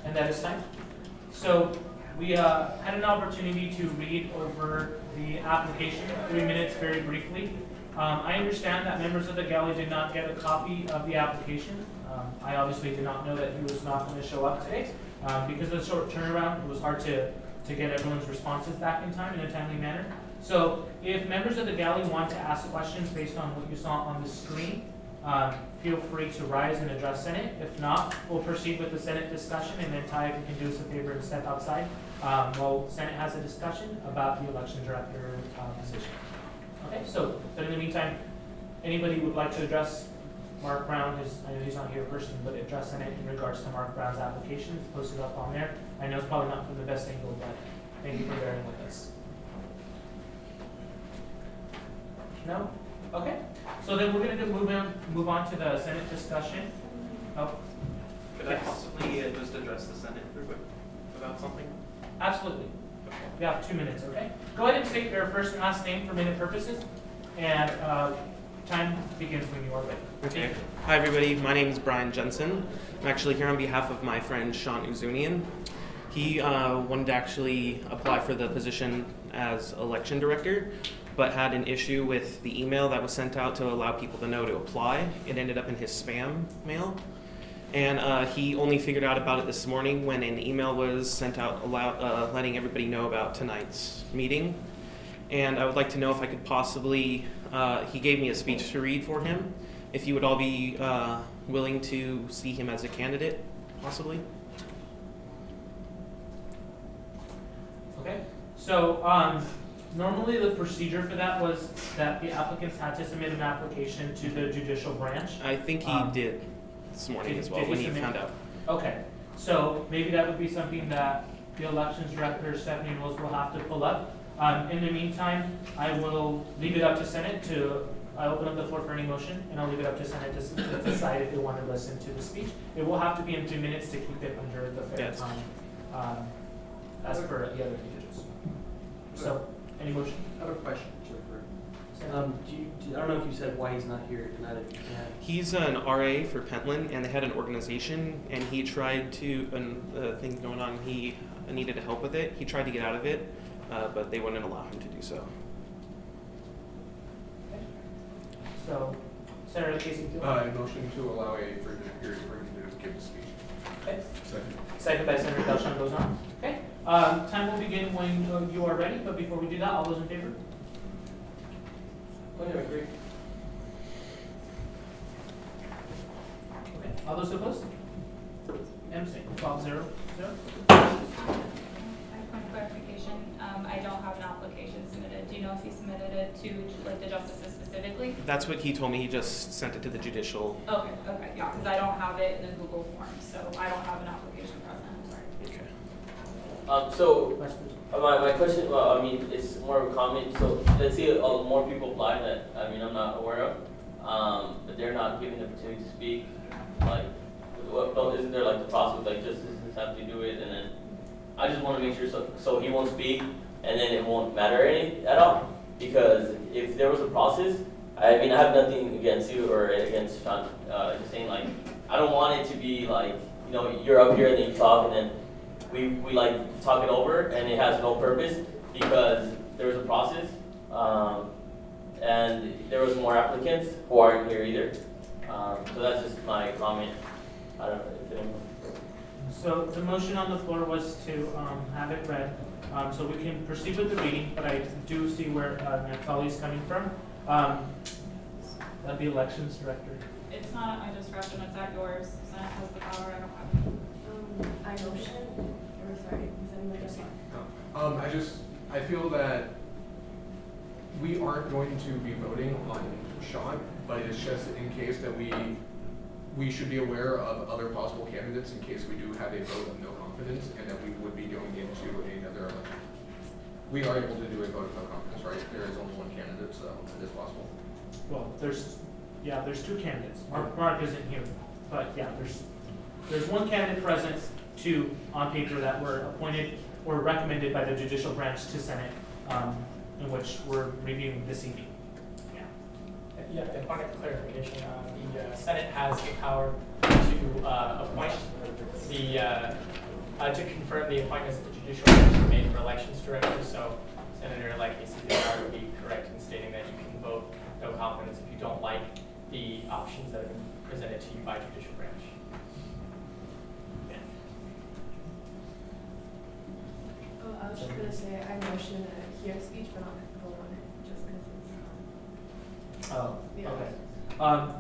And that is time. So we had an opportunity to read over the application, 3 minutes very briefly. I understand that members of the galley did not get a copy of the application. I obviously did not know that he was not going to show up today. Because of the short turnaround, it was hard to get everyone's responses back in time in a timely manner. So if members of the galley want to ask questions based on what you saw on the screen, feel free to rise and address Senate. If not, we'll proceed with the Senate discussion, and then Ty, if you can do us a favor and step outside while Senate has a discussion about the election director position. Okay, so, but in the meantime, anybody would like to address Mark Brown is, I know he's not here personally, but address Senate in regards to Mark Brown's application. It's posted up on there. I know it's probably not from the best angle, but thank you for bearing with us. No? Okay. So then we're going to move on to the Senate discussion. Oh. Could I possibly just address the Senate real quick about something? Absolutely. We have 2 minutes, okay? Go ahead and state your first and last name for minute purposes, and time begins when you are ready. Okay. Hi, everybody. My name is Brian Jensen. I'm actually here on behalf of my friend Sean Uzunian. He wanted to actually apply for the position as election director, but had an issue with the email that was sent out to allow people to know to apply. It ended up in his spam mail. And he only figured out about it this morning when an email was sent out letting everybody know about tonight's meeting. And I would like to know if I could possibly, he gave me a speech to read for him, if you would all be willing to see him as a candidate, possibly. Okay. So normally the procedure for that was that the applicants had to submit an application to the judicial branch. I think he did this morning as well when he found out. Okay. So maybe that would be something that the elections director, Stephanie Knowles, will have to pull up. In the meantime, I will leave it up to Senate to open up the floor for any motion, and I'll leave it up to Senate to decide if they want to listen to the speech. It will have to be in 2 minutes to keep it under the fair time, as per the other individuals. So, any motion? I have a question. I don't know if you said why he's not here tonight. If you can. He's an RA for Pentland, and they had an organization, and he tried to, thing going on, he needed help with it. He tried to get out of it, but they wouldn't allow him to do so. Okay. So, Senator Casey Field? Motion to allow a further period for him to give the speech. Okay. Second. Second by Senator Galvan goes on. Okay. Time will begin when you are ready, but before we do that, all those in favor? Oh, yeah, I agree. Okay. All those opposed? MC 12-0-0. Point of clarification, I don't have an application submitted. Do you know if he submitted it to like the justices specifically? That's what he told me. He just sent it to the judicial. Okay, yeah, because I don't have it in the Google form, so I don't have an application present. I'm sorry. Okay. So my question, well, I mean, it's more of a comment. So let's say more people apply that I'm not aware of, but they're not given the opportunity to speak. Like, isn't there like the process like justices have to do it, and then I just want to make sure so he won't speak, and then it won't matter at all. Because if there was a process, I mean, I have nothing against you or against Sean. Just saying, like, I don't want it to be like, you're up here and then you talk, and then we like talk it over, and it has no purpose because there was a process, and there was more applicants who aren't here either. So that's just my comment. I don't know if anyone. So the motion on the floor was to have it read, so we can proceed with the reading, but I do see where Naftali's coming from. That'd be elections director. It's not at my discretion, it's at yours. Senate has the power, I don't have it. I motion, or sorry, is anyone else? I feel that we aren't going to be voting on Sean, but it's just in case that we should be aware of other possible candidates in case we do have a vote of no confidence and that we would be going into another election. We are able to do a vote of no confidence, right? There is only one candidate, so it is possible. Well, there's two candidates. Mark isn't here, but yeah, there's one candidate present, two on paper that were appointed or recommended by the judicial branch to Senate, in which we're reviewing this evening. Yeah, and point of clarification, the Senate has the power to appoint to confirm the appointments that the judicial branch have made for elections directors. So Senator ASUCR would be correct in stating that you can vote no confidence if you don't like the options that have been presented to you by judicial branch. Oh, I was just going to say, I motion to hear speech, but not vote on it, just because it's Oh, yeah. okay.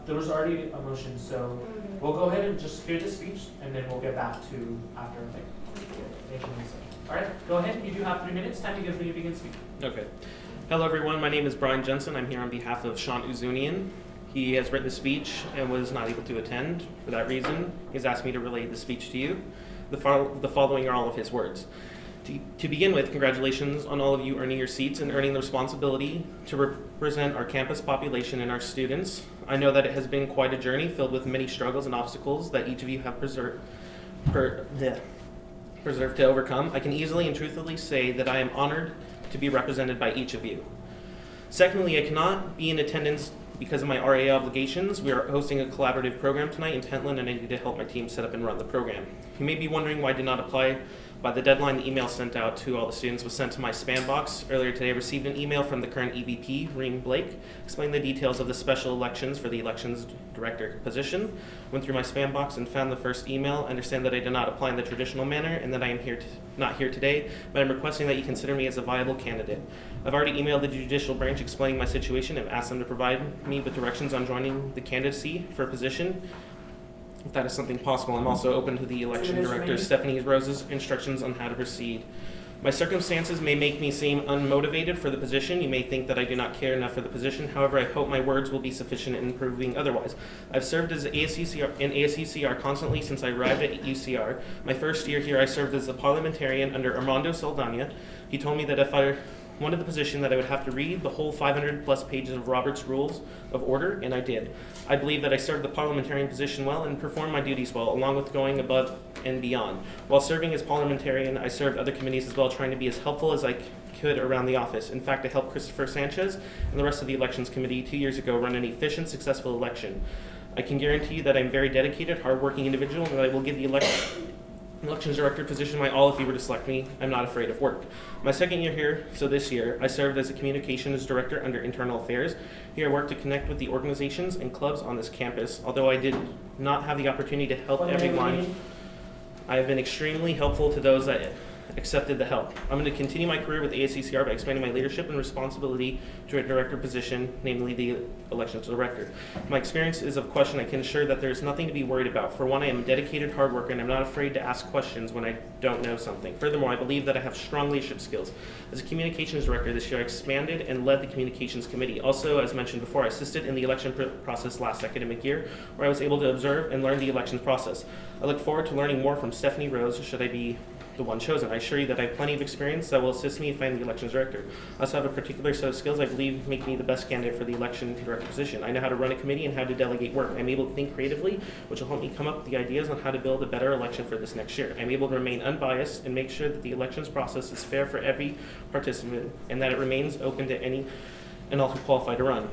There was already a motion, so we'll go ahead and just hear the speech, and then we'll get back to after. Thank you, Lisa. All right, go ahead. You do have 3 minutes. Time begins when you begin speaking. Okay. Hello, everyone. My name is Brian Jensen. I'm here on behalf of Sean Uzunian. He has written the speech and was not able to attend. For that reason, he's asked me to relay the speech to you. The following are all of his words. To begin with, congratulations on all of you earning your seats and earning the responsibility to represent our campus population and our students. I know that it has been quite a journey filled with many struggles and obstacles that each of you have preserved to overcome. I can easily and truthfully say that I am honored to be represented by each of you. Secondly, I cannot be in attendance because of my RA obligations. We are hosting a collaborative program tonight in Pentland, and I need to help my team set up and run the program. You may be wondering why I did not apply by the deadline. The email sent out to all the students was sent to my spam box. Earlier today, I received an email from the current EVP, Reem Blake, explaining the details of the special elections for the elections director position. Went through my spam box and found the first email. Understand that I did not apply in the traditional manner and that I am not here today, but I'm requesting that you consider me as a viable candidate. I've already emailed the judicial branch explaining my situation and asked them to provide me with directions on joining the candidacy for a position. If that is something possible, I'm also open to the election director, Stephanie Rose's instructions on how to proceed. My circumstances may make me seem unmotivated for the position. You may think that I do not care enough for the position. However, I hope my words will be sufficient in proving otherwise. I've served as in ASUCR constantly since I arrived at UCR. My first year here, I served as a parliamentarian under Armando Saldana. He told me that if I wanted the position that I would have to read the whole 500+ pages of Robert's Rules of Order, and I did. I believe that I served the parliamentarian position well and performed my duties well, along with going above and beyond. While serving as parliamentarian, I served other committees as well, trying to be as helpful as I could around the office. In fact, I helped Christopher Sanchez and the rest of the elections committee 2 years ago run an efficient, successful election. I can guarantee you that I'm a very dedicated, hardworking individual, and that I will give the elections director position my all if you were to select me. I'm not afraid of work. My second year here, so this year, I served as a communications director under internal affairs. Here I worked to connect with the organizations and clubs on this campus. Although I did not have the opportunity to help everyone, I have been extremely helpful to those that accepted the help. I'm going to continue my career with ASUCR by expanding my leadership and responsibility to a director position, namely the elections director. My experience is of question. I can assure that there's nothing to be worried about. For one, I am a dedicated hard worker, and I'm not afraid to ask questions when I don't know something. Furthermore, I believe that I have strong leadership skills. As a communications director this year, I expanded and led the communications committee. Also, as mentioned before, I assisted in the election process last academic year, where I was able to observe and learn the elections process. I look forward to learning more from Stephanie Rose should I be the one chosen. I assure you that I have plenty of experience that will assist me if I am the elections director. I also have a particular set of skills I believe make me the best candidate for the election director position. I know how to run a committee and how to delegate work. I'm able to think creatively, which will help me come up with the ideas on how to build a better election for this next year. I'm able to remain unbiased and make sure that the elections process is fair for every participant and that it remains open to any and all who qualify to run.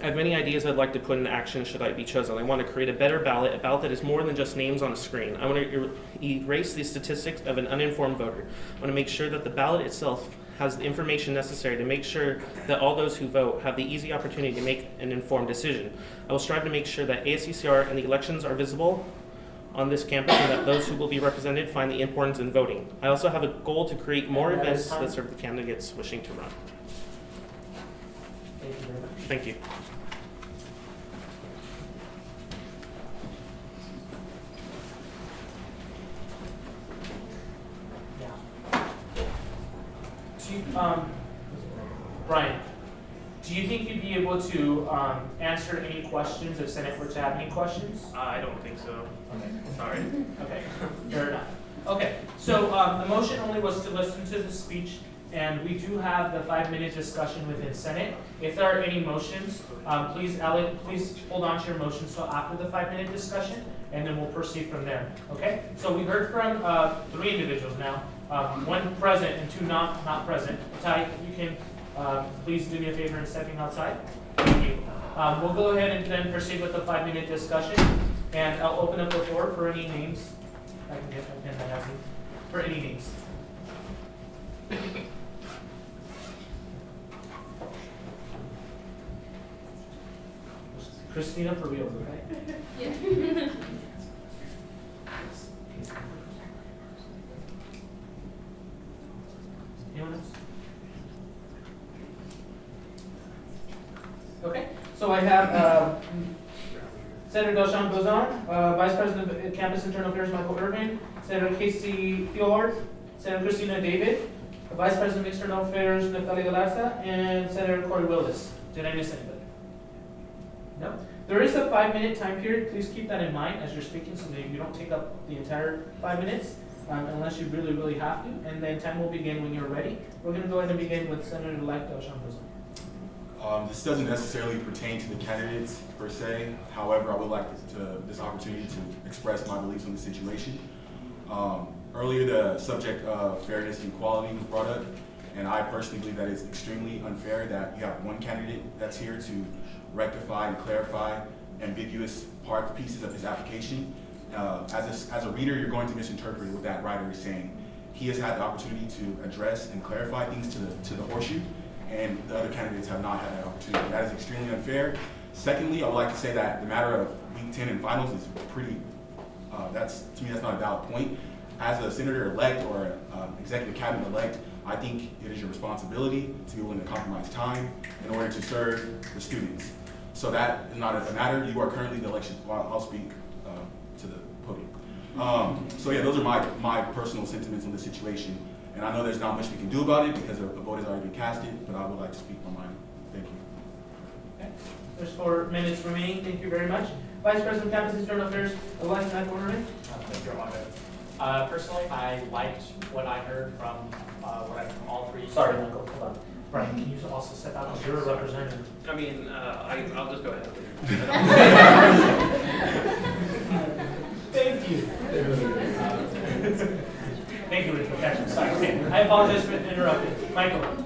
I have many ideas I'd like to put into action should I be chosen. I want to create a better ballot, a ballot that is more than just names on a screen. I want to erase the statistics of an uninformed voter. I want to make sure that the ballot itself has the information necessary to make sure that all those who vote have the easy opportunity to make an informed decision. I will strive to make sure that ASUCR and the elections are visible on this campus and that those who will be represented find the importance in voting. I also have a goal to create more events that serve the candidates wishing to run. Thank you very much. Thank you. Brian, do you think you'd be able to answer any questions if Senate were to have any questions? I don't think so. Okay. Sorry. Okay, fair enough. Okay, so the motion only was to listen to the speech, and we do have the 5-minute discussion within Senate. If there are any motions, please hold on to your motions till after the 5-minute discussion, and then we'll proceed from there. Okay? So we heard from 3 individuals now, 1 present and 2 not present. Ty, if you can please do me a favor in stepping outside. Thank you. We'll go ahead and then proceed with the 5-minute discussion, and I'll open up the floor for any names. I can get a pen that has me. For any names. Christina for real, okay? Yeah. Anyone else? Okay, so I have Senator Delshon Bozon, Vice President of Campus Internal Affairs Michael Irvin, Senator Casey Fjord, Senator Christina David, Vice President of External Affairs Neftali Galarza, and Senator Corey Willis. Did I miss anybody? No. There is a 5-minute time period. Please keep that in mind as you're speaking so that you don't take up the entire 5 minutes unless you really, really have to. And then time will begin when you're ready. We're going to go ahead and begin with Senator-elect Sean Rosen. This doesn't necessarily pertain to the candidates per se. However, I would like this opportunity to express my beliefs on the situation. Earlier, the subject of fairness and equality was brought up, and I personally believe that it's extremely unfair that you have one candidate that's here to rectify and clarify ambiguous pieces of his application. As a reader, you're going to misinterpret what that writer is saying. He has had the opportunity to address and clarify things to the horseshoe, and the other candidates have not had that opportunity. That is extremely unfair. Secondly, I would like to say that the matter of week 10 and finals is pretty, to me, that's not a valid point. As a senator-elect or executive cabinet-elect, I think it is your responsibility to be willing to compromise time in order to serve the students. So that is not a matter. You are currently the election. Well, I'll speak to the podium. So yeah, those are my personal sentiments on the situation. And I know there's not much we can do about it because a vote has already been casted, but I would like to speak my mind. Thank you. Okay. There's 4 minutes remaining. Thank you very much. Vice President of Campus External Affairs, Elias Orderman. Thank you, Armando. Personally, I liked what I heard from all three. Sorry, Michael, hold on. Brian, can you also step out as your representative? I mean, I'll just go ahead. Thank you. Thank you for the protection. Sorry, okay. I apologize for interrupting. Michael.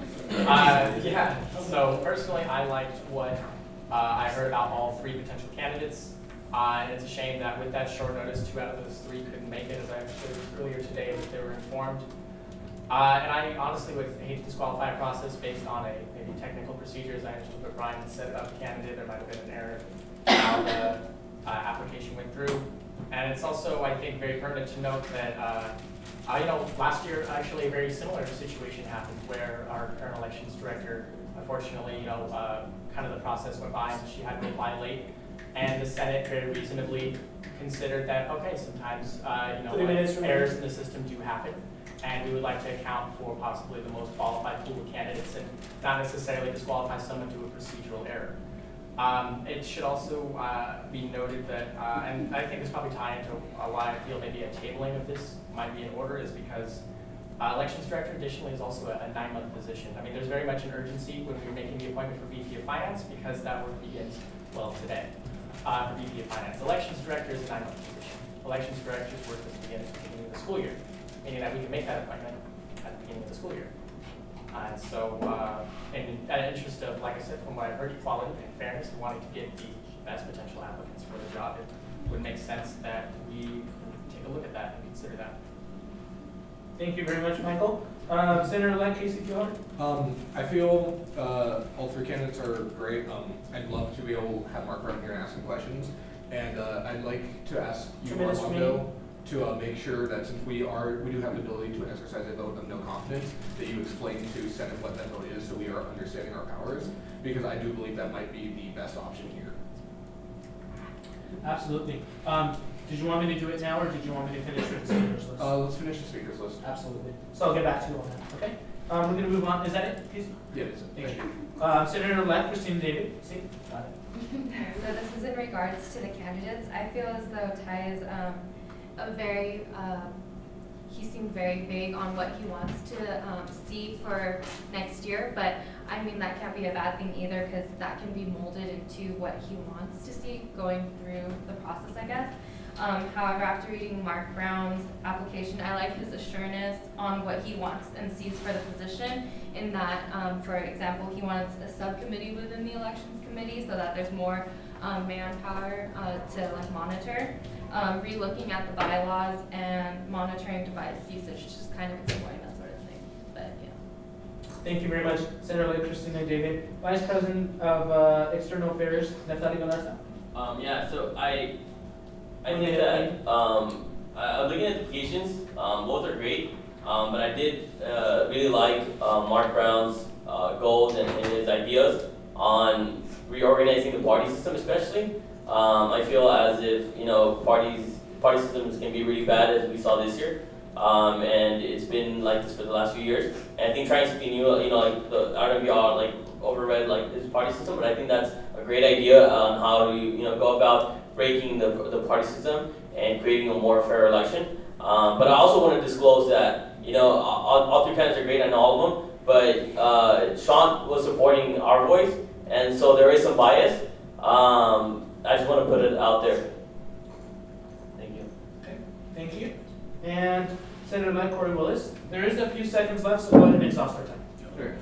Yeah, so personally, I liked what I heard about all 3 potential candidates. And it's a shame that with that short notice, 2 out of those 3 couldn't make it, as I understood earlier today that they were informed. And I honestly would hate to disqualify a process based on maybe technical procedures. I understood what Brian said about the candidate. There might have been an error in how the application went through. And it's also, I think, very pertinent to note that last year actually a very similar situation happened where our current elections director, unfortunately, kind of the process went by and she had to apply late. And the Senate very reasonably considered that, okay, sometimes errors in the system do happen, and we would like to account for possibly the most qualified pool of candidates and not necessarily disqualify someone due to a procedural error. It should also be noted that, and I think this probably tie into why I feel maybe a tabling of this might be in order, is because elections director additionally is also a 9-month position. I mean, there's very much an urgency when we're making the appointment for VP of Finance because that work begins, well, today. For VP of Finance. Elections director is a 9-month position. Elections director's work doesn't begin at the beginning of the school year, meaning that we can make that appointment at the beginning of the school year. And so, in the interest of, like I said, from what I've heard, equality and fairness and wanting to get the best potential applicants for the job, it would make sense that we take a look at that and consider that. Thank you very much, Michael. Senator-elect Casey Fielder. I feel all 3 candidates are great. I'd love to be able to have Mark Brown here and ask some questions. And I'd like to ask you, Armando, to make sure that since we do have the ability to exercise a vote of no confidence, that you explain to Senate what that vote is so we are understanding our powers, because I do believe that might be the best option here. Absolutely. Did you want me to do it now, or did you want me to finish with the speakers list? Let's finish the speakers list. Absolutely. So I'll get back to you on that, okay? We're going to move on. Is that it, Casey? Yes. Thank you. Senator-elect Christina David. See? Got it. So this is in regards to the candidates. I feel as though Ty is he seemed very vague on what he wants to see for next year, but I mean that can't be a bad thing either because that can be molded into what he wants to see going through the process, I guess. However, after reading Mark Brown's application, I like his assurance on what he wants and sees for the position in that, for example, he wants a subcommittee within the elections committee so that there's more manpower to monitor, re-looking at the bylaws and monitoring device usage, just kind of exploring that sort of thing, but yeah. Thank you very much, Senator Christina David. Vice President of External Affairs, Neftali Galarza. Yeah, so I think that I'm looking at the applications. Both are great, but I did really like Mark Brown's goals and his ideas on reorganizing the party system, especially. I feel as if party systems can be really bad, as we saw this year, and it's been like this for the last few years. And I think trying something new, like the RWR, overread this party system, but I think that's a great idea on how to go about breaking the party system and creating a more fair election. But I also want to disclose that all 3 candidates are great. I know all of them, but Sean was supporting our voice, and so there is some bias. I just want to put it out there. Thank you. Okay, thank you. And Senator-elect Corey Willis, there is a few seconds left, so go ahead and exhaust our time. Sure.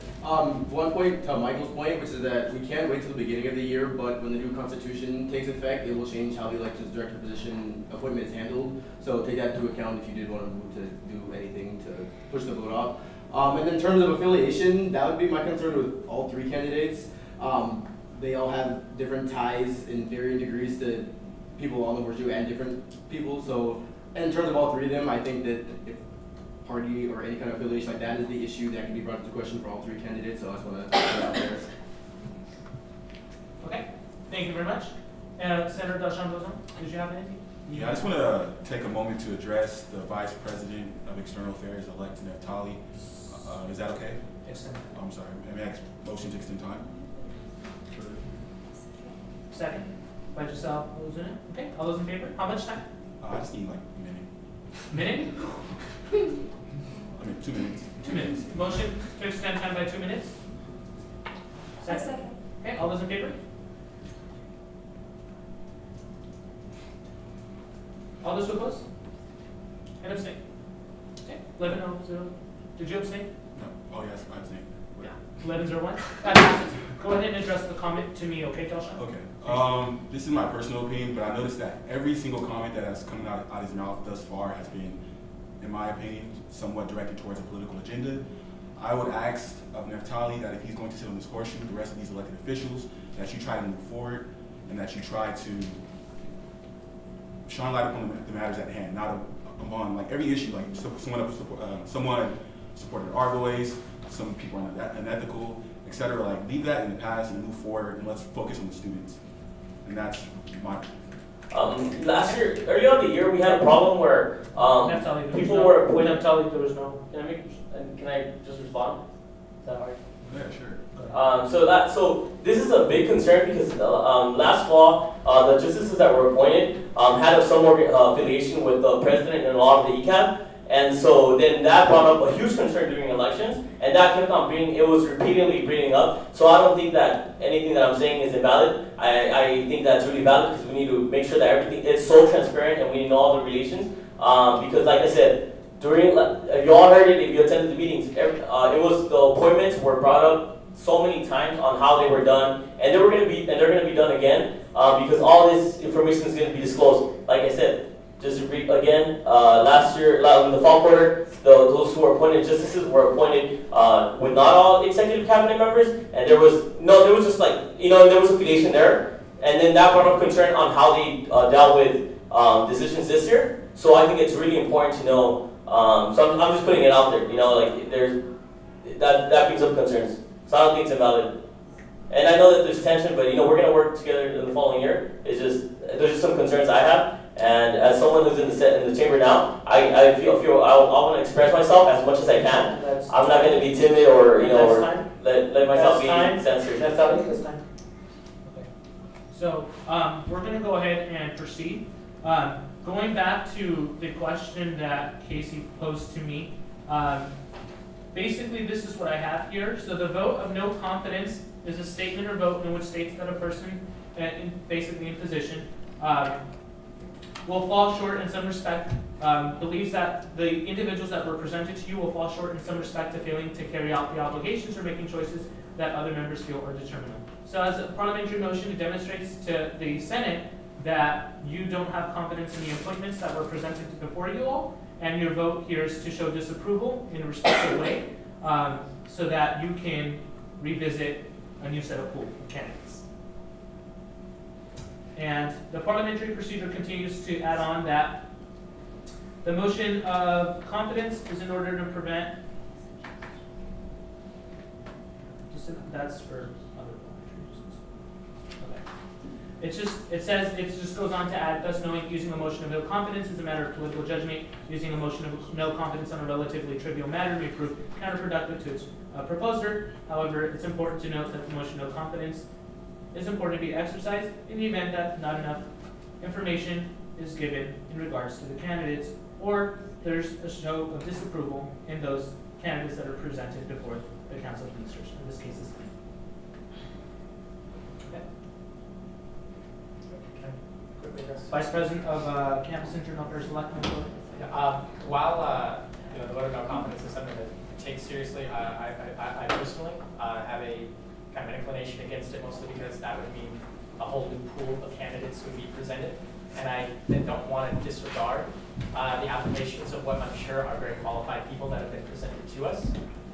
One point to Michael's point, which is that we can't wait till the beginning of the year, but when the new constitution takes effect, it will change how the elections director position appointment is handled. So take that into account if you did want to move to do anything to push the vote off. And in terms of affiliation, that would be my concern with all 3 candidates. They all have different ties in varying degrees to people on the virtue and different people. So in terms of all 3 of them, I think that if party or any kind of affiliation like that is the issue that can be brought into question for all 3 candidates. So I just want to put that out there. Okay, thank you very much. Senator Dashan, did you have anything? Yeah, I just want to take a moment to address the Vice President of External Affairs, elect Neftali. Is that okay? Yes, oh, I'm sorry. May I ask motion to extend time? Sure. Second. By Giselle Lozuna. Okay, all those in favor? How much time? I just need like a minute. Minute? I mean, 2 minutes. 2 minutes. Motion to extend time by 2 minutes? Second. Okay, all those in favor? All those who oppose? And abstain? Okay, 11-0. Did you abstain? No. Oh, yes, I abstain. Yeah. 11-0-1. That passes. Go ahead and address the comment to me, okay, Telsha? Okay. This is my personal opinion, but I noticed that every single comment that has come out of his mouth thus far has been, in my opinion, somewhat directed towards a political agenda. I would ask of Neftali that if he's going to sit on this horseshoe, the rest of these elected officials, that you try to move forward and that you try to shine light upon the matters at hand, not among like every issue. Like someone supported our boys, some people are unethical, etc. Like leave that in the past and move forward, and let's focus on the students. And that's my. Last year, early on in the year, we had a problem where people were appointed. There was no. Can I just respond? Is that hard? Yeah, sure. So this is a big concern because last fall, the justices that were appointed had some more affiliation with the president and a lot of the ECAB. And so then that brought up a huge concern during elections, and that kept on it was repeatedly bringing up. So I don't think that anything that I'm saying is invalid. I think that's really valid because we need to make sure that everything is so transparent and we know all the relations. Because like I said, you all heard it if you attended the meetings, it was the appointments were brought up so many times on how they were done, and they're going to be done again because all this information is going to be disclosed. Like I said, just to read again, last year, in the fall quarter, those who were appointed justices were appointed with not all executive cabinet members, and there was just like, there was affiliation there, and then that brought up concern on how they dealt with decisions this year. So I think it's really important to know, so I'm just putting it out there, like that brings up concerns. So I don't think it's invalid. And I know that there's tension, but we're going to work together in the following year. There's just some concerns I have. And as someone who's in the chamber now, I feel I want to express myself as much as I can. I'm not going to be timid or let myself be censored. That's time. Okay. So we're going to go ahead and proceed. Going back to the question that Casey posed to me, basically this is what I have here. So the vote of no confidence is a statement or vote in which states that a person, basically in position, will fall short in some respect, believes that the individuals that were presented to you will fall short in some respect to failing to carry out the obligations or making choices that other members feel are determinable. So as a parliamentary motion, it demonstrates to the Senate that you don't have confidence in the appointments that were presented before you all, and your vote here is to show disapproval in a respectful way so that you can revisit a new set of pool of candidates. And the parliamentary procedure continues to add on that the motion of confidence is in order to prevent, that's for other parliamentary reasons. Okay. It just goes on to add, thus knowing using a motion of no confidence is a matter of political judgment. Using a motion of no confidence on a relatively trivial matter may prove counterproductive to its proposer. However, it's important to note that the motion of no confidence is important to be exercised in the event that not enough information is given in regards to the candidates, or there's a show of disapproval in those candidates that are presented before the Council of Ministers. In this case, is Vice President of Campus Internal Affairs Elected. While the vote of no confidence is something that takes seriously, I personally have a kind of an inclination against it, mostly because that would mean a whole new pool of candidates would be presented, and I don't want to disregard the applications of what I'm sure are very qualified people that have been presented to us,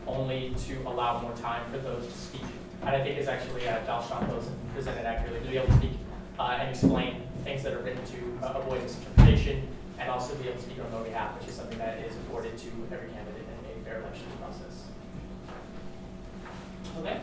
only to allow more time for those to speak. And I think it's actually Dalshan was presented accurately to be able to speak and explain things that are written to avoid misinterpretation, and also be able to speak on their behalf, which is something that is afforded to every candidate in a fair election process. Okay.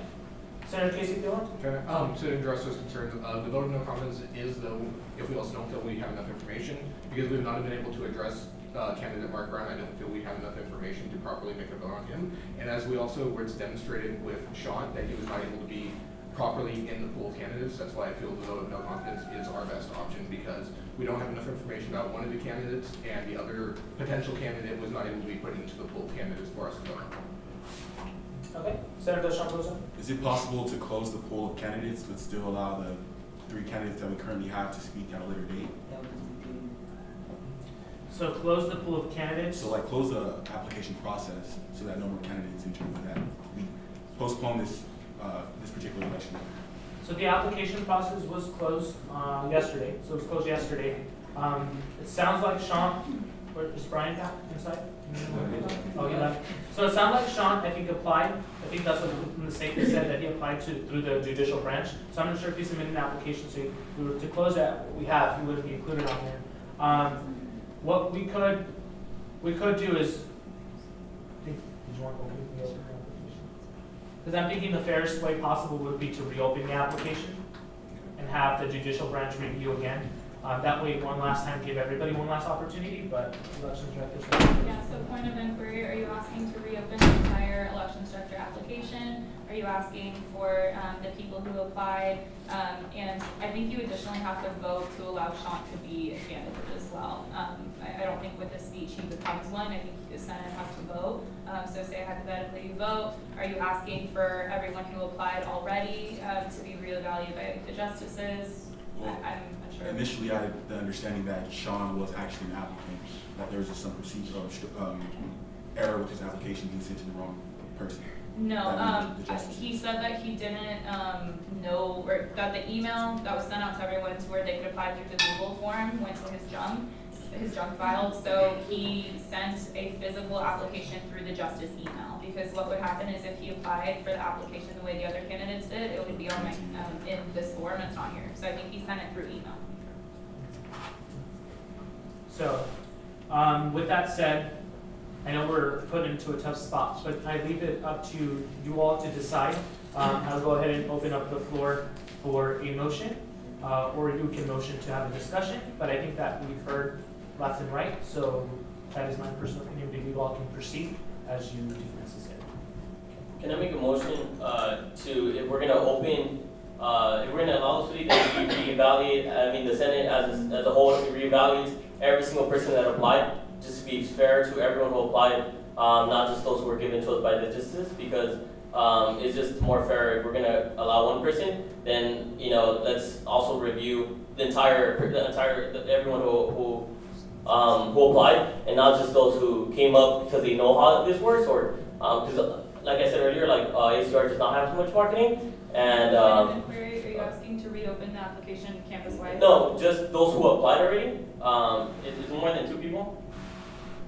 Senator Casey, if you want. Okay. To address those concerns, the vote of no confidence is, though, if we also don't feel we have enough information, because we've not been able to address candidate Mark Brown. I don't feel we have enough information to properly make a vote on him. And as we also were demonstrated with Sean, that he was not able to be properly in the pool of candidates. That's why I feel the vote of no confidence is our best option, because we don't have enough information about one of the candidates, and the other potential candidate was not able to be put into the pool of candidates for us to vote on. Okay. Senator Dalshan. Is it possible to close the pool of candidates but still allow the 3 candidates that we currently have to speak at a later date? So close the pool of candidates. So like close the application process so that no more candidates enter into that. We postpone this particular election. So the application process was closed yesterday. So it was closed yesterday. It sounds like Sean, or is Brian back inside? Oh, he left. So it sounds like Sean, I think, applied. I think that's what the statement said, that he applied through the judicial branch. So I'm not sure if he submitted an application. So if we were to close that, what we have, he would be included on there. What we could do is, did you want to open the application? Because I'm thinking the fairest way possible would be to reopen the application and have the judicial branch review again. That way, one last time, give everybody one last opportunity, but elections director. Yeah, so point of inquiry, are you asking to reopen the entire election structure application? Are you asking for the people who applied? And I think you additionally have to vote to allow Sean to be a candidate as well. I don't think with the speech he becomes one. I think the Senate has to vote. So say hypothetically you vote, are you asking for everyone who applied already to be reevaluated by the justices? Well, I'm unsure. Initially, I had the understanding that Sean was actually an applicant, that there was just some procedural error with his application being sent to the wrong person. No, he said that he didn't know, or that the email that was sent out to everyone to where they could apply through the Google form went to his junk file. So he sent a physical application through the justice email. Because what would happen is if he applied for the application the way the other candidates did, it would be on my, in this form, and it's not here. So I think he sent it through email. So, with that said, I know we're put into a tough spot, but I leave it up to you all to decide. I'll go ahead and open up the floor for a motion, or you can motion to have a discussion, but I think that we've heard left and right, so that is my personal opinion, but you all can proceed as you deem necessary. Can I make a motion if we're going to open, if we're going to allow this week to reevaluate, I mean the Senate as a whole reevaluates every single person that applied, just to be fair to everyone who applied, not just those who were given to us by the justices, because it's just more fair if we're going to allow one person, then let's also review the entire everyone who applied, and not just those who came up because they know how this works, or because like I said earlier, like ASUCR does not have too much marketing, and Inquiry, are you asking to reopen the application campus-wide? No, just those who applied already. It's more than 2 people.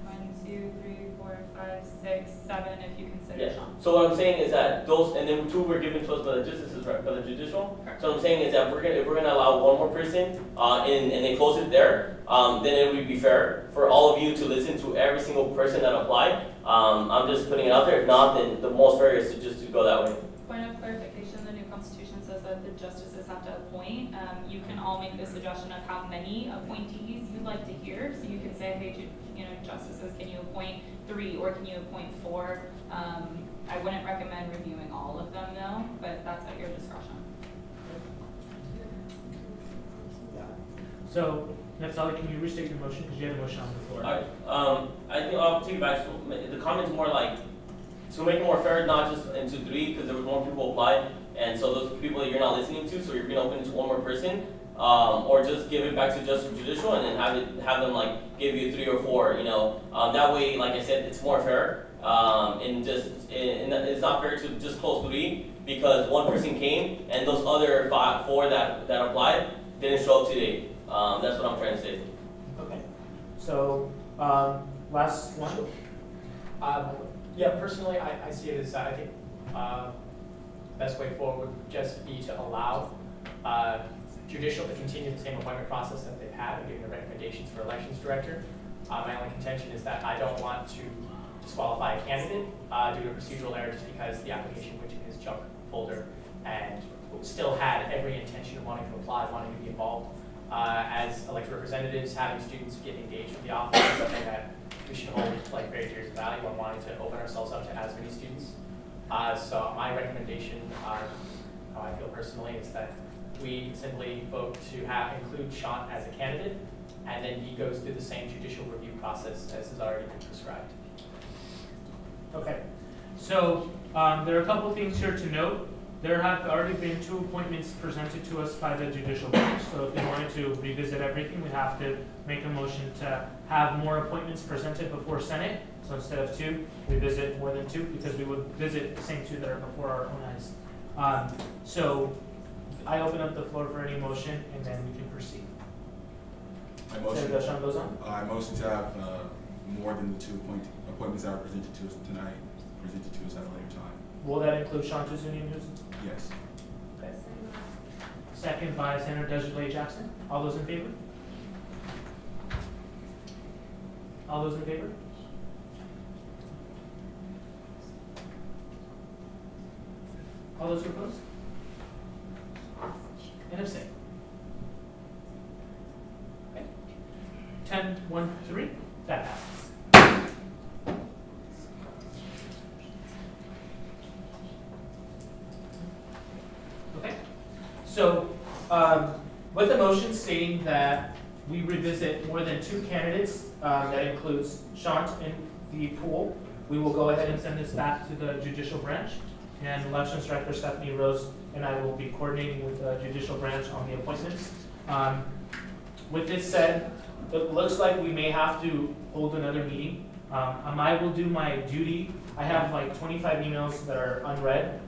1, 2, 3, 4, 5, 6, 7, if you consider Yeah. Sean. So what I'm saying is that those, and then 2 were given to us by the justices, right, by the judicial. Correct. So what I'm saying is that if we're gonna allow one more person, and they close it there, then it would be fair for all of you to listen to every single person that applied. I'm just putting it out there. If not, then the most fair is to go that way. Point of clarification, the new constitution says that the justices have to appoint. You can all make the suggestion of how many appointees you'd like to hear. So you can say, hey, justices, can you appoint 3 or can you appoint 4? I wouldn't recommend reviewing all of them though, but that's at your discretion. So, Naftali, can you restate your motion, because you had a motion on the floor? Alright, I think I'll take it back, so the comment's more like, to make it more fair, not just into 3, because there was more people applied, and so those people that you're not listening to, so you're gonna open it to one more person, or just give it back to just judicial, and then have them like give you 3 or 4, you know, that way, like I said, it's more fair, and it's not fair to just close 3, because one person came, and those other 4 that applied didn't show up today. That's what I'm trying to say. Okay. So, last one. Yeah, personally, I see it as, I think, best way forward would just be to allow judicial to continue the same appointment process that they've had and giving the recommendations for elections director. My only contention is that I don't want to disqualify a candidate due to a procedural error just because the application went in his junk folder and still had every intention of wanting to apply, wanting to be involved. As elected representatives, having students get engaged with the office is something that we should hold like very dear to value on wanting to open ourselves up to as many students. So my recommendation, how I feel personally, is that we simply vote to include Sean as a candidate, and then he goes through the same judicial review process as has already been prescribed. Okay. So there are a couple of things here to note. There have already been 2 appointments presented to us by the judicial branch, so if they wanted to revisit everything, we'd have to make a motion to have more appointments presented before Senate. So instead of 2, we visit more than 2, because we would visit the same 2 that are before our own eyes. So I open up the floor for any motion, and then we can proceed. I motion, Senator Sean goes on. I motion to have more than the 2 appointments that are presented to us tonight, presented to us at a later time. Will that include Sean Tuzunian? Yes. Okay. Second by Senator Desiree Jackson. All those in favor? All those in favor? All those opposed? And abstain. Okay. 10, 1, 3. That passes. Okay. So, with the motion stating that we revisit more than 2 candidates, that includes Sean in the pool, we will go ahead and send this back to the judicial branch, and Elections Director Stephanie Rose and I will be coordinating with the judicial branch on the appointments. With this said, it looks like we may have to hold another meeting. I will do my duty. I have like 25 emails that are unread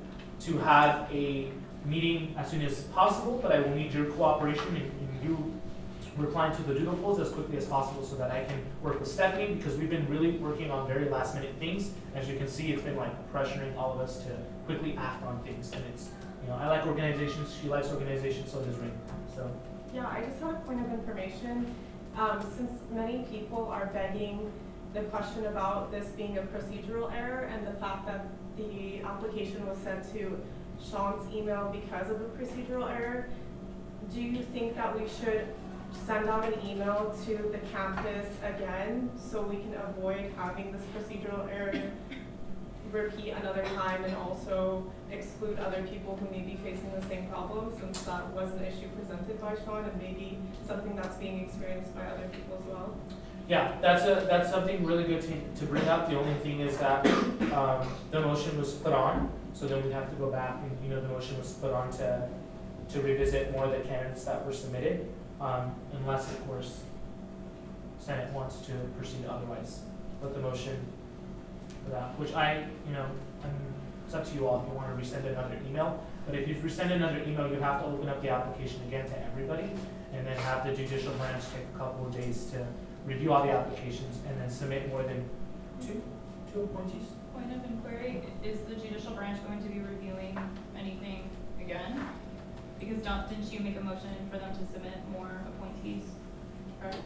to have a meeting as soon as possible, but I will need your cooperation in you replying to the doodle polls as quickly as possible so that I can work with Stephanie, because we've been really working on very last minute things. As you can see, it's been like pressuring all of us to quickly act on things, and it's, you know, I like organizations, she likes organizations, so does Ring. So yeah, I just had a point of information. Since many people are begging the question about this being a procedural error and the fact that the application was sent to Sean's email because of a procedural error, do you think that we should send out an email to the campus again so we can avoid having this procedural error repeat another time, and also exclude other people who may be facing the same problem, since that was an issue presented by Sean and maybe something that's being experienced by other people as well? yeah, that's something really good to bring up. The only thing is that the motion was put on, so then we'd have to go back and, you know, the motion was put on to revisit more of the candidates that were submitted, unless of course Senate wants to proceed otherwise. But the motion for that, which it's up to you all if you want to resend another email. But if you resend another email, you have to open up the application again to everybody, and then have the judicial branch take a couple of days to review all the applications and then submit more than two appointees. Point of inquiry, is the judicial branch going to be reviewing anything again? Because didn't you make a motion for them to submit more appointees?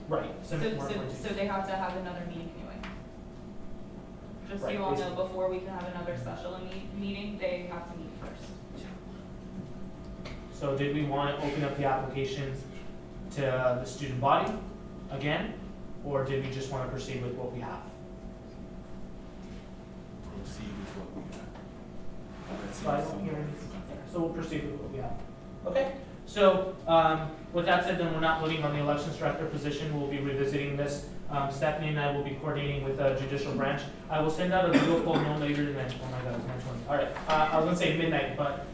Right. Submit more appointees. So they have to have another meeting anyway. Just so you all know, before we can have another special meeting, they have to meet first. So did we want to open up the applications to the student body again, or did we just want to proceed with what we have? Proceed with what we have. So I don't hear anything there. So we'll proceed with what we have. Okay. So with that said, then we're not voting on the elections director position. We'll be revisiting this. Stephanie and I will be coordinating with the judicial branch. I will send out a doodle poll no later than, oh my God, it's March 20. All right, I was gonna say midnight, but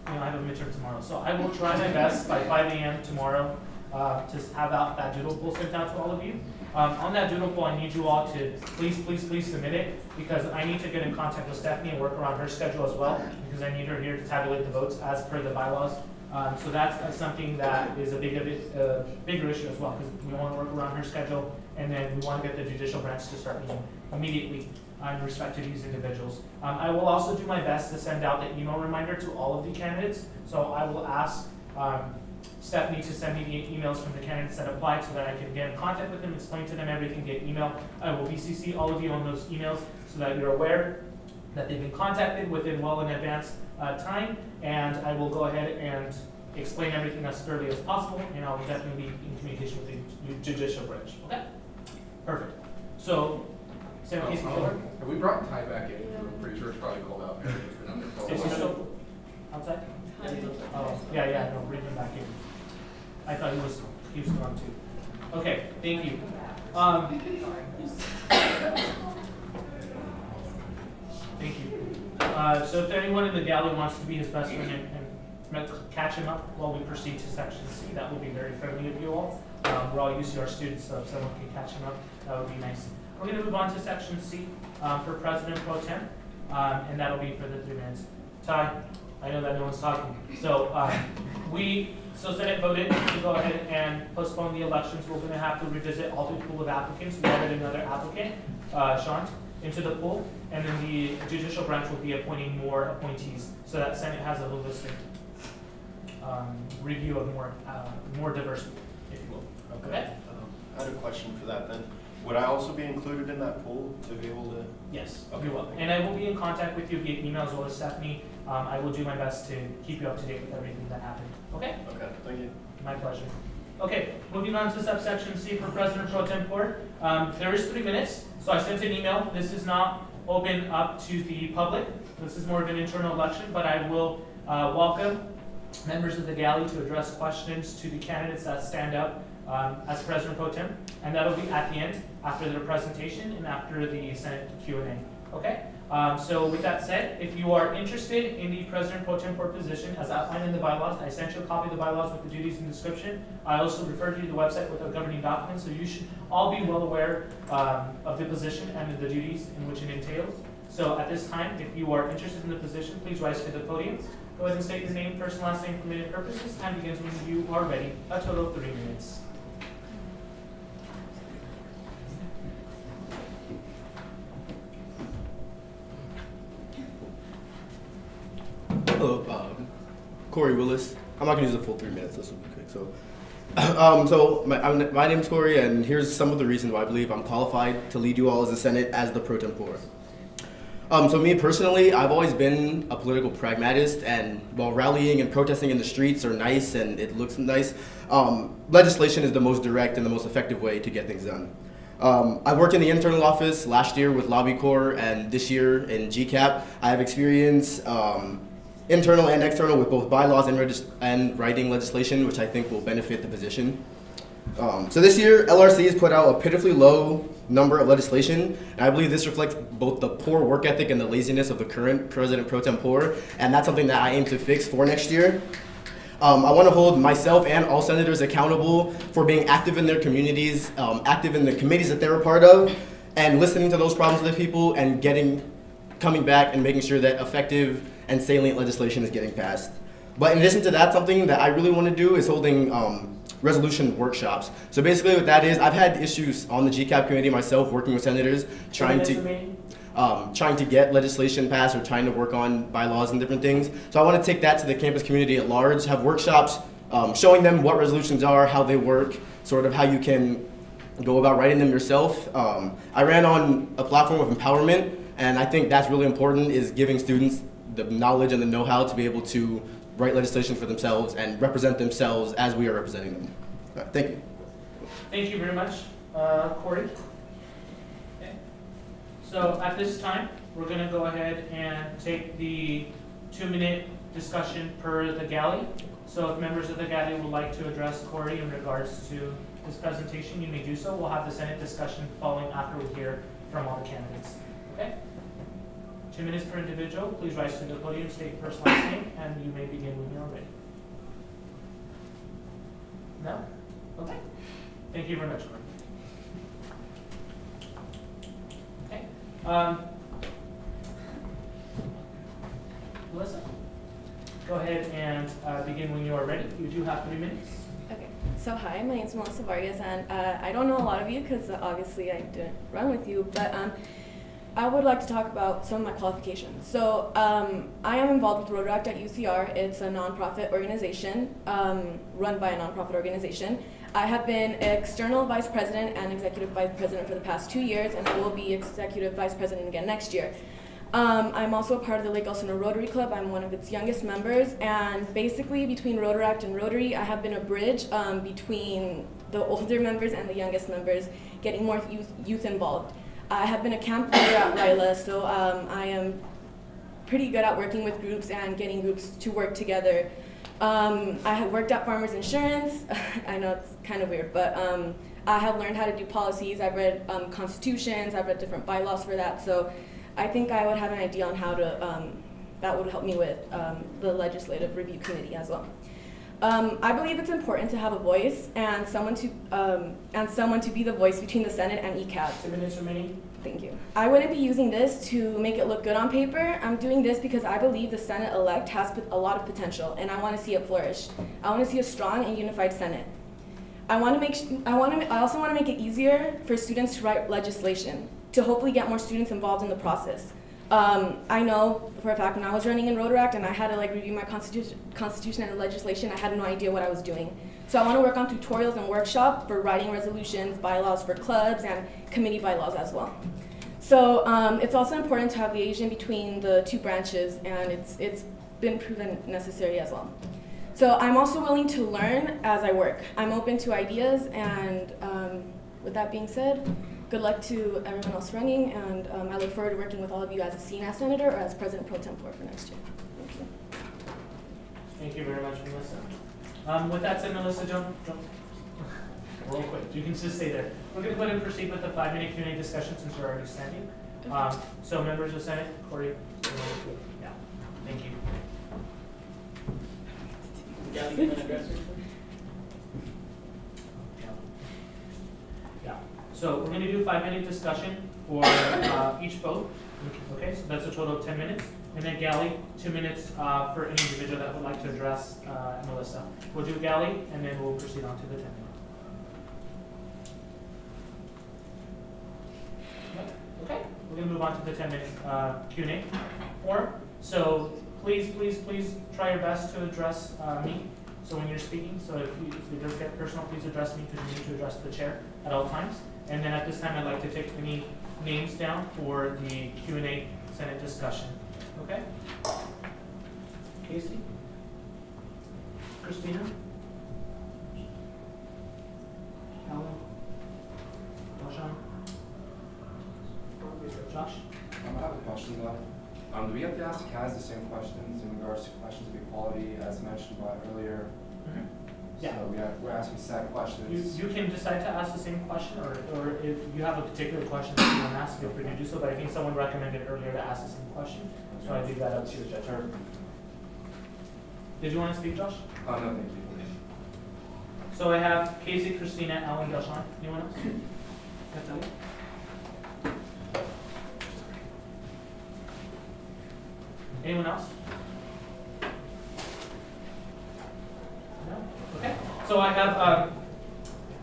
you know, I have a midterm tomorrow. So I will try my best by 5 a.m. tomorrow to have out that doodle poll sent out to all of you. On that doodle poll, I need you all to please submit it, because I need to get in contact with Stephanie and work around her schedule as well, because I need her here to tabulate the votes as per the bylaws. So that's something that is a bigger issue as well, because we want to work around her schedule, and then we want to get the judicial branch to start meeting immediately in respect to these individuals. I will also do my best to send out the email reminder to all of the candidates. So I will ask Stephanie to send me the emails from the candidates that applied, so that I can get in contact with them, explain to them everything via email. I will BCC all of you on those emails so that you're aware that they've been contacted within well in advance time, and I will go ahead and explain everything as thoroughly as possible, and I'll definitely be in communication with the judicial branch. Okay? Perfect. So, have we brought Ty back in? I'm pretty sure it's probably called out. Is he still outside? Oh, yeah, no, bring him back in. I thought he was gone too. Okay, thank you. Thank you. So if anyone in the gallery wants to be his best friend and catch him up while we proceed to section C, that would be very friendly of you all. We're all UCR students, so if someone can catch him up, that would be nice. We're going to move on to section C for President Pro Tem, and that'll be for the 3 minutes. Ty, I know that no one's talking. So Senate voted to go ahead and postpone the elections. We're going to have to revisit all the pool of applicants. We added another applicant, Sean, into the pool, and then the judicial branch will be appointing more appointees, so that Senate has a holistic review of more diversity, if you will. Okay. I had a question for that then. Would I also be included in that pool to be able to? Yes, okay. you will. And I will be in contact with you via email as well as Stephanie. I will do my best to keep you up to date with everything that happened. Okay? Okay, thank you. My pleasure. Okay, moving on to subsection C for President Pro Tempore. There is 3 minutes, so I sent an email. This is not open up to the public. This is more of an internal election, but I will welcome members of the galley to address questions to the candidates that stand up as President Pro Tem, and that'll be at the end, after their presentation and after the Senate Q&A. Okay? So with that said, if you are interested in the President Pro Tempore position as outlined in the bylaws, I sent you a copy of the bylaws with the duties and description. I also referred you to the website with the governing documents, so you should all be well aware of the position and the duties in which it entails. So at this time, if you are interested in the position, please rise to the podium. Go ahead and state your name, first and last name for minute purposes. Time begins when you are ready. A total of 3 minutes. Hello, Corey Willis. I'm not gonna use the full 3 minutes. This will be quick. My name is Corey, and here's some of the reasons why I believe I'm qualified to lead you all as the Senate as the pro tempore. So me personally, I've always been a political pragmatist, and while rallying and protesting in the streets are nice and it looks nice, legislation is the most direct and the most effective way to get things done. I worked in the internal office last year with Lobby Corps, and this year in GCAP. I have experience internal and external with both bylaws and writing legislation, which I think will benefit the position. So this year, LRC has put out a pitifully low number of legislation, and I believe this reflects both the poor work ethic and the laziness of the current President Pro Tempore, and that's something that I aim to fix for next year. I want to hold myself and all senators accountable for being active in their communities, active in the committees that they're a part of, and listening to those problems of the people and coming back and making sure that effective and salient legislation is getting passed. But in addition to that, something that I really want to do is holding resolution workshops. So basically what that is, I've had issues on the GCAP committee myself working with senators trying to get legislation passed or trying to work on bylaws and different things. So I want to take that to the campus community at large, have workshops showing them what resolutions are, how they work, sort of how you can go about writing them yourself. I ran on a platform of empowerment, and I think that's really important, is giving students the knowledge and the know-how to be able to write legislation for themselves and represent themselves as we are representing them. Right, thank you. Thank you very much, Corey. Okay. So at this time, we're going to go ahead and take the 2-minute discussion per the galley. So if members of the gathering would like to address Corey in regards to this presentation, you may do so. We'll have the Senate discussion following after we hear from all the candidates. Okay? 2 minutes per individual. Please rise to the podium, state first last name, and you may begin when you're ready. No? Okay. Thank you very much, Corey. Okay. Melissa, go ahead and begin when you are ready. You do have 3 minutes. Okay, so hi, my name is Melissa Vargas, and I don't know a lot of you because obviously I didn't run with you, but I would like to talk about some of my qualifications. So I am involved with Rotaract at UCR. It's a nonprofit organization run by a nonprofit organization. I have been external vice president and executive vice president for the past 2 years, and I will be executive vice president again next year. I'm also a part of the Lake Elsinore Rotary Club. I'm one of its youngest members, and basically between Rotaract and Rotary, I have been a bridge between the older members and the youngest members, getting more youth involved. I have been a camp leader at RILA, so I am pretty good at working with groups and getting groups to work together. I have worked at Farmers Insurance. I know it's kind of weird, but I have learned how to do policies. I've read constitutions. I've read different bylaws for that, so I think I would have an idea on how to, that would help me with the Legislative Review Committee as well. I believe it's important to have a voice and someone to be the voice between the Senate and ECAB. 2 minutes remaining. Thank you. I wouldn't be using this to make it look good on paper. I'm doing this because I believe the Senate-elect has a lot of potential, and I want to see it flourish. I want to see a strong and unified Senate. I also want to make it easier for students to write legislation, to hopefully get more students involved in the process. I know for a fact when I was running in Rotaract and I had to review my constitution and legislation, I had no idea what I was doing. So I want to work on tutorials and workshops for writing resolutions, bylaws for clubs, and committee bylaws as well. So it's also important to have liaison between the two branches, and it's been proven necessary as well. So I'm also willing to learn as I work. I'm open to ideas, and with that being said, good luck to everyone else running, and I look forward to working with all of you as a CNAS senator or as president pro-tempore for next year. Thank you. Thank you very much, Melissa. With that said, Melissa, jump real quick. You can just stay there. We're going to go ahead and proceed with the 5-minute Q&A discussion since you're already standing. So members of Senate, Corey, yeah, thank you. Galvan, you want to address it? Yeah. So we're going to do a 5-minute discussion for each vote. Okay, so that's a total of 10 minutes. And then Galli, 2 minutes for any individual that would like to address Melissa. We'll do Galli, and then we'll proceed on to the 10 minutes. Okay, we're going to move on to the 10-minute Q&A forum. So please try your best to address me. So when you're speaking, so if it does get personal, please address me because you need to address the chair at all times. And then at this time, I'd like to take any names down for the Q&A Senate discussion. Okay? Casey? Christina? Alan? Josh? I have a question though. Do we have to ask CAS the same questions in regards to questions of equality as mentioned by earlier? Mm-hmm. Yeah. So we're asking set questions. You can decide to ask the same question, or if you have a particular question that you want to ask, feel free to do so, but I think someone recommended earlier to ask the same question, so I leave that up to you, Judge. Did you want to speak, Josh? No, thank you. So I have Casey, Christina, Alan, Galvan. Anyone else? Natalia? Anyone else? No? Okay. So I have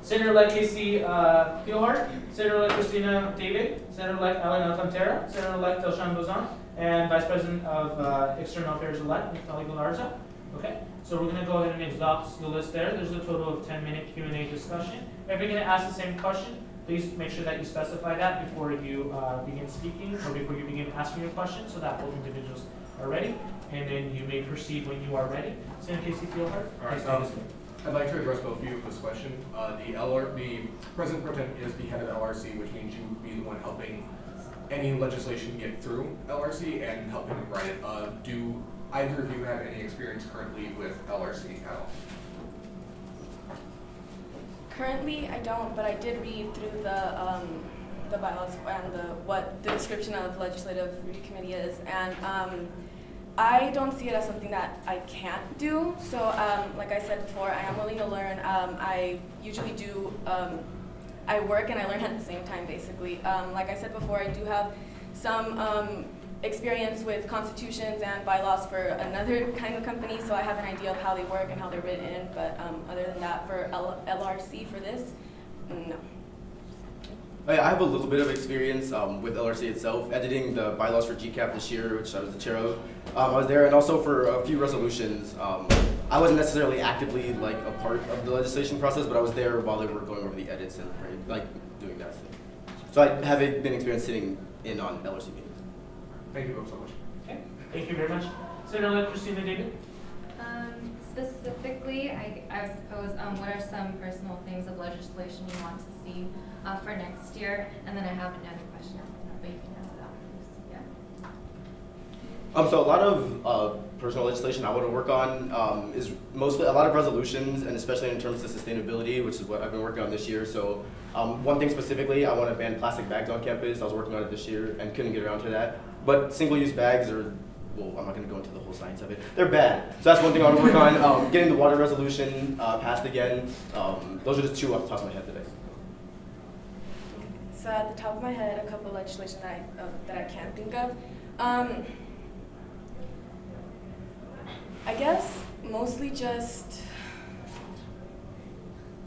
Senator-elect Casey Fieldhart, Senator-elect Christina David, Senator-elect Alan Alcantara, Senator-elect Galvan Bozan, and Vice President of External Affairs-elect Natalia Galarza. Okay. So we're going to go ahead and exhaust the list there. There's a total of 10-minute Q&A discussion. If you're going to ask the same question, please make sure that you specify that before you begin speaking or before you begin asking your question so that both individuals are ready. And then you may proceed when you are ready. Senator Casey Fieldhart. All right. I'd like to address both of you with this question. The President Pro Tem is the head of LRC, which means you would be the one helping any legislation get through LRC and helping write it. either of you have any experience currently with LRC at all? Currently, I don't, but I did read through the bylaws and what the description of legislative review committee is, and I don't see it as something that I can't do. So, like I said before, I am willing to learn. I usually do. I work and I learn at the same time, basically. Like I said before, I do have some experience with constitutions and bylaws for another kind of company, so I have an idea of how they work and how they're written, but other than that, for LRC for this, no. I have a little bit of experience with LRC itself, editing the bylaws for GCAP this year, which I was the chair of. I was there, and also for a few resolutions. I wasn't necessarily actively like a part of the legislation process, but I was there while they were going over the edits and like doing that stuff. So I have been experienced sitting in on LRC meetings. Thank you both so much. Okay, thank you very much. Senator Christina David. Specifically, I suppose, what are some personal things of legislation you want to see for next year? And then I have another question, but you can answer that first. Yeah. So a lot of personal legislation I want to work on is mostly a lot of resolutions, and especially in terms of sustainability, which is what I've been working on this year. So one thing specifically, I want to ban plastic bags on campus. I was working on it this year and couldn't get around to that. But single-use bags are, well, I'm not going to go into the whole science of it. They're bad. So that's one thing I want to work on. Getting the water resolution passed again. Those are just two off the top of my head today. So at the top of my head, a couple of legislation that I can think of. I guess mostly just,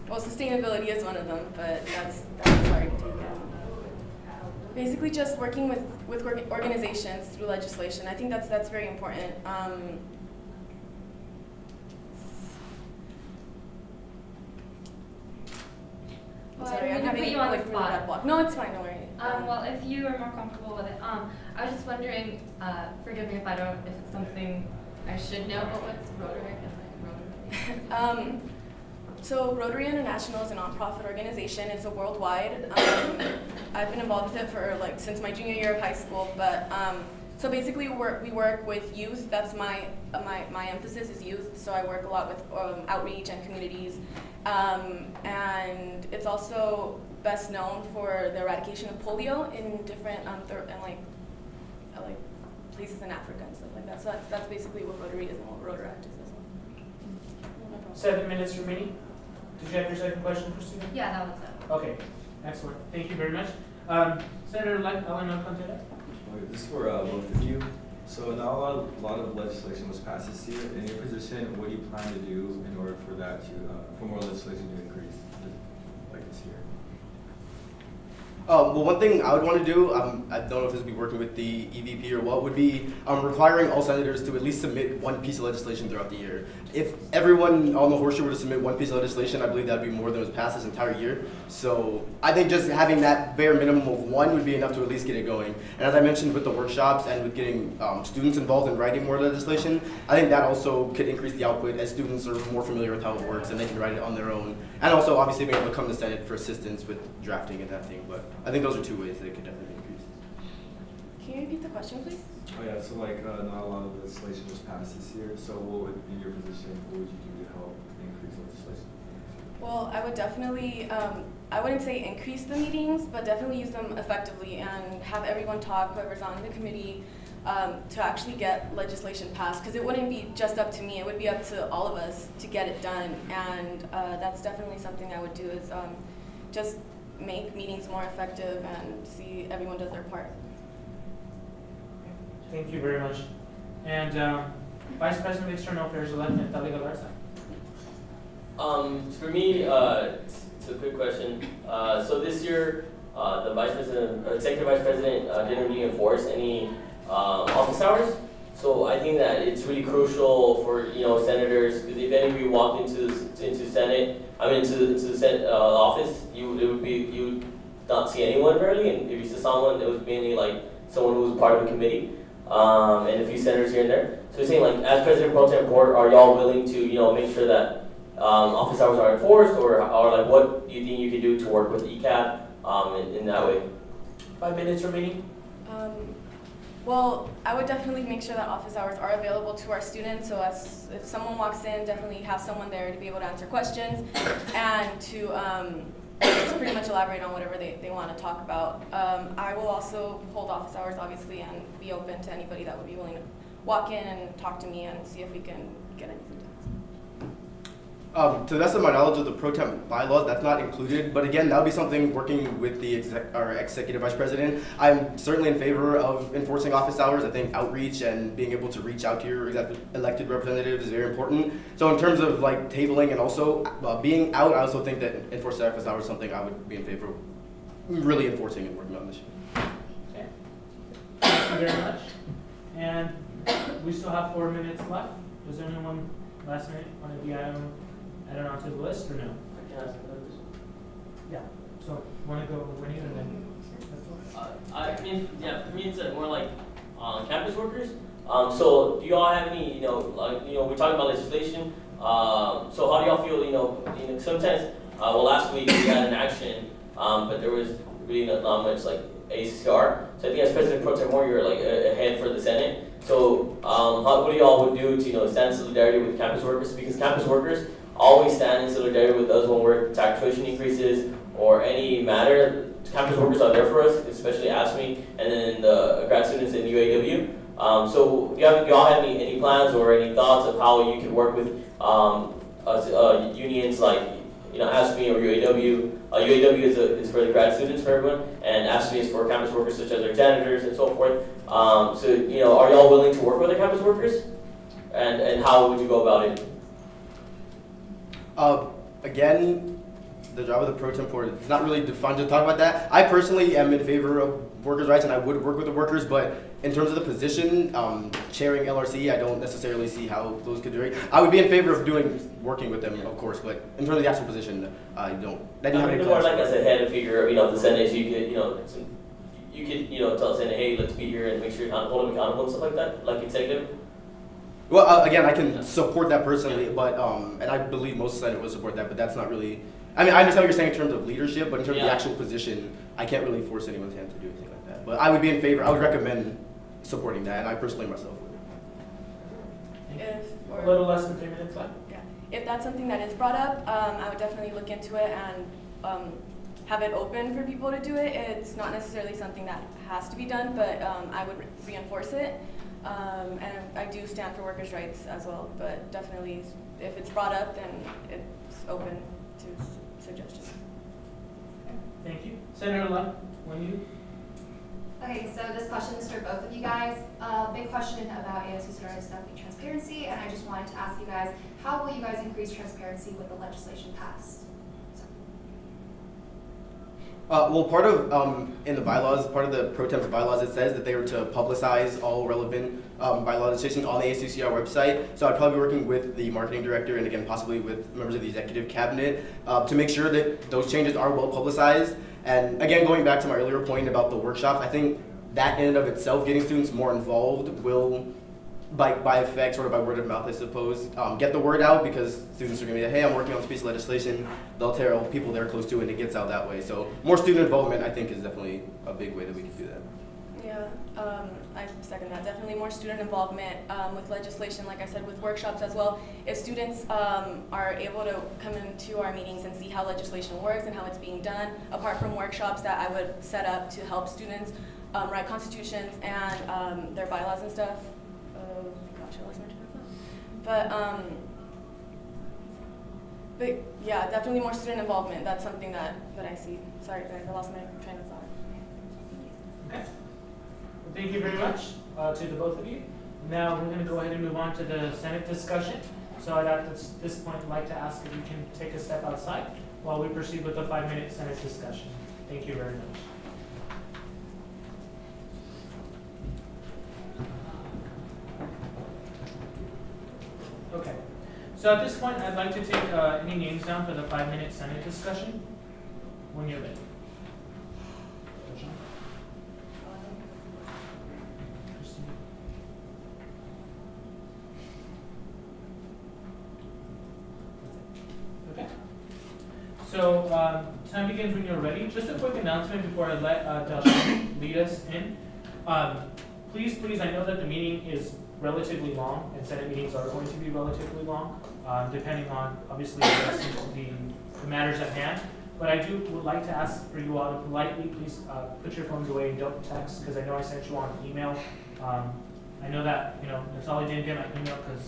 well, sustainability is one of them, but that's hard to take in. Basically just working with organizations through legislation. I think that's very important. Well, sorry, I'm I'm having put you on like the really bad spot. block. No, it's fine, don't worry. Well, if you are more comfortable with it, I was just wondering, forgive me if it's something I should know, but what's Rotary and Rotary? So Rotary International is a nonprofit organization. It's a worldwide. I've been involved with it for since my junior year of high school. But so basically, we work with youth. That's my emphasis is youth. So I work a lot with outreach and communities, and it's also best known for the eradication of polio in different places in Africa and stuff like that. So that's basically what Rotary is and what Rotary Act is as well. 7 minutes remaining. Did you have your second question, Christina? Yeah, that was it. Okay, excellent. Thank you very much. Senator Elena Contreras. Okay, this is for both of you. So not a lot of legislation was passed this year. In your position, what do you plan to do in order for that for more legislation to increase like this year? Well, one thing I would want to do, I don't know if this would be working with the EVP or what, would be requiring all senators to at least submit one piece of legislation throughout the year. If everyone on the horseshoe were to submit one piece of legislation, I believe that would be more than was passed this entire year. So I think just having that bare minimum of one would be enough to at least get it going. And as I mentioned with the workshops and with getting students involved in writing more legislation, I think that also could increase the output as students are more familiar with how it works and they can write it on their own. And also obviously being able to come to Senate for assistance with drafting and that thing. But I think those are two ways that it could definitely increase. Can you repeat the question, please? Oh yeah, so not a lot of legislation was passed this year. So what would, in your position, what would you do to help increase legislation? Well, I would definitely, I wouldn't say increase the meetings, but definitely use them effectively and have everyone talk, whoever's on the committee, to actually get legislation passed. Because it wouldn't be just up to me, it would be up to all of us to get it done. And that's definitely something I would do is just make meetings more effective and see everyone does their part. Thank you very much. And Vice President of External Affairs elect Natalia Galarza. For me, it's a quick question. So this year, the Executive Vice President didn't really enforce any office hours. So I think that it's really crucial for senators, because if any of you walked into Senate, the Senate office, you would not see anyone barely, and if you saw someone, it was mainly someone who was part of the committee, and a few senators here and there. So you're saying as President pro-tempore, are y'all willing to make sure that office hours are enforced, or what do you think you could do to work with ECAP in that way? 5 minutes remaining. Well, I would definitely make sure that office hours are available to our students, so if someone walks in, definitely have someone there to be able to answer questions and to just pretty much elaborate on whatever they want to talk about. I will also hold office hours, obviously, and be open to anybody that would be willing to walk in and talk to me and see if we can get anything done. To the best of my knowledge of the pro-temp bylaws, that's not included. But again, that would be something working with the executive vice president. I'm certainly in favor of enforcing office hours. I think outreach and being able to reach out to your elected representatives is very important. So in terms of like tabling and also being out, I also think that enforcing office hours is something I would be in favor of really enforcing and working on this year. Okay. Thank you very much. And we still have 4 minutes left. Does anyone last minute want to be added onto the list or no? I can ask another. Yeah. So want to go Winnie and then? I mean, yeah, for me it's more like campus workers. So do y'all have any, we're talking about legislation. So how do y'all feel, sometimes, well, last week we had an action, but there was really not much like ASUCR. So I think as President Pro Tempore, you're like ahead for the Senate. So what do y'all would do to stand in solidarity with campus workers? Because campus workers always stand in solidarity with us when we're tax tuition increases or any matter. Campus workers are there for us, especially ASME and then the grad students in UAW. So do y'all have any plans or any thoughts of how you can work with unions like ASME or UAW? UAW is for the grad students, for everyone, and ASME is for campus workers such as their janitors and so forth. So are y'all willing to work with the campus workers? And how would you go about it? Again, the job of the pro-tempore, it's not really defined to talk about that. I personally am in favor of workers' rights and I would work with the workers, but in terms of the position, chairing LRC, I don't necessarily see how those could do it. I would be in favor of working with them, of course, but in terms of the actual position, I don't. I didn't have any more plans. like as a head figure of the Senate, so you could tell the Senate, hey, let's be here and make sure hold them accountable and stuff like that, like executive. Well, again, I can support that personally, but and I believe most Senate would support that, but that's not really. I mean, I understand what you're saying in terms of leadership, but in terms of the actual position, I can't really force anyone's hand to do anything like that. But I would be in favor. I would recommend supporting that, and I personally myself would. A little less than 3 minutes left. Yeah. If that's something that is brought up, I would definitely look into it and have it open for people to do it. It's not necessarily something that has to be done, but I would reinforce it. And I do stand for workers' rights as well, but definitely if it's brought up, then it's open to suggestions. Thank you. Senator Lund, when you? Okay, so this question is for both of you guys. Big question about ASUCR is definitely transparency, and I just wanted to ask you guys, how will you guys increase transparency with the legislation passed? Well, part of, in the bylaws, part of the pro-temp bylaws, it says that they were to publicize all relevant bylaw legislation on the ASUCR website. So I'd probably be working with the marketing director and again, possibly with members of the executive cabinet to make sure that those changes are well publicized. And again, going back to my earlier point about the workshops, I think that in and of itself, getting students more involved will, by effect, sort of by word of mouth, I suppose, get the word out because students are going to be like, hey, I'm working on this piece of legislation. They'll tell people they're close to it and it gets out that way. So more student involvement, I think, is definitely a big way that we can do that. Yeah, I second that. Definitely more student involvement with legislation, like I said, with workshops as well. If students are able to come into our meetings and see how legislation works and how it's being done, apart from workshops that I would set up to help students write constitutions and their bylaws and stuff. Gosh, I lost my train of thought. But yeah, definitely more student involvement. That's something that I see. Sorry guys, I lost my train of thought. Okay. Well, thank you very much to the both of you. Now we're going to go ahead and move on to the Senate discussion. So I'd at this point like to ask if you can take a step outside while we proceed with the 5-minute Senate discussion. Thank you very much. Okay, so at this point, I'd like to take any names down for the 5-minute Senate discussion when you're ready. Okay, so time begins when you're ready. Just a quick announcement before I let Galvan lead us in. please, I know that the meeting is relatively long, and Senate meetings are going to be relatively long, depending on, obviously, the matters at hand. But I would like to ask for you all to politely, please put your phones away and don't text, because I know I sent you on email. I know that, Natalie didn't get my email because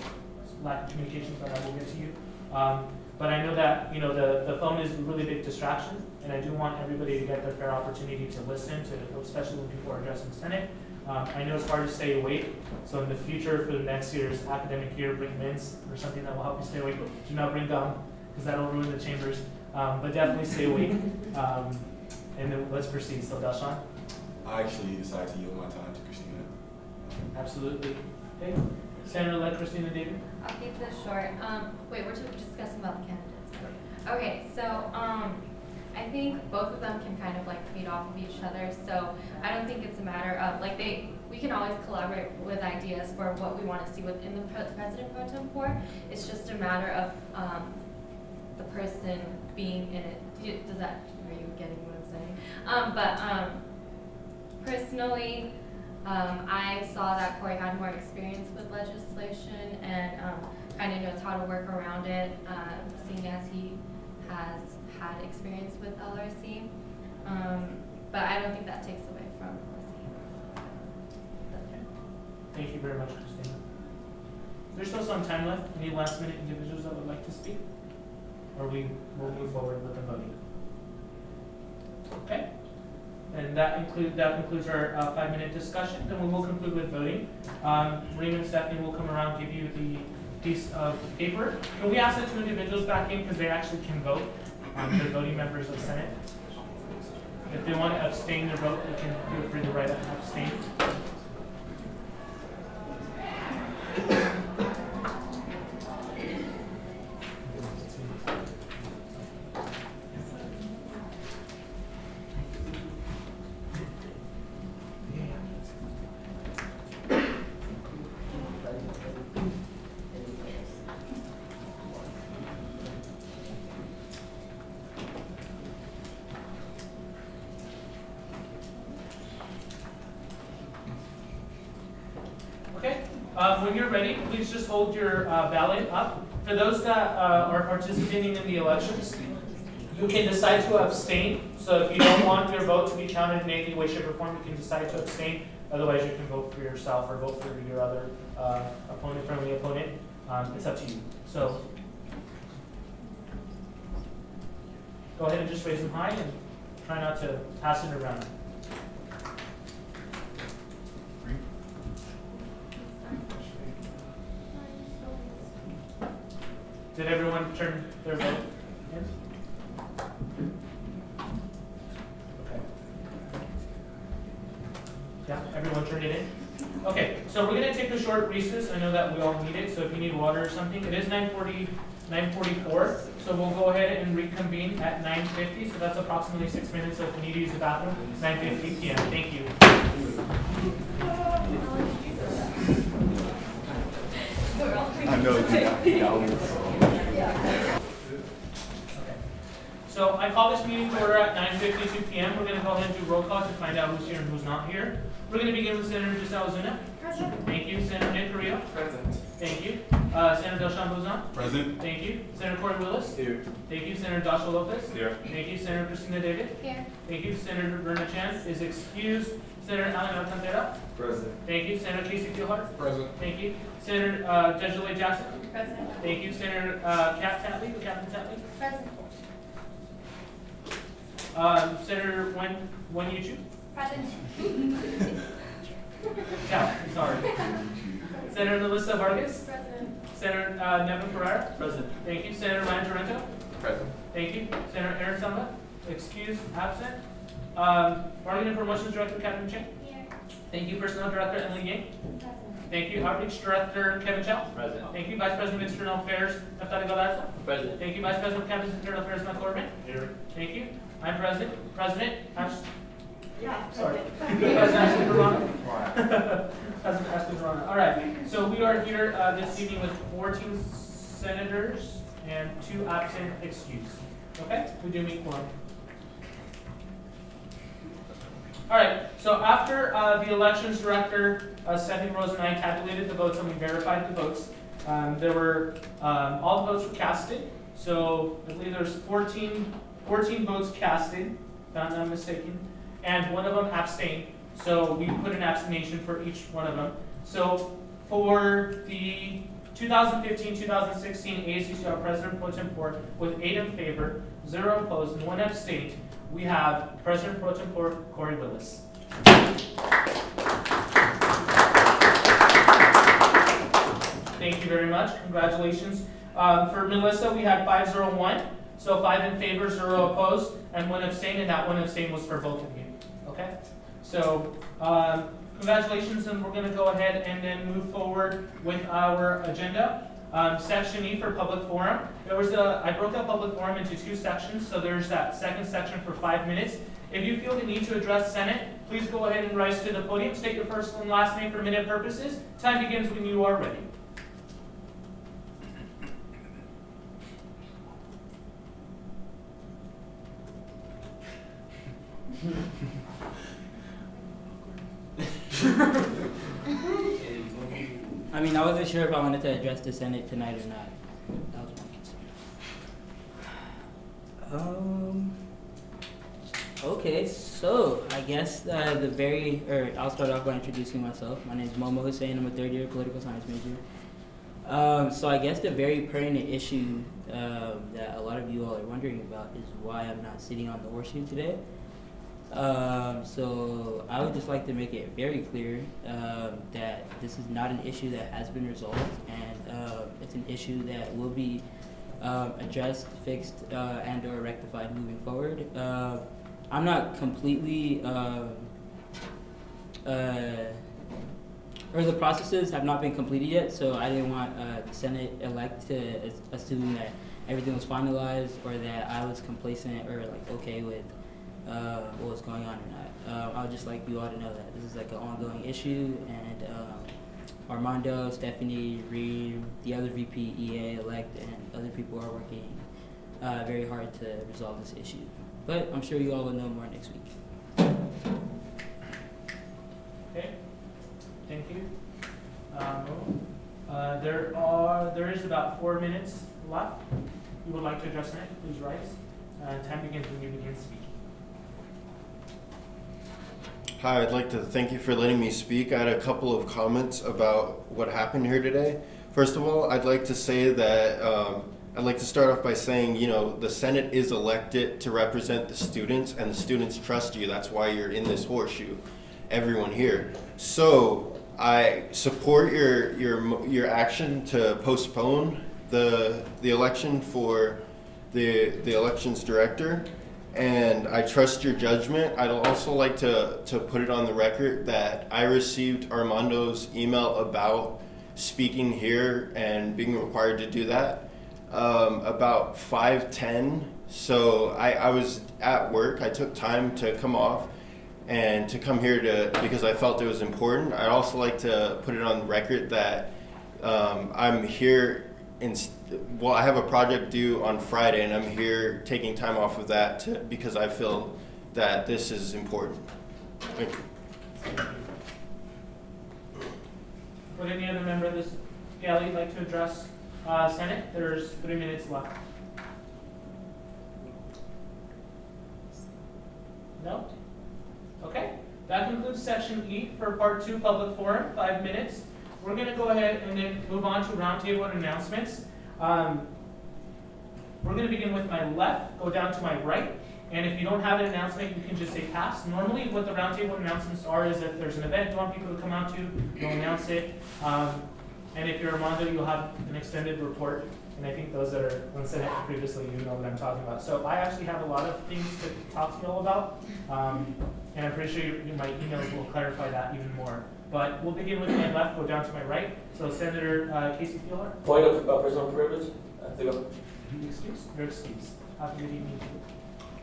lack of communication, but I will get to you. But I know that, the phone is a really big distraction, and I do want everybody to get their fair opportunity to listen, especially when people are addressing Senate. I know it's hard to stay awake, so in the future, for the next year's academic year, bring mints or something that will help you stay awake. Do not bring gum, because that'll ruin the chambers. But definitely stay awake. And then let's proceed. So, Dalshan? I actually decided to yield my time to Christina. Absolutely. Okay. Senator-elect Christina David? I'll keep this short. Wait, we're discussing about the candidates. Okay, so I think both of them can kind of like feed off of each other. So I don't think it's a matter of we can always collaborate with ideas for what we want to see within the president pro tempore. It's just a matter of the person being in it. Are you getting what I'm saying? Personally, I saw that Corey had more experience with legislation and kind of knows how to work around it, seeing as he has had experience with LRC. But I don't think that takes away from Thank you very much, Christina. There's still some time left. Any last minute individuals that would like to speak? Or we'll move forward with the voting. Okay. And that concludes our 5-minute discussion. Then we will conclude with voting. Raymond and Stephanie will come around and give you the piece of paper. Can we ask the 2 individuals back in because they actually can vote? They're voting members of Senate. If they want to abstain their vote, they can feel free to write abstain. When you're ready, please just hold your ballot up. For those that are participating in the elections, you can decide to abstain. So if you don't want your vote to be counted in any way, shape, or form, you can decide to abstain. Otherwise, you can vote for yourself or vote for your other friendly opponent. It's up to you. So go ahead and just raise them high and try not to pass it around. Did everyone turn their vote in? Okay. Yeah, everyone turned it in? Okay, so we're going to take a short recess. I know that we all need it, so if you need water or something. It is 9:44, so we'll go ahead and reconvene at 9:50, so that's approximately 6 minutes, so if you need to use the bathroom, 9:50 p.m. Thank you. I know So I call this meeting to order at 9:52 p.m. We're going to go ahead and do roll call to find out who's here and who's not here. We're going to begin with Senator Giselle Zuna. Present. Thank you. Senator Nick Carrillo. Present. Thank you. Senator Dalshan Bozan. Present. Thank you. Senator Corey Willis. Here. Thank you. Senator Joshua Lopez. Here. Thank you. Senator Christina David. Here. Thank you. Senator Verna Chan is excused. Senator Alan Alcantara. Present. Thank you. Senator Casey Fieldhart. Present. Thank you. Senator Desiree Jackson. Present. Thank you. Senator Captain Tatley. Present. Senator Wen Yuchu. Present. Yeah, sorry. Senator Melissa Vargas. Present. Senator Nevin Pereira. Present. Thank you. Senator Ryan Torrento. Present. Thank you. Senator Aaron Samba. Excused, absent. Bargaining and Promotions Director Catherine Cheng. Here. Thank you. Personnel Director Emily Yang. Present. Thank you. Outreach Director Kevin Chow. Present. Thank you. Vice President of External Affairs Naftali Galarza. Present. Thank you. Vice President of Campus Internal Affairs Matt Corbin. Here. Thank you. I'm President. Yeah, sorry. President Ashton Verona. President Ashton Verona. All right. So we are here this evening with 14 senators and 2 absent excused. Okay? We do meet quorum. All right, so after the elections director, Stephanie Rose, and I tabulated the votes and we verified the votes, there were, all the votes were casted. So I believe there's 14 votes casted, if I'm not mistaken, and one of them abstained. So we put an abstention for each one of them. So for the 2015-2016 ASUCR President Pro Tempore with 8 in favor, 0 opposed, and 1 abstained, we have President Pro Tempore Corey Willis. Thank you very much. Congratulations. For Melissa, we had 501. So 5 in favor, 0 opposed, and 1 abstained, and that 1 abstain was for both of you. Okay? So congratulations, and we're going to go ahead and then move forward with our agenda. Section E for public forum. I broke that public forum into 2 sections, so there's that second section for 5 minutes. If you feel the need to address Senate, please go ahead and rise to the podium. State your first and last name for minute purposes. Time begins when you are ready. I mean, I wasn't sure if I wanted to address the Senate tonight or not. That was my concern. Okay, so I guess I'll start off by introducing myself. My name is Momo Hussein. I'm a 3rd-year political science major. So I guess the very pertinent issue that a lot of you all are wondering about is why I'm not sitting on the horseshoe today. So I would just like to make it very clear that this is not an issue that has been resolved, and it's an issue that will be addressed, fixed, and or rectified moving forward. I'm not completely, or the processes have not been completed yet, so I didn't want the Senate-elect to assume that everything was finalized or that I was complacent or like okay with what was going on or not. I would just like you all to know that this is like an ongoing issue, and Armando, Stephanie, Reem, the other VP, EA, elect, and other people are working very hard to resolve this issue. But I'm sure you all will know more next week. Okay, thank you. There is about 4 minutes left. You would like to address that? Please rise. Time begins when you begin speaking. Hi, I'd like to thank you for letting me speak. I had a couple of comments about what happened here today. First of all, I'd like to say that I'd like to start off by saying, you know, the Senate is elected to represent the students, and the students trust you. That's why you're in this horseshoe, everyone here. So I support your action to postpone the election for the elections director, and I trust your judgment. I'd also like to put it on the record that I received Armando's email about speaking here and being required to do that about 5:10. So I was at work. I took time to come off and to come here because I felt it was important. I'd also like to put it on the record that I'm here I have a project due on Friday, and I'm here taking time off of that because I feel that this is important. Thank you. Would any other member of this galley like to address Senate? There's 3 minutes left. No? Okay. That concludes section E for part 2, public forum, 5 minutes. We're going to go ahead and then move on to roundtable and announcements. We're going to begin with my left, go down to my right, and if you don't have an announcement, you can just say pass. Normally, what the roundtable announcements are is if there's an event you want people to come out to, you'll announce it. And if you're Armando, you'll have an extended report. And I think those that are on Senate previously, you know what I'm talking about. So I actually have a lot of things to talk to you all about. And I'm pretty sure my emails will clarify that even more. But we'll begin with my left, go down to my right. So Senator Casey Fielder. Point of personal privilege. Excuse? You're excused. Have a good evening.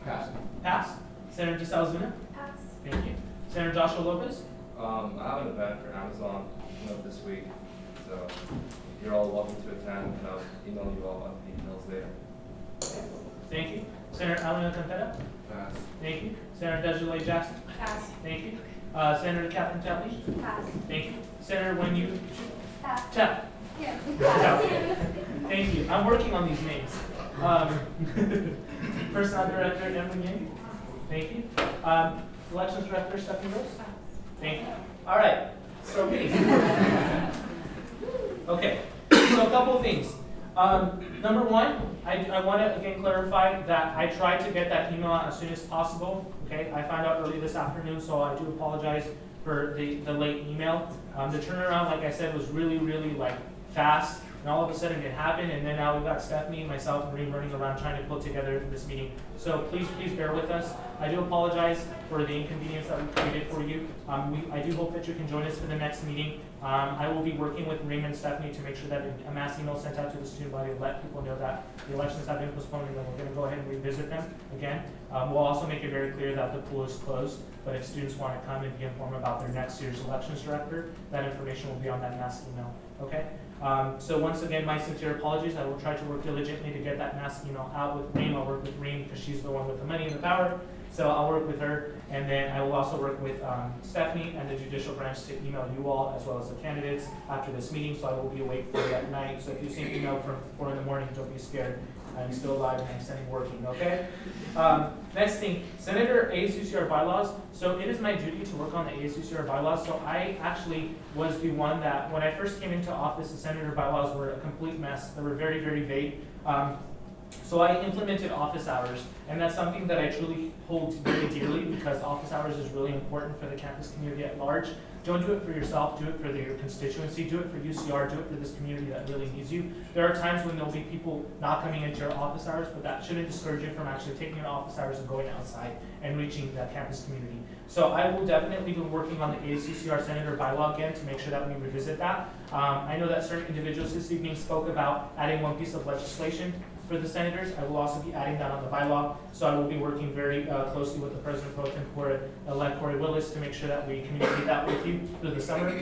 Pass. Pass. Senator DeSalzuna. Pass. Thank you. Senator Joshua Lopez. I have an event for Amazon coming up this week, so you're all welcome to attend, and I'll email you all the details there. Thank you. Senator Allen-Campetta? Pass. Thank you. Senator Desiree Jackson? Pass. Thank you. Senator Catherine Tapley? Pass. Thank you. Senator Wenyu? Pass. Chap? Yeah. Thank you. I'm working on these names. Personnel Director Emily Yang? Thank you. Elections Director Stephanie Rose? Thank you. All right. So okay. So a couple of things. Number one, I want to again clarify that I tried to get that email out as soon as possible. Okay, I found out early this afternoon, so I do apologize for the late email. The turnaround, like I said, was really like fast, and all of a sudden it happened, and then now we've got Stephanie, myself, and Marie running around trying to put together this meeting. So please bear with us. I do apologize for the inconvenience that we created for you. I do hope that you can join us for the next meeting. I will be working with Raymond and Stephanie to make sure that a mass email sent out to the student body to let people know that the elections have been postponed, and then we're going to go ahead and revisit them again. We'll also make it very clear that the pool is closed, but if students want to come and be informed about their next year's elections director, that information will be on that mass email. Okay? So once again, my sincere apologies. I will try to work diligently to get that mass email out with Reem. I'll work with Reem because she's the one with the money and the power. So I'll work with her, and then I will also work with Stephanie and the judicial branch to email you all as well as the candidates after this meeting. So I will be awake for you at night. So if you see an email from 4 in the morning, don't be scared. I'm still alive and I'm standing working, okay? Next thing, Senator ASUCR bylaws. So it is my duty to work on the ASUCR bylaws. So I actually was the one that, when I first came into office, the Senator bylaws were a complete mess. They were very vague. So I implemented office hours, and that's something that I truly hold very dearly because office hours is really important for the campus community at large. Don't do it for yourself, do it for your constituency, do it for UCR, do it for this community that really needs you. There are times when there'll be people not coming into your office hours, but that shouldn't discourage you from actually taking your office hours and going outside and reaching that campus community. So I will definitely be working on the ASUCR Senator bylaw again to make sure that we revisit that. I know that certain individuals this evening spoke about adding one piece of legislation for the senators. I will also be adding that on the bylaw. So I will be working very closely with the President pro-tempore elect Corey Willis to make sure that we communicate that with you through the summer.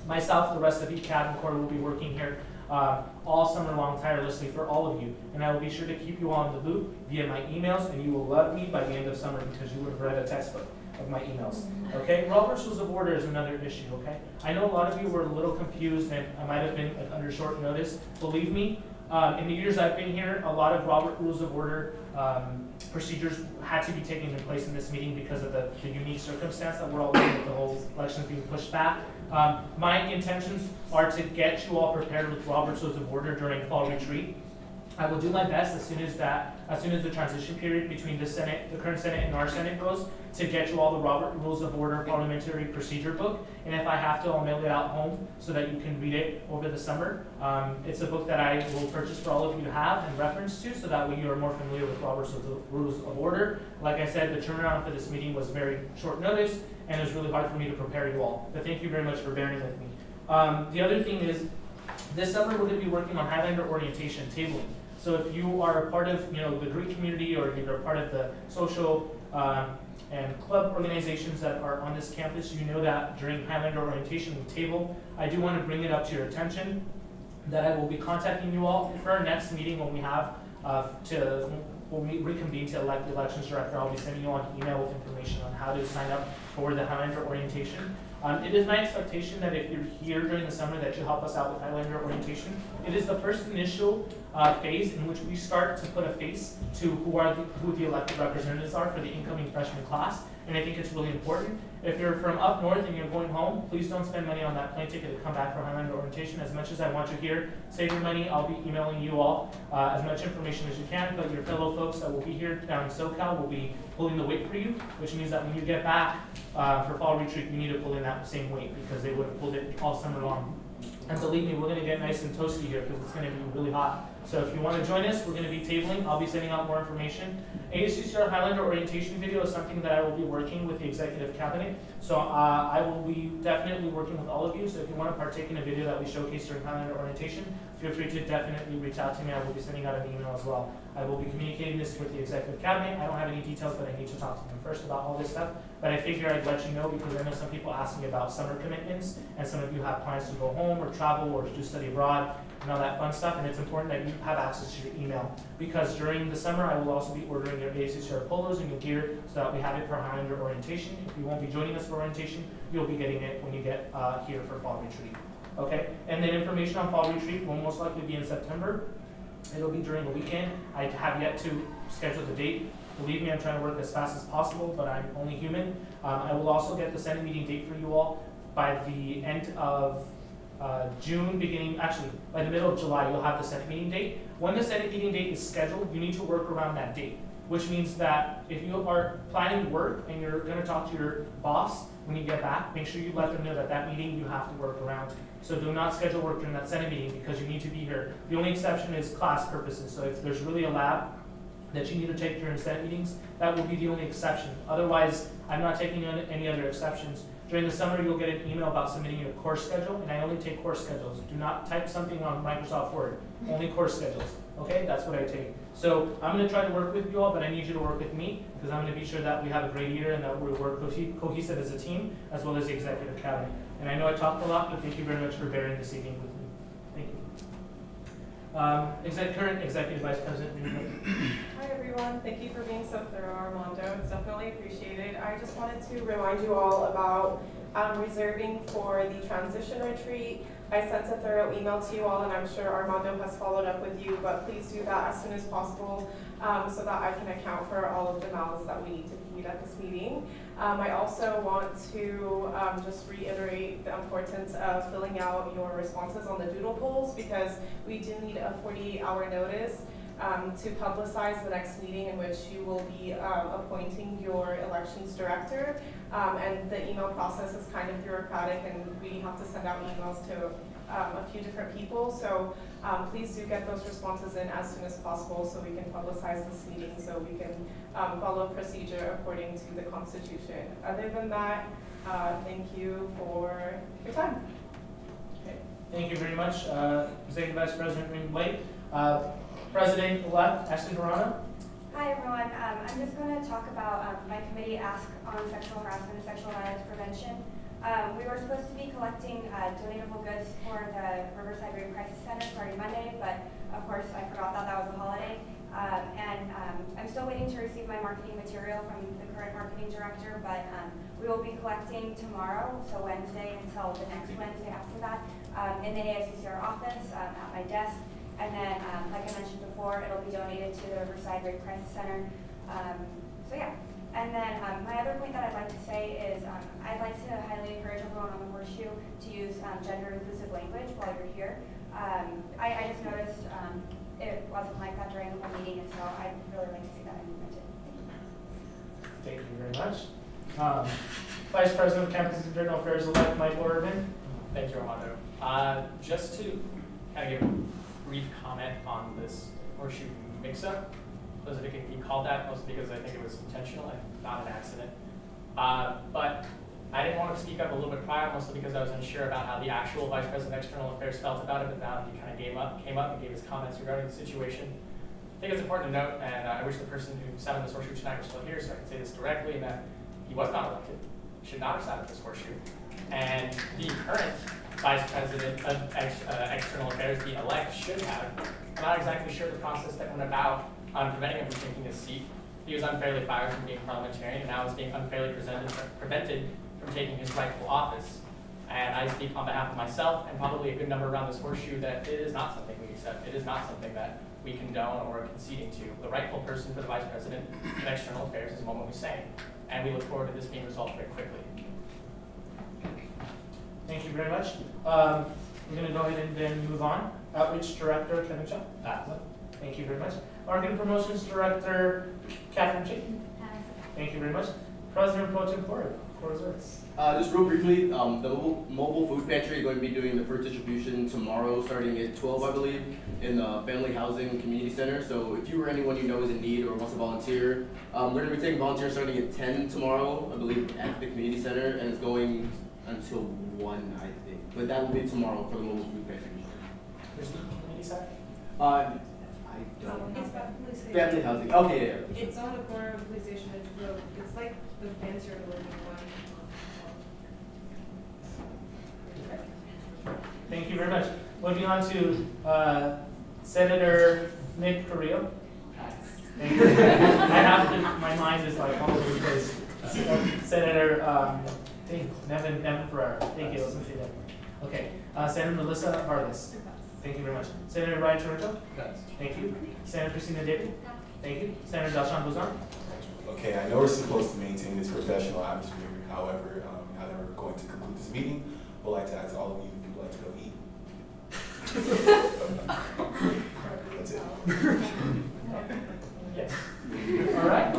Myself, the rest of ECAD and Corey will be working here all summer long tirelessly for all of you. And I will be sure to keep you on the loop via my emails, and you will love me by the end of summer because you would have read a textbook of my emails. Okay, Robert's Rules of Order is another issue, okay? I know a lot of you were a little confused and I might have been under short notice. Believe me, in the years I've been here, a lot of Robert Rules of Order procedures had to be taken in place in this meeting because of the unique circumstance that we're all in with the whole elections being pushed back. My intentions are to get you all prepared with Robert's Rules of Order during fall retreat. I will do my best as soon as the transition period between the Senate, the current Senate and our Senate goes, to get you all the Robert Rules of Order Parliamentary Procedure book. And if I have to, I'll mail it out home so that you can read it over the summer. It's a book that I will purchase for all of you to have and reference to, so that way you are more familiar with Robert's Rules of Order. Like I said, the turnaround for this meeting was very short notice, and it was really hard for me to prepare you all. But thank you very much for bearing with me. The other thing is, this summer we're going to be working on Highlander orientation tabling. So if you are a part of the Greek community, or you're a part of the social and club organizations that are on this campus, you know that during Highlander orientation we table. I do want to bring it up to your attention that I will be contacting you all for our next meeting when we have when we reconvene to elect the elections director. I'll be sending you an email with information on how to sign up for the Highlander orientation. It is my expectation that if you're here during the summer that you help us out with Highlander orientation. It is the first initial phase in which we start to put a face to who the elected representatives are for the incoming freshman class, and I think it's really important. If you're from up north and you're going home, please don't spend money on that plane ticket to come back for Highlander orientation. As much as I want you here, save your money. I'll be emailing you all as much information as you can, but your fellow folks that will be here down in SoCal will be pulling the weight for you, which means that when you get back for fall retreat, you need to pull in that same weight because they would have pulled it all summer long. And believe me, we're going to get nice and toasty here because it's going to be really hot. So if you want to join us, we're going to be tabling. I'll be sending out more information. ASUCR Highlander orientation video is something that I will be working with the executive cabinet. So I will be definitely working with all of you. So if you want to partake in a video that we showcase during Highlander orientation, feel free to definitely reach out to me. I will be sending out an email as well. I will be communicating this with the executive cabinet. I don't have any details, but I need to talk to them first about all this stuff. But I figure I'd let you know because I know some people ask me about summer commitments, and some of you have plans to go home or travel or do study abroad. and all that fun stuff, and it's important that you have access to your email, because during the summer I will also be ordering your ASUCR polos and your gear so that we have it for Highlander orientation. If you won't be joining us for orientation, you'll be getting it when you get here for fall retreat. Okay, and then information on fall retreat will most likely be in September. It'll be during the weekend. I have yet to schedule the date. Believe me, I'm trying to work as fast as possible, but I'm only human. I will also get the Senate meeting date for you all by the end of June, by the middle of July, you'll have the Senate meeting date. When the Senate meeting date is scheduled, you need to work around that date, which means that if you are planning work and you're going to talk to your boss when you get back, make sure you let them know that that meeting you have to work around. So do not schedule work during that Senate meeting because you need to be here. The only exception is class purposes. So if there's really a lab that you need to take during Senate meetings, that will be the only exception. Otherwise, I'm not taking any other exceptions. During the summer, you'll get an email about submitting your course schedule, and I only take course schedules. Do not type something on Microsoft Word, only course schedules, okay? That's what I take. So I'm gonna try to work with you all, but I need you to work with me, because I'm gonna be sure that we have a great year and that we work cohesive as a team, as well as the executive cabinet. And I know I talked a lot, but thank you very much for bearing this evening with me. Thank you. Current Executive Vice President. Hi everyone, thank you for being so thorough, Armando. It's definitely appreciated. I just wanted to remind you all about reserving for the transition retreat. I sent a thorough email to you all, and I'm sure Armando has followed up with you, but please do that as soon as possible so that I can account for all of the mouths that we need to feed at this meeting. I also want to just reiterate the importance of filling out your responses on the doodle polls, because we do need a 48-hour notice to publicize the next meeting in which you will be appointing your elections director. And the email process is kind of bureaucratic, and we have to send out emails to a few different people. So please do get those responses in as soon as possible so we can publicize this meeting, so we can follow procedure according to the Constitution. Other than that, thank you for your time. Okay. Thank you very much, Executive Vice President Green Blake. President-elect Ashley Verano. Hi everyone. I'm just going to talk about my committee ask on sexual harassment and sexual violence prevention. We were supposed to be collecting donatable goods for the Riverside Rape Crisis Center starting Monday, but of course I forgot that was a holiday. I'm still waiting to receive my marketing material from the current marketing director, but we will be collecting tomorrow, so Wednesday until the next Wednesday after that, in the ASUCR office at my desk. And then, like I mentioned before, it'll be donated to the Riverside Rape Crisis Center. So yeah. And then my other point that I'd like to say is I'd like to highly encourage everyone on the horseshoe to use gender-inclusive language while you're here. I just noticed it wasn't like that during the whole meeting, and so I'd really like to see that implemented. Thank you very much. Vice President of Campus and Internal Affairs-elect Michael Urban. Thank you, Armando. Just to kind of give a brief comment on this horseshoe mix-up. Specifically, he called that mostly because I think it was intentional and not an accident. But I didn't want to speak up a little bit prior, mostly because I was unsure about how the actual Vice President of External Affairs felt about it, but now he kind of came up and gave his comments regarding the situation. I think it's important to note, and I wish the person who sat on this horseshoe tonight was still here so I can say this directly, that he was not elected, should not have sat at this horseshoe. And the current Vice President of External Affairs, the elect, should have. I'm not exactly sure the process that went about preventing him from taking his seat. He was unfairly fired from being parliamentarian, and now is being unfairly prevented from taking his rightful office. And I speak on behalf of myself and probably a good number around this horseshoe that it is not something we accept. It is not something that we condone or are conceding to. The rightful person for the Vice President of External Affairs is Momo Hussein, and we look forward to this being resolved very quickly. Thank you very much. We're going to go ahead and then move on. Outreach Director Kevin Chung. Thank you very much. Marketing Promotions Director Catherine Chayton. Thank you very much. President pro-tempore. Just real briefly, the mobile food pantry is going to be doing the first distribution tomorrow, starting at 12, I believe, in the Family Housing Community Center. So if you or anyone you know is in need or wants to volunteer, we're going to be taking volunteers starting at 10 tomorrow, I believe, at the community center, and it's going until 1, I think. But that will be tomorrow for the mobile food pantry. Where's the community center? I don't know. It's about the police station. Family housing. Okay, yeah. It's on the corner of the police station. It's like the fancier looking one. Thank you very much. moving on to Senator Nick Carrillo. Thank you. I have to, my mind is like all over the place. Senator Nevin Pereira. Thank you. Let's see that. Okay. Senator Melissa Vargas. Thank you very much. Senator Ryan Toronto. Thank you. Senator Christina David. Thank you. Senator Dashan Bozar. Okay, I know we're supposed to maintain this professional atmosphere. However, now that we're going to conclude this meeting, I'd like to ask all of you if you'd like to go eat. That's it. Yes. All right.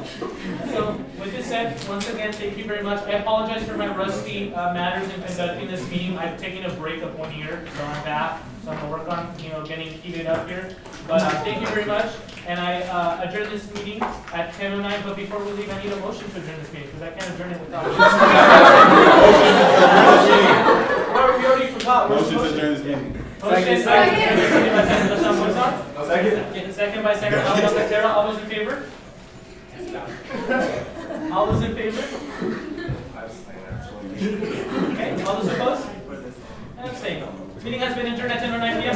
So with this said, once again, thank you very much. I apologize for my rusty matters in conducting this meeting. I've taken a break of 1 year, so I'm back. So I'm gonna work on, getting heated up here. But thank you very much. And I adjourn this meeting at 10:09. But before we leave, I need a motion to adjourn this meeting because I can't adjourn it without. We already forgot. Motion to adjourn this meeting. Motion second by Senator Alcantara. All those in favor? All those in favor? Okay. All those opposed? And abstain. Meeting has been adjourned at 10:09 p.m.